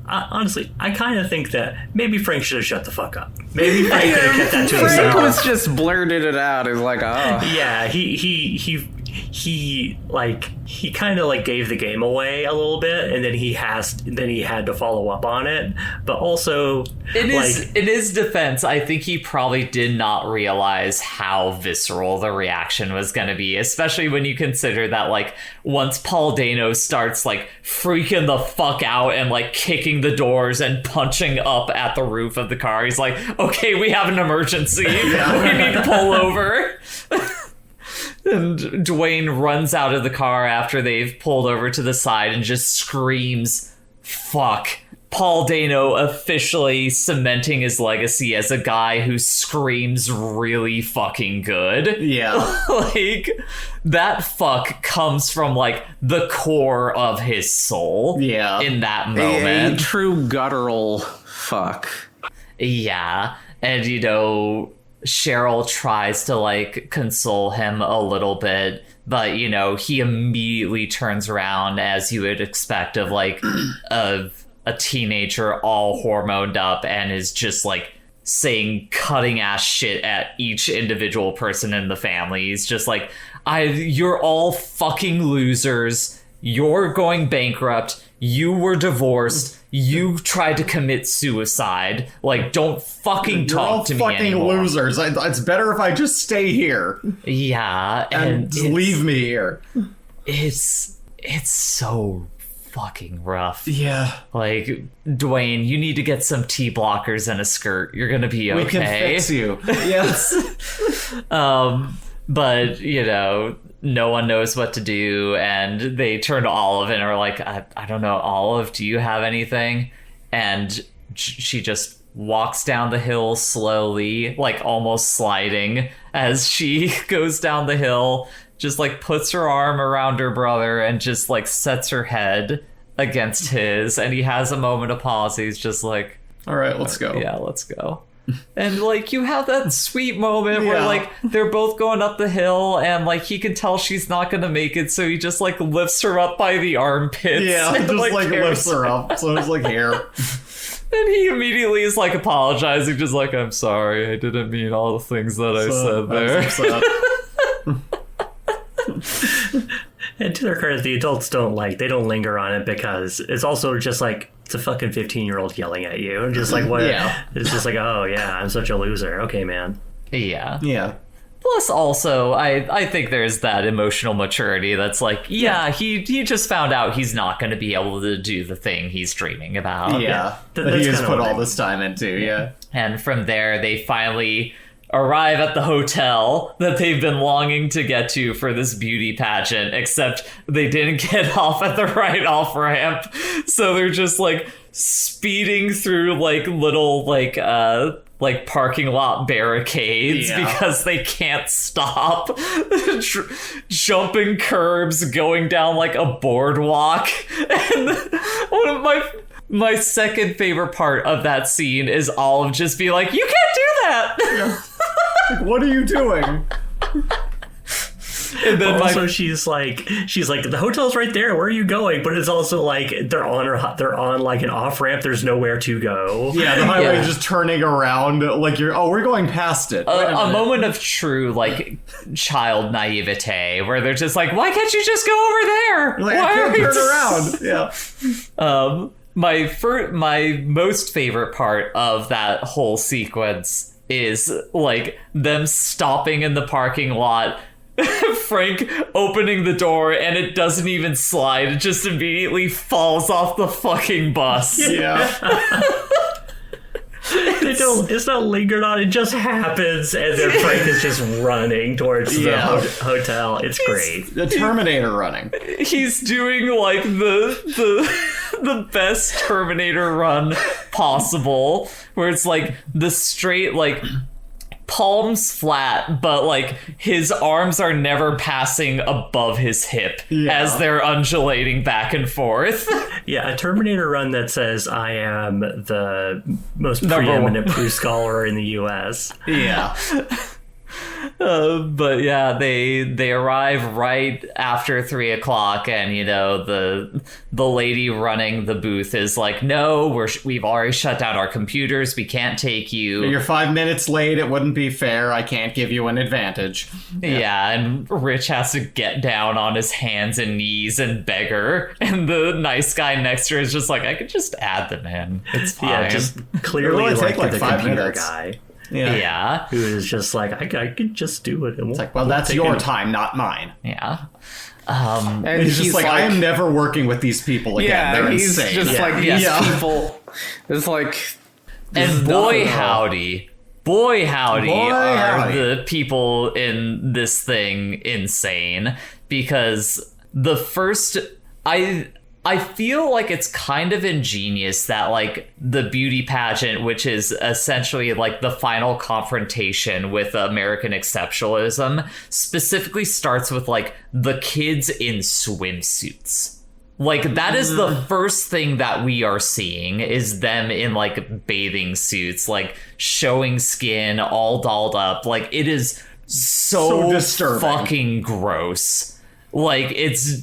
Honestly, I kind of think that maybe Frank should have shut the fuck up. Maybe Frank could have kept that to himself. Frank was just blurted it out. He's like, oh. Yeah, he kind of like gave the game away a little bit, and then he had to follow up on it. But also, in his defense, I think he probably did not realize how visceral the reaction was going to be, especially when you consider that like once Paul Dano starts like freaking the fuck out and like kicking the doors and punching up at the roof of the car, he's like, okay, we have an emergency. We need to pull over. And Dwayne runs out of the car after they've pulled over to the side and just screams, fuck. Paul Dano officially cementing his legacy as a guy who screams really fucking good. Yeah. Like, that fuck comes from, like, the core of his soul. Yeah. In that moment. A true guttural fuck. Yeah. And, you know, Cheryl tries to like console him a little bit, but you know, he immediately turns around, as you would expect of like a teenager all hormoned up, and is just like saying cutting ass shit at each individual person in the family. He's just like, you're all fucking losers. You're going bankrupt. You were divorced. You tried to commit suicide. Like, don't fucking talk to me anymore. You're all fucking losers. It's better if I just stay here. Yeah, and just leave me here. It's so fucking rough. Yeah. Like, Dwayne, you need to get some T blockers and a skirt. You're gonna be okay. We can fix you. Yes. But, you know, no one knows what to do, and they turn to Olive and are like, I don't know, Olive, do you have anything? And she just walks down the hill slowly, like almost sliding as she goes down the hill, just like puts her arm around her brother and just like sets her head against his, and he has a moment of pause. He's just like, all right, let's go. Yeah, let's go. And like, you have that sweet moment where like they're both going up the hill, and like he can tell she's not gonna make it, so he just like lifts her up by the armpits. Yeah, and, just like lifts her up. So it's like, here. And he immediately is like apologizing, just like, I'm sorry, I didn't mean all the things that I said there. And to their credit, the adults don't linger on it, because it's also just like, it's a fucking 15-year-old yelling at you. And just like, what? Yeah. It's just like, oh yeah, I'm such a loser. Okay, man. Yeah. Yeah. Plus, also, I think there's that emotional maturity that's like, he just found out he's not going to be able to do the thing he's dreaming about. Yeah. That he has put all this time into, yeah. And from there, they finally arrive at the hotel that they've been longing to get to for this beauty pageant, except they didn't get off at the right off ramp, so they're just like speeding through like little like parking lot barricades because they can't stop. Jumping curbs, going down like a boardwalk. And one of my second favorite part of that scene is Olive just be like, you can't do that. Yeah. Like, what are you doing? And then also she's like, the hotel's right there. Where are you going? But it's also like they're on like an off ramp. There's nowhere to go. Yeah, the highway is just turning around. Like we're going past it. A moment of true like child naivete where they're just like, why can't you just go over there? Like, why I can't turn around? Yeah. My most favorite part of that whole sequence is like them stopping in the parking lot, Frank opening the door, and it doesn't even slide, it just immediately falls off the fucking bus. Yeah. They it's not lingered on. It just happens, and then Frank is just running towards the hotel. It's great. The Terminator running. He's doing like the best Terminator run possible, where it's like the straight like palms flat, but like his arms are never passing above his hip as they're undulating back and forth. Yeah, a Terminator run that says, I am the most preeminent Prue scholar in the U.S. Yeah. But yeah, they arrive right after 3:00, and you know the lady running the booth is like, "No, we've already shut down our computers. We can't take you. You're 5 minutes late. It wouldn't be fair. I can't give you an advantage." Yeah, and Rich has to get down on his hands and knees and beg her, and the nice guy next to her is just like, "I could just add them in. It's fine." Yeah, just clearly It would like take, the 5 computer minutes. guy. Yeah. Who is just like, I could just do it. It's like, well, that's your time, not mine. Yeah. And He's just like, I am never working with these people again. Yeah, They're he's insane. just like these people. It's like, And boy howdy, Boy, are howdy. the people in this thing insane, because the first I feel like it's kind of ingenious that like the beauty pageant, which is essentially like the final confrontation with American exceptionalism, specifically starts with like the kids in swimsuits. Like that is the first thing that we are seeing, is them in like bathing suits, like showing skin all dolled up. Like it is so disturbing. fucking gross. Like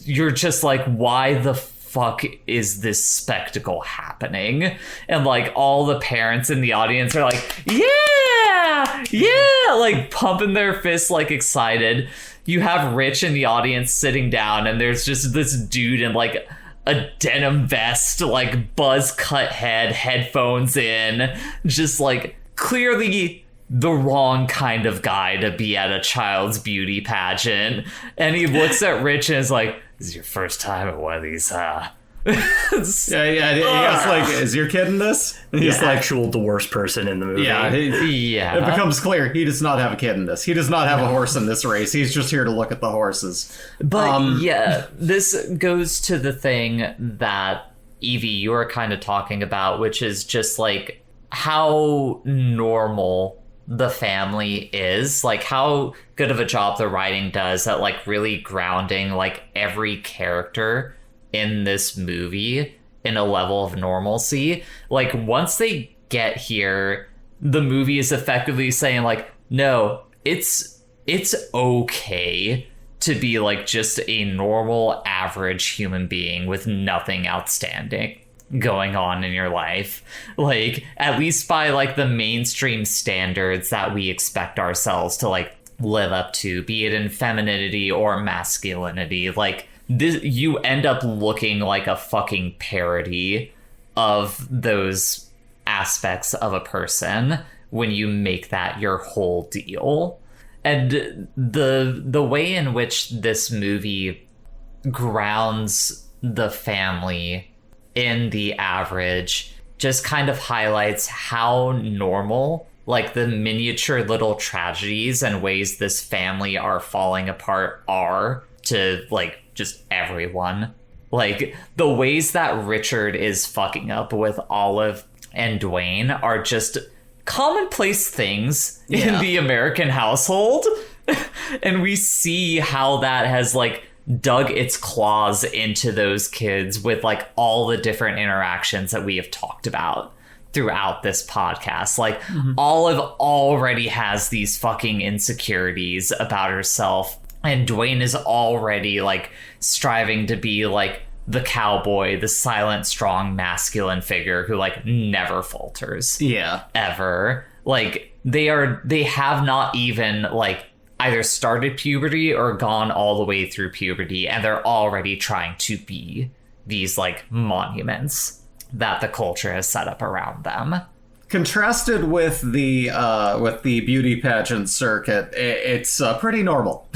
you're just like, why the fuck is this spectacle happening? And like all the parents in the audience are like, yeah, like pumping their fists, like excited. You have Rich in the audience sitting down, and there's just this dude in like a denim vest, like buzz cut head, headphones in, just like clearly the wrong kind of guy to be at a child's beauty pageant. And he looks at Rich and is like, "This is your first time at one of these, Yeah. He's like, is your kid in this? And He's he's like, the worst person in the movie. yeah. yeah." It becomes clear he does not have a kid in this. He does not have a horse in this race. He's just here to look at the horses. But yeah, this goes to the thing that, Evie, you were kind of talking about, which is just like how normal the family is, like how good of a job the writing does at like really grounding like every character in this movie in a level of normalcy. Like once they get here, the movie is effectively saying like, no, it's okay to be like just a normal average human being with nothing outstanding going on in your life, like at least by like the mainstream standards that we expect ourselves to like live up to, be it in femininity or masculinity. Like this, you end up looking like a fucking parody of those aspects of a person when you make that your whole deal. And the way in which this movie grounds the family in the average just kind of highlights how normal like the miniature little tragedies and ways this family are falling apart are to like just everyone. Like the ways that Richard is fucking up with Olive and Dwayne are just commonplace things in the American household. And we see how that has like dug its claws into those kids with like all the different interactions that we have talked about throughout this podcast. Like Olive already has these fucking insecurities about herself, and Dwayne is already like striving to be like the cowboy, the silent, strong, masculine figure who like never falters. Yeah. Ever. Like they have not even like either started puberty or gone all the way through puberty, and they're already trying to be these like monuments that the culture has set up around them. Contrasted with the beauty pageant circuit, it's pretty normal.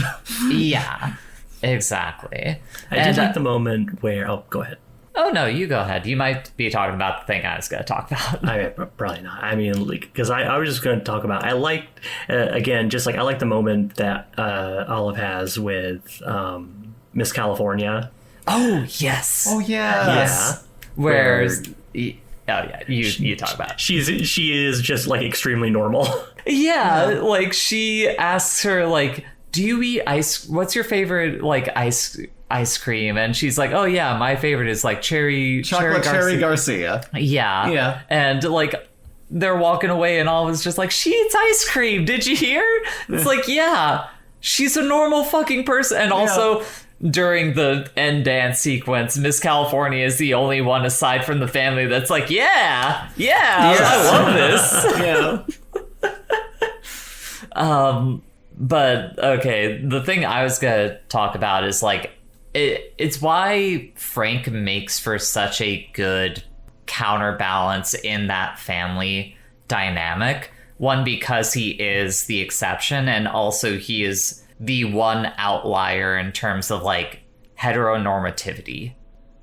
Yeah, exactly. I did like the moment where... Oh, go ahead. Oh, no, you go ahead. You might be talking about the thing I was going to talk about. I mean, probably not. I mean, because I was just going to talk about. I liked again, just like I like the moment that Olive has with Miss California. Oh, yes. Oh yeah. Where's... Oh, yeah, you talk about it. She is just like extremely normal. Yeah, like she asks her, like, do you eat ice? What's your favorite, like, ice cream? And she's like, oh yeah, my favorite is like Chocolate cherry Garcia. Yeah. Yeah. And like they're walking away and Olive's just like, she eats ice cream. Did you hear? It's like, yeah, she's a normal fucking person. And also during the end dance sequence, Miss California is the only one aside from the family that's like, yeah, I love this. Yeah. But okay, the thing I was gonna talk about is like it's why Frank makes for such a good counterbalance in that family dynamic. One, because he is the exception, and also he is the one outlier in terms of like heteronormativity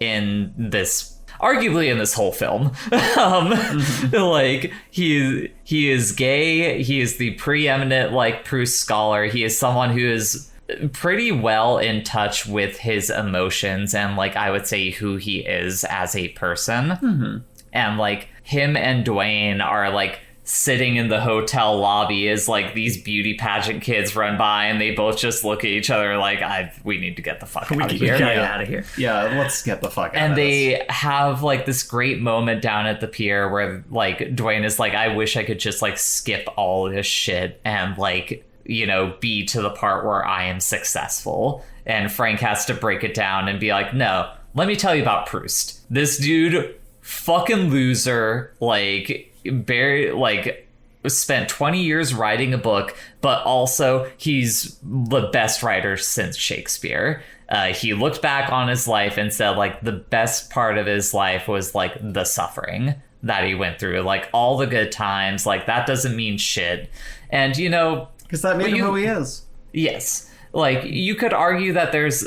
in this, arguably in this whole film. Like he is gay. He is the preeminent like Proust scholar. He is someone who is pretty well in touch with his emotions and like I would say who he is as a person. And like him and Dwayne are like sitting in the hotel lobby as like these beauty pageant kids run by and they both just look at each other like we need to get the fuck out of here. Get out of here. Yeah, let's get the fuck out and of this. they have like this great moment down at the pier where like Dwayne is like, I wish I could just like skip all of this shit and like, you know, be to the part where I am successful. And Frank has to break it down and be like, no, let me tell you about Proust. This dude, fucking loser, like spent 20 years writing a book, but also he's the best writer since Shakespeare. He looked back on his life and said like the best part of his life was like the suffering that he went through, like all the good times, like that doesn't mean shit. And you know, because that made him who he is. Yes. Like you could argue that there's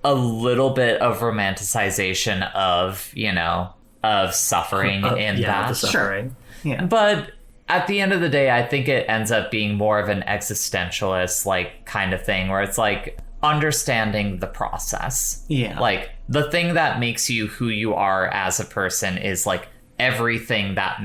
a little bit of romanticization of, you know, of suffering in that. The suffering. Yeah. But at the end of the day, I think it ends up being more of an existentialist like kind of thing where it's like understanding the process. Yeah. Like the thing that makes you who you are as a person is like everything that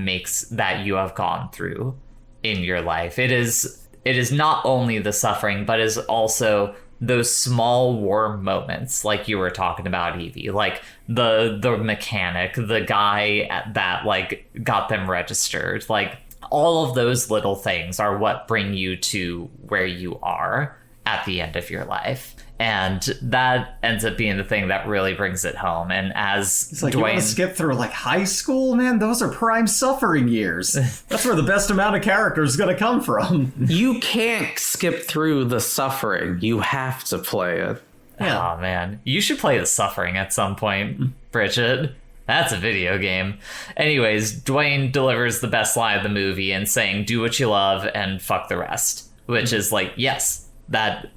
you have gone through in your life. It is not only the suffering, but is also those small warm moments like you were talking about, Evie, like the mechanic, the guy that like got them registered, like all of those little things are what bring you to where you are at the end of your life. And that ends up being the thing that really brings it home. And as it's like, Dwayne, you want to skip through like high school, man? Those are prime suffering years. That's where the best amount of characters is going to come from. You can't skip through the suffering. You have to play it. Oh man, you should play the suffering at some point, Bridget. That's a video game. Anyways, Dwayne delivers the best line of the movie in saying, do what you love and fuck the rest, which is like, yes, that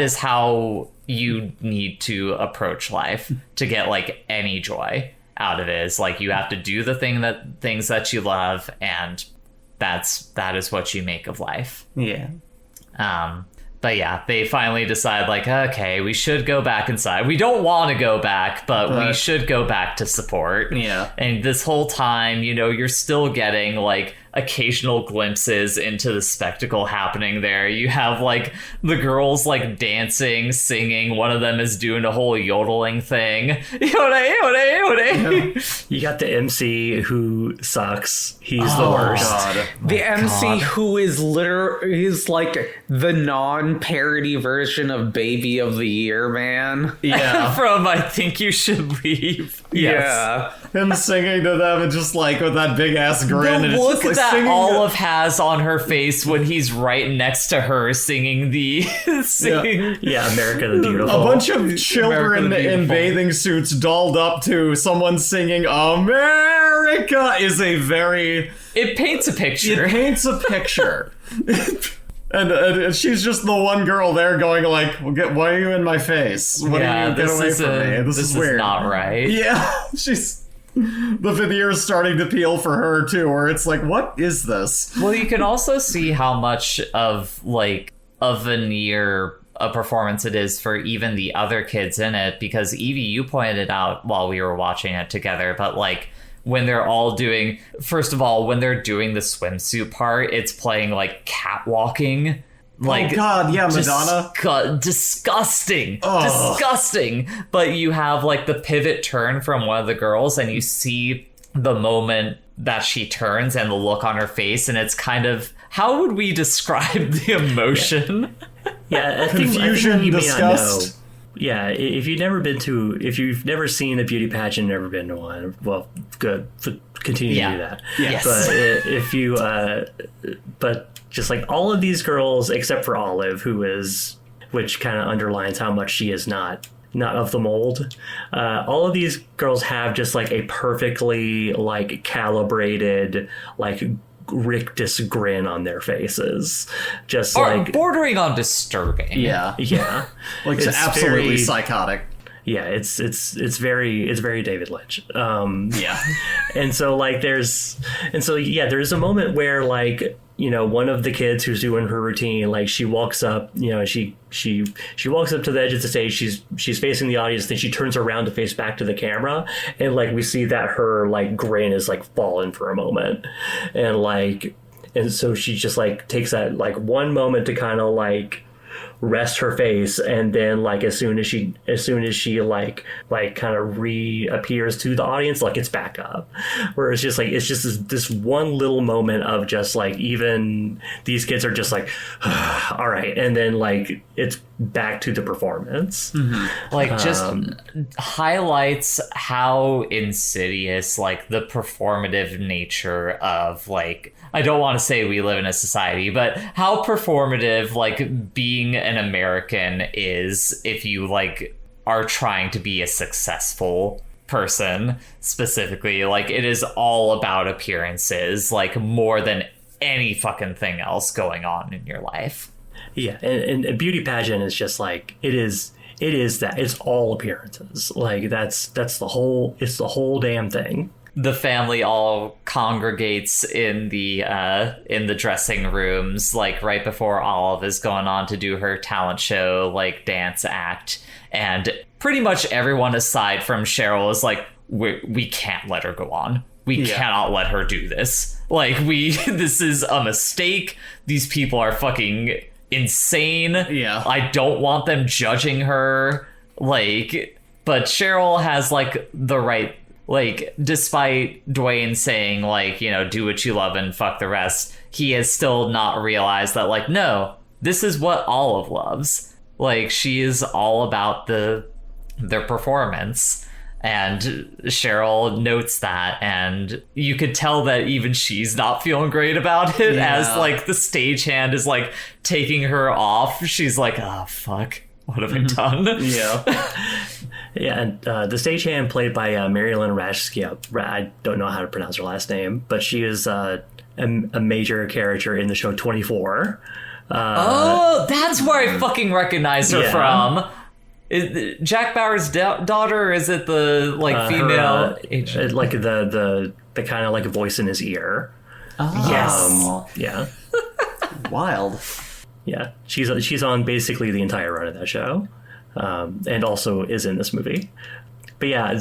is how you need to approach life to get like any joy out of it. Is like you have to do the things that you love, and that is what you make of life. Yeah. But yeah, they finally decide like, okay, we should go back inside. We don't want to go back, but we should go back to support. Yeah. And this whole time, you know, you're still getting like occasional glimpses into the spectacle happening there. You have like the girls like dancing, singing. One of them is doing a whole yodeling thing. You got the MC who sucks. He's the worst. God. The MC who is he's like the non-parody version of Baby of the Year, man. Yeah. From I Think You Should Leave. Yes. Yeah. Him singing to them and just like with that big ass grin. The and look it's just, like, that singing Olive has on her face when he's right next to her singing the Yeah, America the Beautiful. a bunch of children America the in Beautiful. bathing suits dolled up to someone singing America is a very... It paints a picture. It paints a picture. And she's just the one girl there going like, why are you in my face? What are you, get away from me? This is weird. Not right. Yeah, the veneer is starting to peel for her too, where it's like, what is this? Well, you can also see how much of like a veneer a performance it is for even the other kids in it, because Evie, you pointed out while we were watching it together, but like when they're all doing, first of all, when they're doing the swimsuit part, it's playing like catwalking. Like, oh God, yeah, Madonna. Disgusting. But you have like the pivot turn from one of the girls and you see the moment that she turns and the look on her face, and it's kind of, how would we describe the emotion? Yeah, confusion, disgust. Yeah, if you've never seen a beauty pageant, never been to one, well, good. Continue to do that. Yes. But just like all of these girls, except for Olive, which kind of underlines how much she is not of the mold. All of these girls have just like a perfectly like calibrated like rictus grin on their faces, just like bordering on disturbing. Yeah. Like it's absolutely psychotic. Yeah, it's very David Lynch. Yeah, and so there's a moment where like, you know, one of the kids who's doing her routine, like she walks up, you know, she walks up to the edge of the stage. She's facing the audience, then she turns around to face back to the camera, and like we see that her like grin is like fallen for a moment, and so she just like takes that like one moment to kind of like rest her face, and then like as soon as she like kind of reappears to the audience, like it's back up, where it's just this one little moment of just like, even these kids are just like all right, and then like it's back to the performance. Like just highlights how insidious like the performative nature of, like, I don't want to say we live in a society, but how performative like being an American is if you like are trying to be a successful person specifically. Like it is all about appearances, like more than any fucking thing else going on in your life. Yeah, and a beauty pageant is just like, it is that, it's all appearances. Like it's the whole damn thing. The family all congregates in the dressing rooms, like right before Olive is going on to do her talent show, like dance act, and pretty much everyone aside from Cheryl is like, we can't let her go on. We cannot let her do this. Like this is a mistake. These people are fucking insane. Yeah. I don't want them judging her. Like, but Cheryl has like the right. Like, despite Dwayne saying, like, you know, do what you love and fuck the rest, he has still not realized that, like, no, this is what Olive loves. Like, she is all about their performance. And Cheryl notes that, and you could tell that even she's not feeling great about it, as, like, the stagehand is, like, taking her off. She's like, oh, fuck. What have I done? Yeah, and the stagehand played by Marilyn Rashkia. I don't know how to pronounce her last name, but she is a major character in the show 24. That's where I fucking recognize her from. Jack Bauer's daughter, or is it the like female? Like the kind of like voice in his ear. Yes. Yeah. Wild. Yeah, she's on basically the entire run of that show, and also is in this movie. But yeah,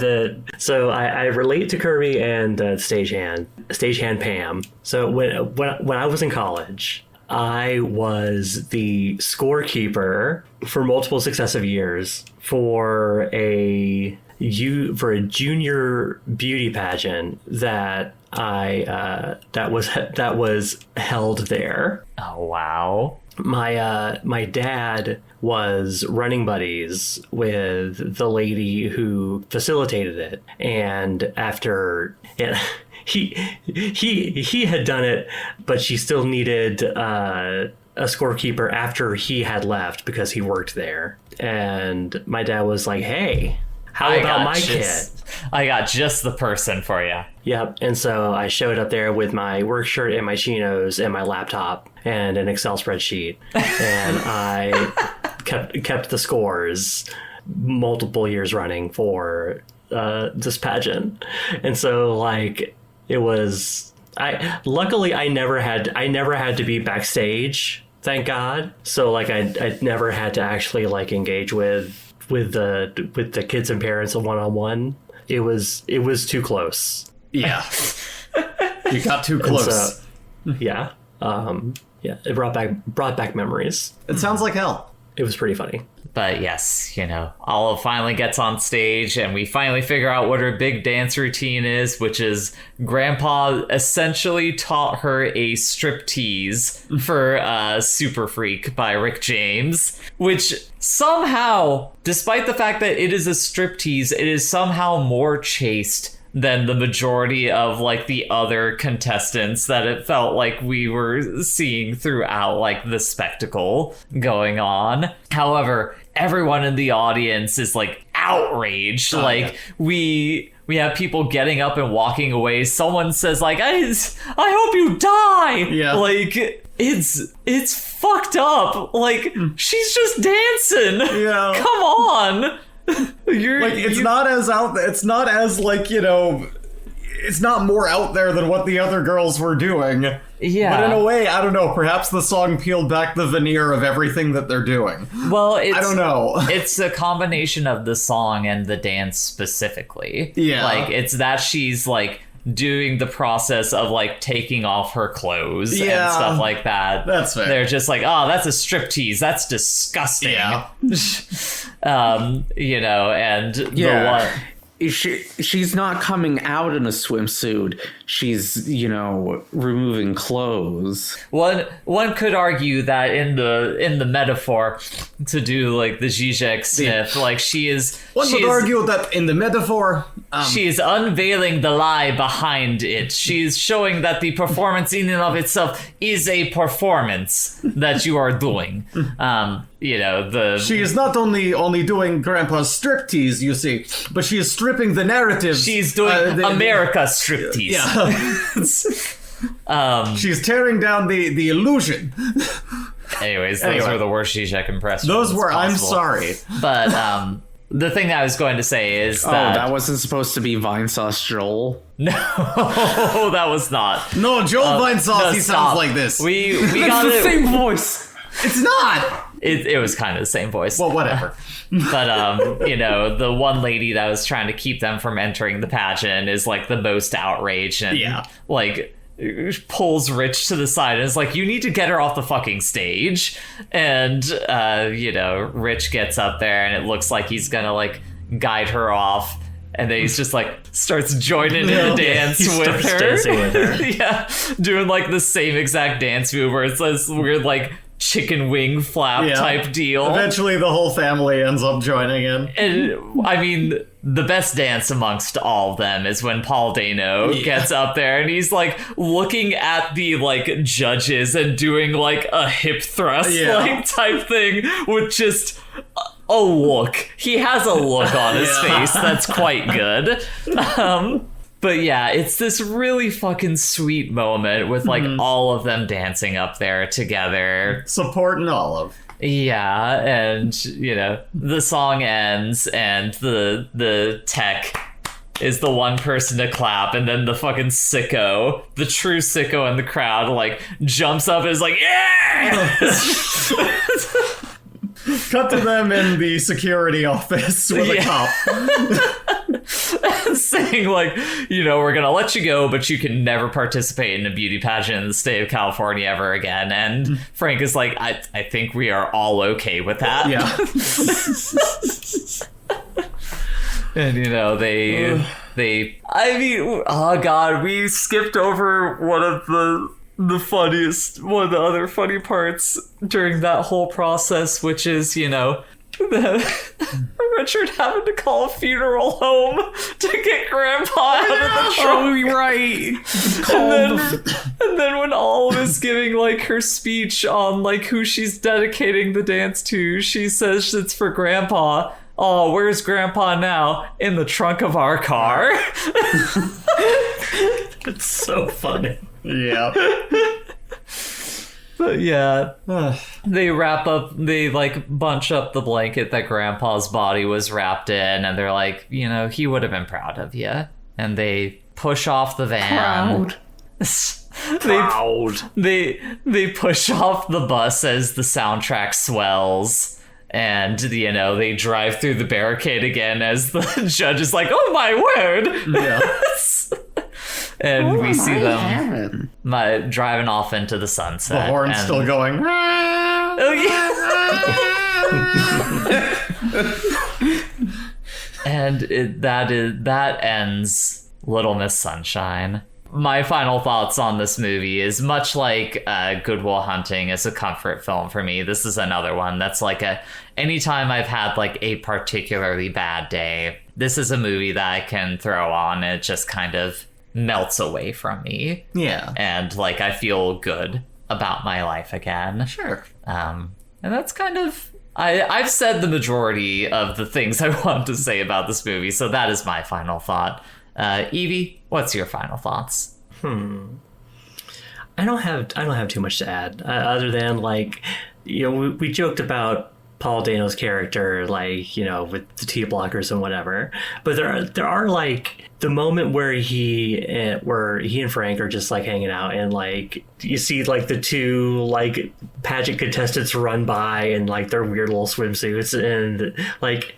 so I relate to Kirby and stagehand Pam. So when I was in college, I was the scorekeeper for multiple successive years for a junior beauty pageant that that was held there. Oh wow. My dad was running buddies with the lady who facilitated it, and after he had done it, but she still needed a scorekeeper after he had left because he worked there. And my dad was like, "Hey, How about my kit? I got just the person for you. Yep. And so I showed up there with my work shirt and my chinos and my laptop and an Excel spreadsheet. And I kept the scores multiple years running for this pageant. And so like it was luckily I never had to be backstage, thank God. So like I never had to actually like engage with the kids and parents one-on-one. It was too close. Yeah. You got too close. So, yeah. It brought back memories. It sounds like hell. It was pretty funny. But yes, Olive finally gets on stage and we finally figure out what her big dance routine is, which is Grandpa essentially taught her a striptease for Super Freak by Rick James, which somehow, despite the fact that it is a striptease, it is somehow more chaste than the majority of like the other contestants that it felt like we were seeing throughout like the spectacle going on. However, everyone in the audience is like outraged. We have people getting up and walking away. Someone says like, I hope you die. Yeah. Like it's fucked up. Like she's just dancing. Yeah. Come on. It's not as out there. It's not as like, it's not more out there than what the other girls were doing. Yeah. But in a way, I don't know, perhaps the song peeled back the veneer of everything that they're doing. Well, I don't know. It's a combination of the song and the dance specifically. Yeah. Like, it's that she's, like, doing the process of, like, taking off her clothes and stuff like that. That's fair. They're just like, oh, that's a striptease. That's disgusting. Yeah. And the one... She's not coming out in a swimsuit. She's, removing clothes. One could argue that in the metaphor, to do like the Zizek sniff, like she is. One would argue that in the metaphor, she is unveiling the lie behind it. She is showing that the performance in and of itself is a performance that you are doing. She is not only doing Grandpa's striptease, you see, but she is stripping the narrative. She's doing America's striptease. Yeah. She's tearing down the illusion. Anyways, those were the worst Zizek impressions. Those were. Possible. I'm sorry, but the thing that I was going to say is that wasn't supposed to be Vine Sauce Joel. No, that was not. No, Joel Vine Sauce. He sounds like this. We got the same voice. It's not. It was kind of the same voice. Well, whatever. But the one lady that was trying to keep them from entering the pageant is like the most outraged and like pulls Rich to the side and is like, you need to get her off the fucking stage. And Rich gets up there and it looks like he's gonna like guide her off. And then he's just like starts joining in the dance with her. Dancing with her. Yeah, doing like the same exact dance move where it's this weird like chicken wing flap type deal. Eventually the whole family ends up joining in. And I mean, the best dance amongst all of them is when Paul Dano gets up there and he's like looking at the like judges and doing like a hip thrust like type thing with just a look. He has a look on his face that's quite good. But yeah, it's this really fucking sweet moment with like all of them dancing up there together. Supporting Olive. Yeah, and the song ends and the tech is the one person to clap, and then the fucking sicko, the true sicko in the crowd, like jumps up and is like, yeah! Cut to them in the security office with a cop. Saying like, we're gonna let you go, but you can never participate in a beauty pageant in the state of California ever again. And Frank is like, I think we are all okay with that. Yeah. And oh god, we skipped over one of the other funny parts during that whole process, which is, Richard having to call a funeral home to get Grandpa out of the trunk. Oh, right. And then when Olive is giving like her speech on like who she's dedicating the dance to, she says it's for Grandpa. Oh, where's Grandpa now? In the trunk of our car. It's so funny. Yeah. But yeah, they bunch up the blanket that Grandpa's body was wrapped in, and they're like, he would have been proud of you. And they push off the van. Proud. They push off the bus as the soundtrack swells. And, they drive through the barricade again as the judge is like, oh my word! Yeah. And we see them driving off into the sunset. The horn's still going. Oh, yeah. And that ends Little Miss Sunshine. My final thoughts on this movie is much like Good Will Hunting is a comfort film for me. This is another one that's like anytime I've had like a particularly bad day, this is a movie that I can throw on and it just kind of melts away from me. Yeah. And like I feel good about my life again. Sure. And that's kind of I've said the majority of the things I want to say about this movie, so that is my final thought. Evie, what's your final thoughts? I don't have too much to add other than like, we joked about Paul Dano's character, like, with the T blockers and whatever, but there are like the moment where he and Frank are just like hanging out, and like you see like the two like pageant contestants run by in like their weird little swimsuits, and like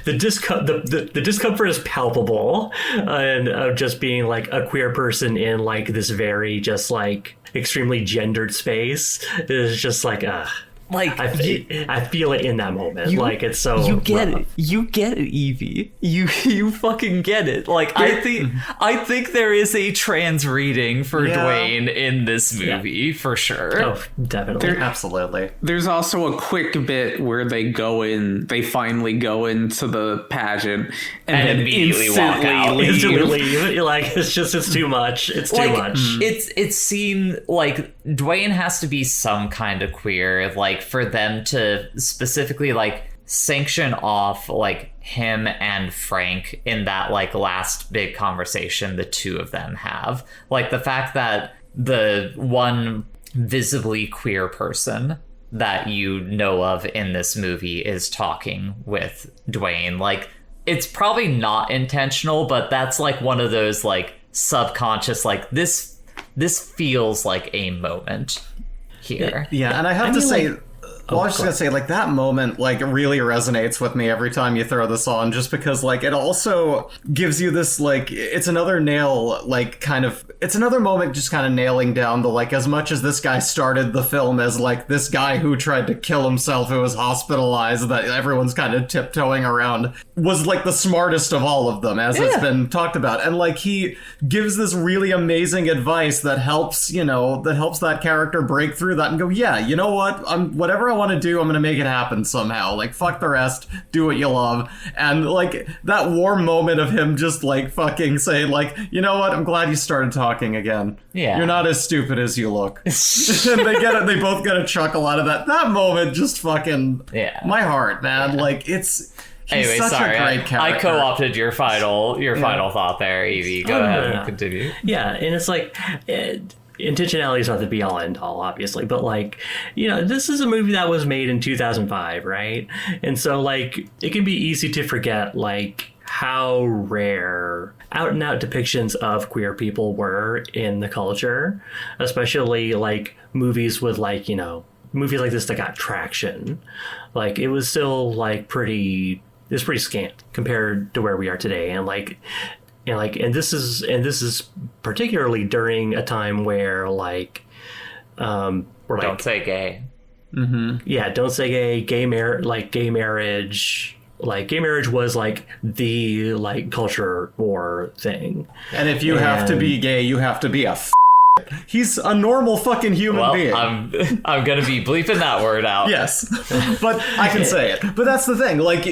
the discomfort is palpable, and of just being like a queer person in like this very just like extremely gendered space is just like Like I feel it in that moment. Like it's so you get rough. it. You get it, Evie. You fucking get it. Like I think there is a trans reading for Dwayne in this movie for sure. Oh, definitely. Absolutely. There's also a quick bit where they finally go into the pageant and then immediately walk out. Instantly leave. You're like, it's too much. It's too much. It's seen like Dwayne has to be some kind of queer, like for them to specifically like sanction off like him and Frank in that like last big conversation the two of them have. Like the fact that the one visibly queer person that you know of in this movie is talking with Dwayne, like it's probably not intentional, but that's like one of those like subconscious, like this feels like a moment here. Yeah, and I have to say, I was just gonna say, like, that moment, like, really resonates with me every time you throw this on, just because, like, it also gives you this, like, it's another nail, like, kind of, it's another moment just kind of nailing down the, like, as much as this guy started the film as, like, this guy who tried to kill himself, who was hospitalized, that everyone's kind of tiptoeing around, was, like, the smartest of all of them, as it's been talked about. And, like, he gives this really amazing advice that helps, that helps that character break through that and go, yeah, you know what, whatever I want to do, I'm gonna make it happen somehow. Like, fuck the rest, do what you love. And like that warm moment of him just like fucking saying like, you know what, I'm glad you started talking again. Yeah, you're not as stupid as you look. And they both get a chuckle out of that. That moment just fucking my heart, man. Like he's anyway, such sorry, a great character. I co-opted your final final thought there, Evie. Go ahead and continue. Yeah, and it's like intentionality is not the be all end all, obviously, but like, this is a movie that was made in 2005, right? And so like it can be easy to forget like how rare out and out depictions of queer people were in the culture, especially like movies with like, movies like this that got traction. Like it was still like pretty scant compared to where we are today. And this is particularly during a time where like we're like, don't say gay. Mm-hmm. Yeah, don't say gay. Gay marriage. Like gay marriage was like the like culture war thing. And if you have to be gay, you have to be he's a normal fucking human being. I'm gonna be bleeping that word out. Yes, but I can say it. But that's the thing. Like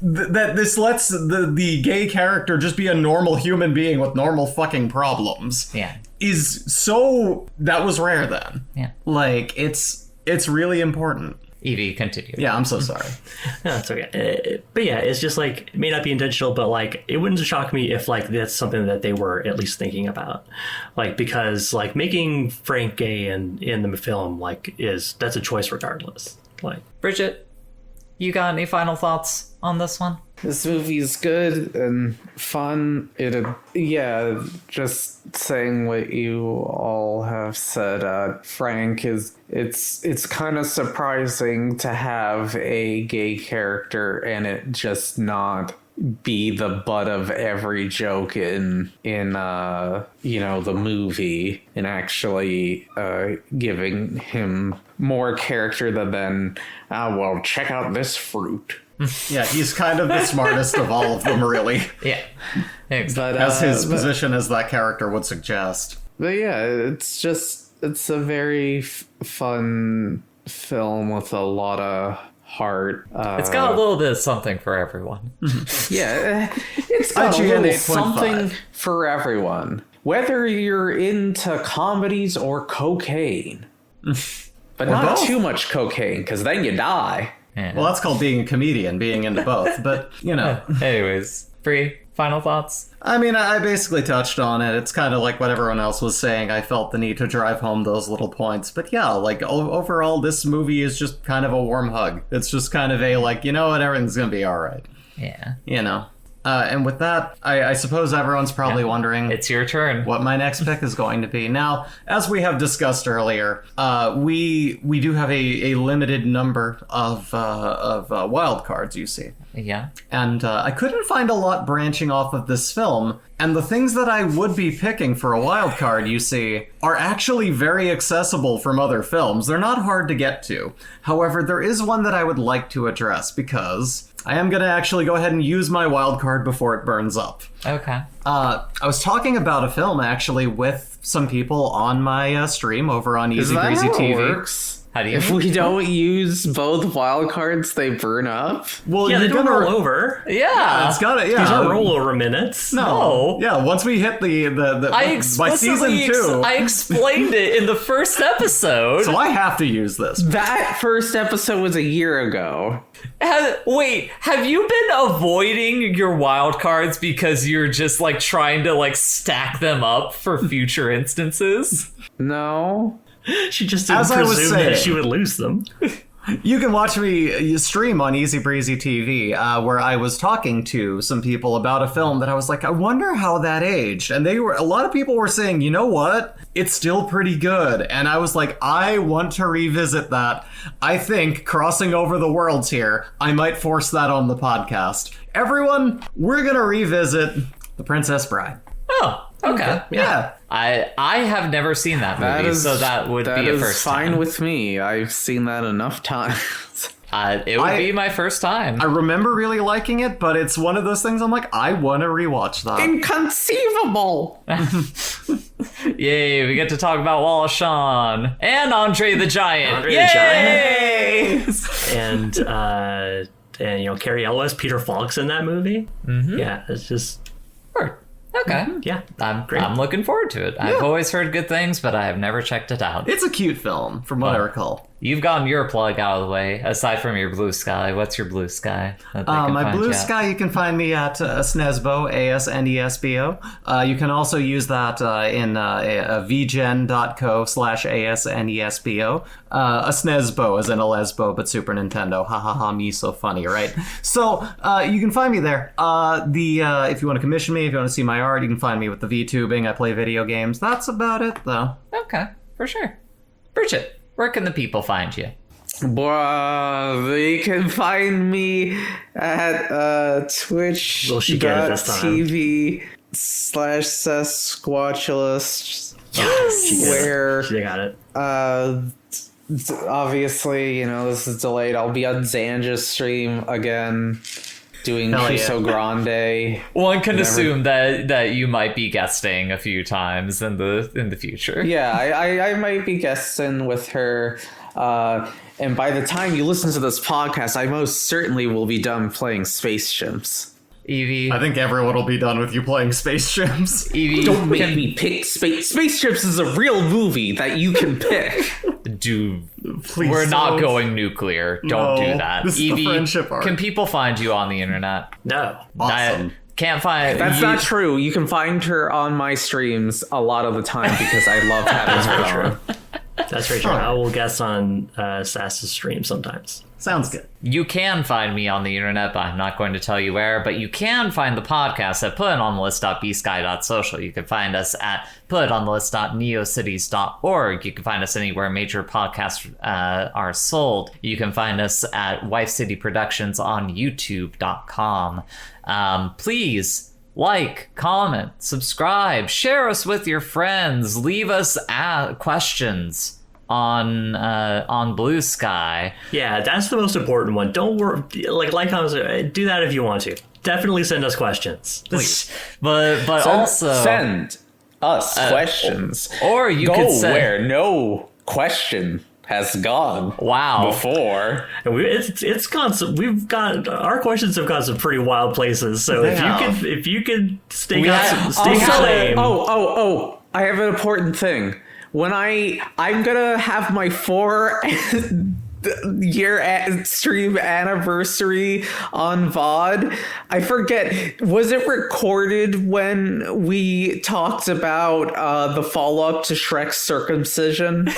that this lets the gay character just be a normal human being with normal fucking problems. Yeah. That was rare then. Yeah. Like it's really important. Evie, continue. Yeah, I'm so sorry. No, it's okay. But yeah, it's just like, it may not be intentional, but like, it wouldn't shock me if like that's something that they were at least thinking about. Like, because like making Frank gay in the film, like, that's a choice regardless. Like, Bridget, you got any final thoughts on this one? This movie's good and fun. Just saying what you all have said. Frank it's kind of surprising to have a gay character and it just not be the butt of every joke in the movie, and actually giving him more character than well, check out this fruit. Yeah, he's kind of the smartest of all of them, really. Yeah. Thanks. But As his position as that character would suggest. But yeah, it's a very fun film with a lot of heart. It's got a little bit of something for everyone. Yeah, it's got a IGN little 8.5. something for everyone. Whether you're into comedies or cocaine. But not both. too much cocaine, because then you die. Yeah. Well, that's called being a comedian, being into both. But, Anyways, Bree, final thoughts? I mean, I basically touched on it. It's kind of like what everyone else was saying. I felt the need to drive home those little points. But yeah, like, overall, this movie is just kind of a warm hug. It's just kind of a, like, you know what, everything's gonna be all right. Yeah. And with that, I suppose everyone's probably wondering... It's your turn. What my next pick is going to be. Now, as we have discussed earlier, we do have a limited number of wild cards, you see. Yeah. And I couldn't find a lot branching off of this film. And the things that I would be picking for a wild card, you see, are actually very accessible from other films. They're not hard to get to. However, there is one that I would like to address because I am going to actually go ahead and use my wild card before it burns up. Okay. I was talking about a film actually with some people on my stream over on Easy Breezy TV. Works? How do you If we don't use both wild cards, they burn up. Well, yeah, they you're don't gonna roll over. Yeah. It's got it. Yeah, These aren't rollover minutes. No. Yeah, once we hit the I by season explicitly 2, I explained it in the first episode. so I have to use this. That first episode was a year ago. Wait, have you been avoiding your wild cards because you're just like trying to like stack them up for future instances? No. She just didn't As I was presume that saying. she would lose them. You can watch me stream on Easy Breezy TV, where I was talking to some people about a film that I was like, I wonder how that aged. And a lot of people were saying, you know what? It's still pretty good. And I was like, I want to revisit that. I think, crossing over the worlds here, I might force that on the podcast. Everyone, we're going to revisit The Princess Bride. Oh, okay. Yeah. I have never seen that movie, so that would be a first fine time. with me. I've seen that enough times. It would be my first time. I remember really liking it, but it's one of those things I'm like, I want to rewatch that. Inconceivable. Yay, we get to talk about Wallace Shawn and Andre the Giant. Andre the Yay! And Carrie Elwes, Peter Falk's in that movie. Mm-hmm. Yeah, it's just Okay. yeah. I'm looking forward to it. I've always heard good things, but I have never checked it out. It's a cute film, from what I recall. You've gotten your plug out of the way, aside from your blue sky. What's your blue sky? that they can My find blue you at? sky, you can find me at Snesbo, ASNESBO. You can also use that in vgen.co/ASNESBO. A Snesbo as in a lesbo, but Super Nintendo. Ha ha ha, me so funny, right? So you can find me there. If you want to commission me, if you want to see my art, you can find me with the VTubing. I play video games. That's about it, though. Okay, for sure. Bridget, where can the people find you? They can find me at Twitch. Will she get it this time? TV/Sasquatchalist. Yes, Where she got it. obviously, this is delayed. I'll be on Zanja's stream again, doing Hell yeah. Cuso Grande. One can assume that you might be guesting a few times in the future. Yeah, I might be guesting with her. And by the time you listen to this podcast, I most certainly will be done playing Space Chimps. Evie, I think everyone will be done with you playing Space Chimps. Evie, Don't make me pick Space Chimps is a real movie that you can pick. do Please We're not don't. going nuclear. Don't No, do that. this is the Evie, friendship arc. can people find you on the internet? No. Awesome. Can't find. That's not true. You can find her on my streams a lot of the time because I love having her on. That's very true. I will guest on Sass's stream sometimes. Sounds good. You can find me on the internet, but I'm not going to tell you where. But you can find the podcast at putontheList.bsky.social. You can find us at putontheList.neocities.org. You can find us anywhere major podcasts are sold. You can find us at Wife City Productions on YouTube.com. Please like, comment, subscribe, share us with your friends, leave us questions on Blue Sky. Yeah, that's the most important one. Don't worry. Comments, do that if you want to. Definitely send us questions, please. but also send us questions, or you go could say where no question has gone. Wow. Before and it's gone. We've got our questions have gone some pretty wild places. So if you could stake a claim. Oh! I have an important thing. When I'm gonna have my 4-year stream anniversary on VOD. I forget, was it recorded when we talked about the follow-up to Shrek's circumcision?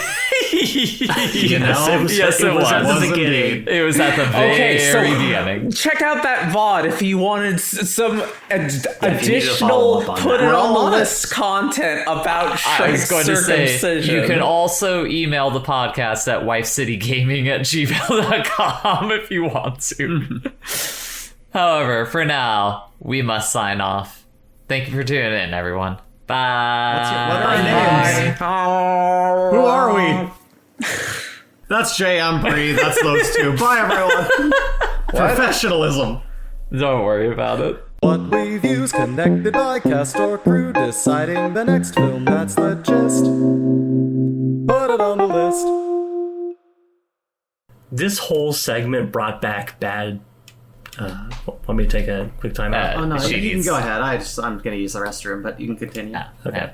Yes, it was at the beginning. It was at the very beginning. Check out that VOD if you wanted some additional put it on the list content about I was Shrek's going to say, circumcision. you can also email the podcast at wifecitygaming@gmail.com if you want to. However, for now, we must sign off. Thank you for tuning in, everyone. Bye. What are our names? Who are we? That's Jay, I'm Bree, that's those two. Bye, everyone. Professionalism. Don't worry about it. What we view's connected by cast or crew, deciding the next film, that's the gist. Put it on the list. This whole segment brought back bad. Want me to take a quick time out? Oh, no, She you can needs- go ahead. I'm going to use the restroom, but you can continue. Okay.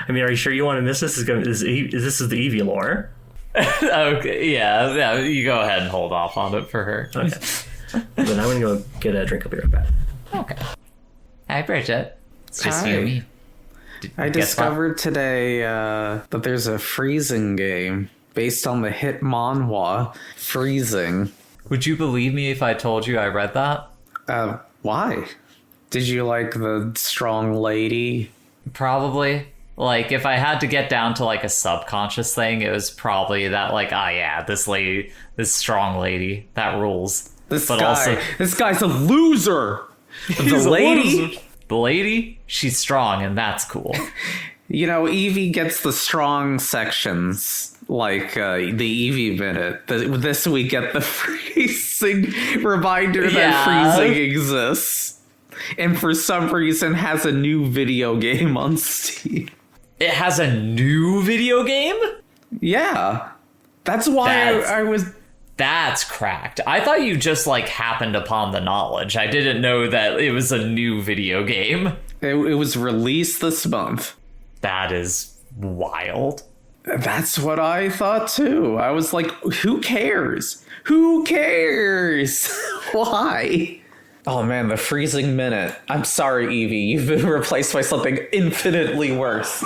I mean, are you sure you want to miss this? This is the Evie lore. Okay, yeah, you go ahead and hold off on it for her. Okay. Then I'm going to go get a drink. I'll be right back. Okay. Hi, Bridget. It's just Hi. you and me. I discovered today that there's a freezing game based on the hit manhwa Freezing. Would you believe me if I told you I read that? Why? Did you like the strong lady? Probably. Like, if I had to get down to, like, a subconscious thing, it was probably that, like, this lady, this strong lady, that rules. This guy's a loser. The lady, she's strong, and that's cool. You know, Evie gets the strong sections, like the Evie minute. This we get the freezing reminder that freezing exists. And for some reason has a new video game on Steam. It has a new video game? Yeah. That's why I was... That's cracked. I thought you just, like, happened upon the knowledge. I didn't know that it was a new video game. It was released this month. That is wild. That's what I thought too. I was like, who cares? Who cares? Why? Oh man, the freezing minute. I'm sorry, Evie. You've been replaced by something infinitely worse.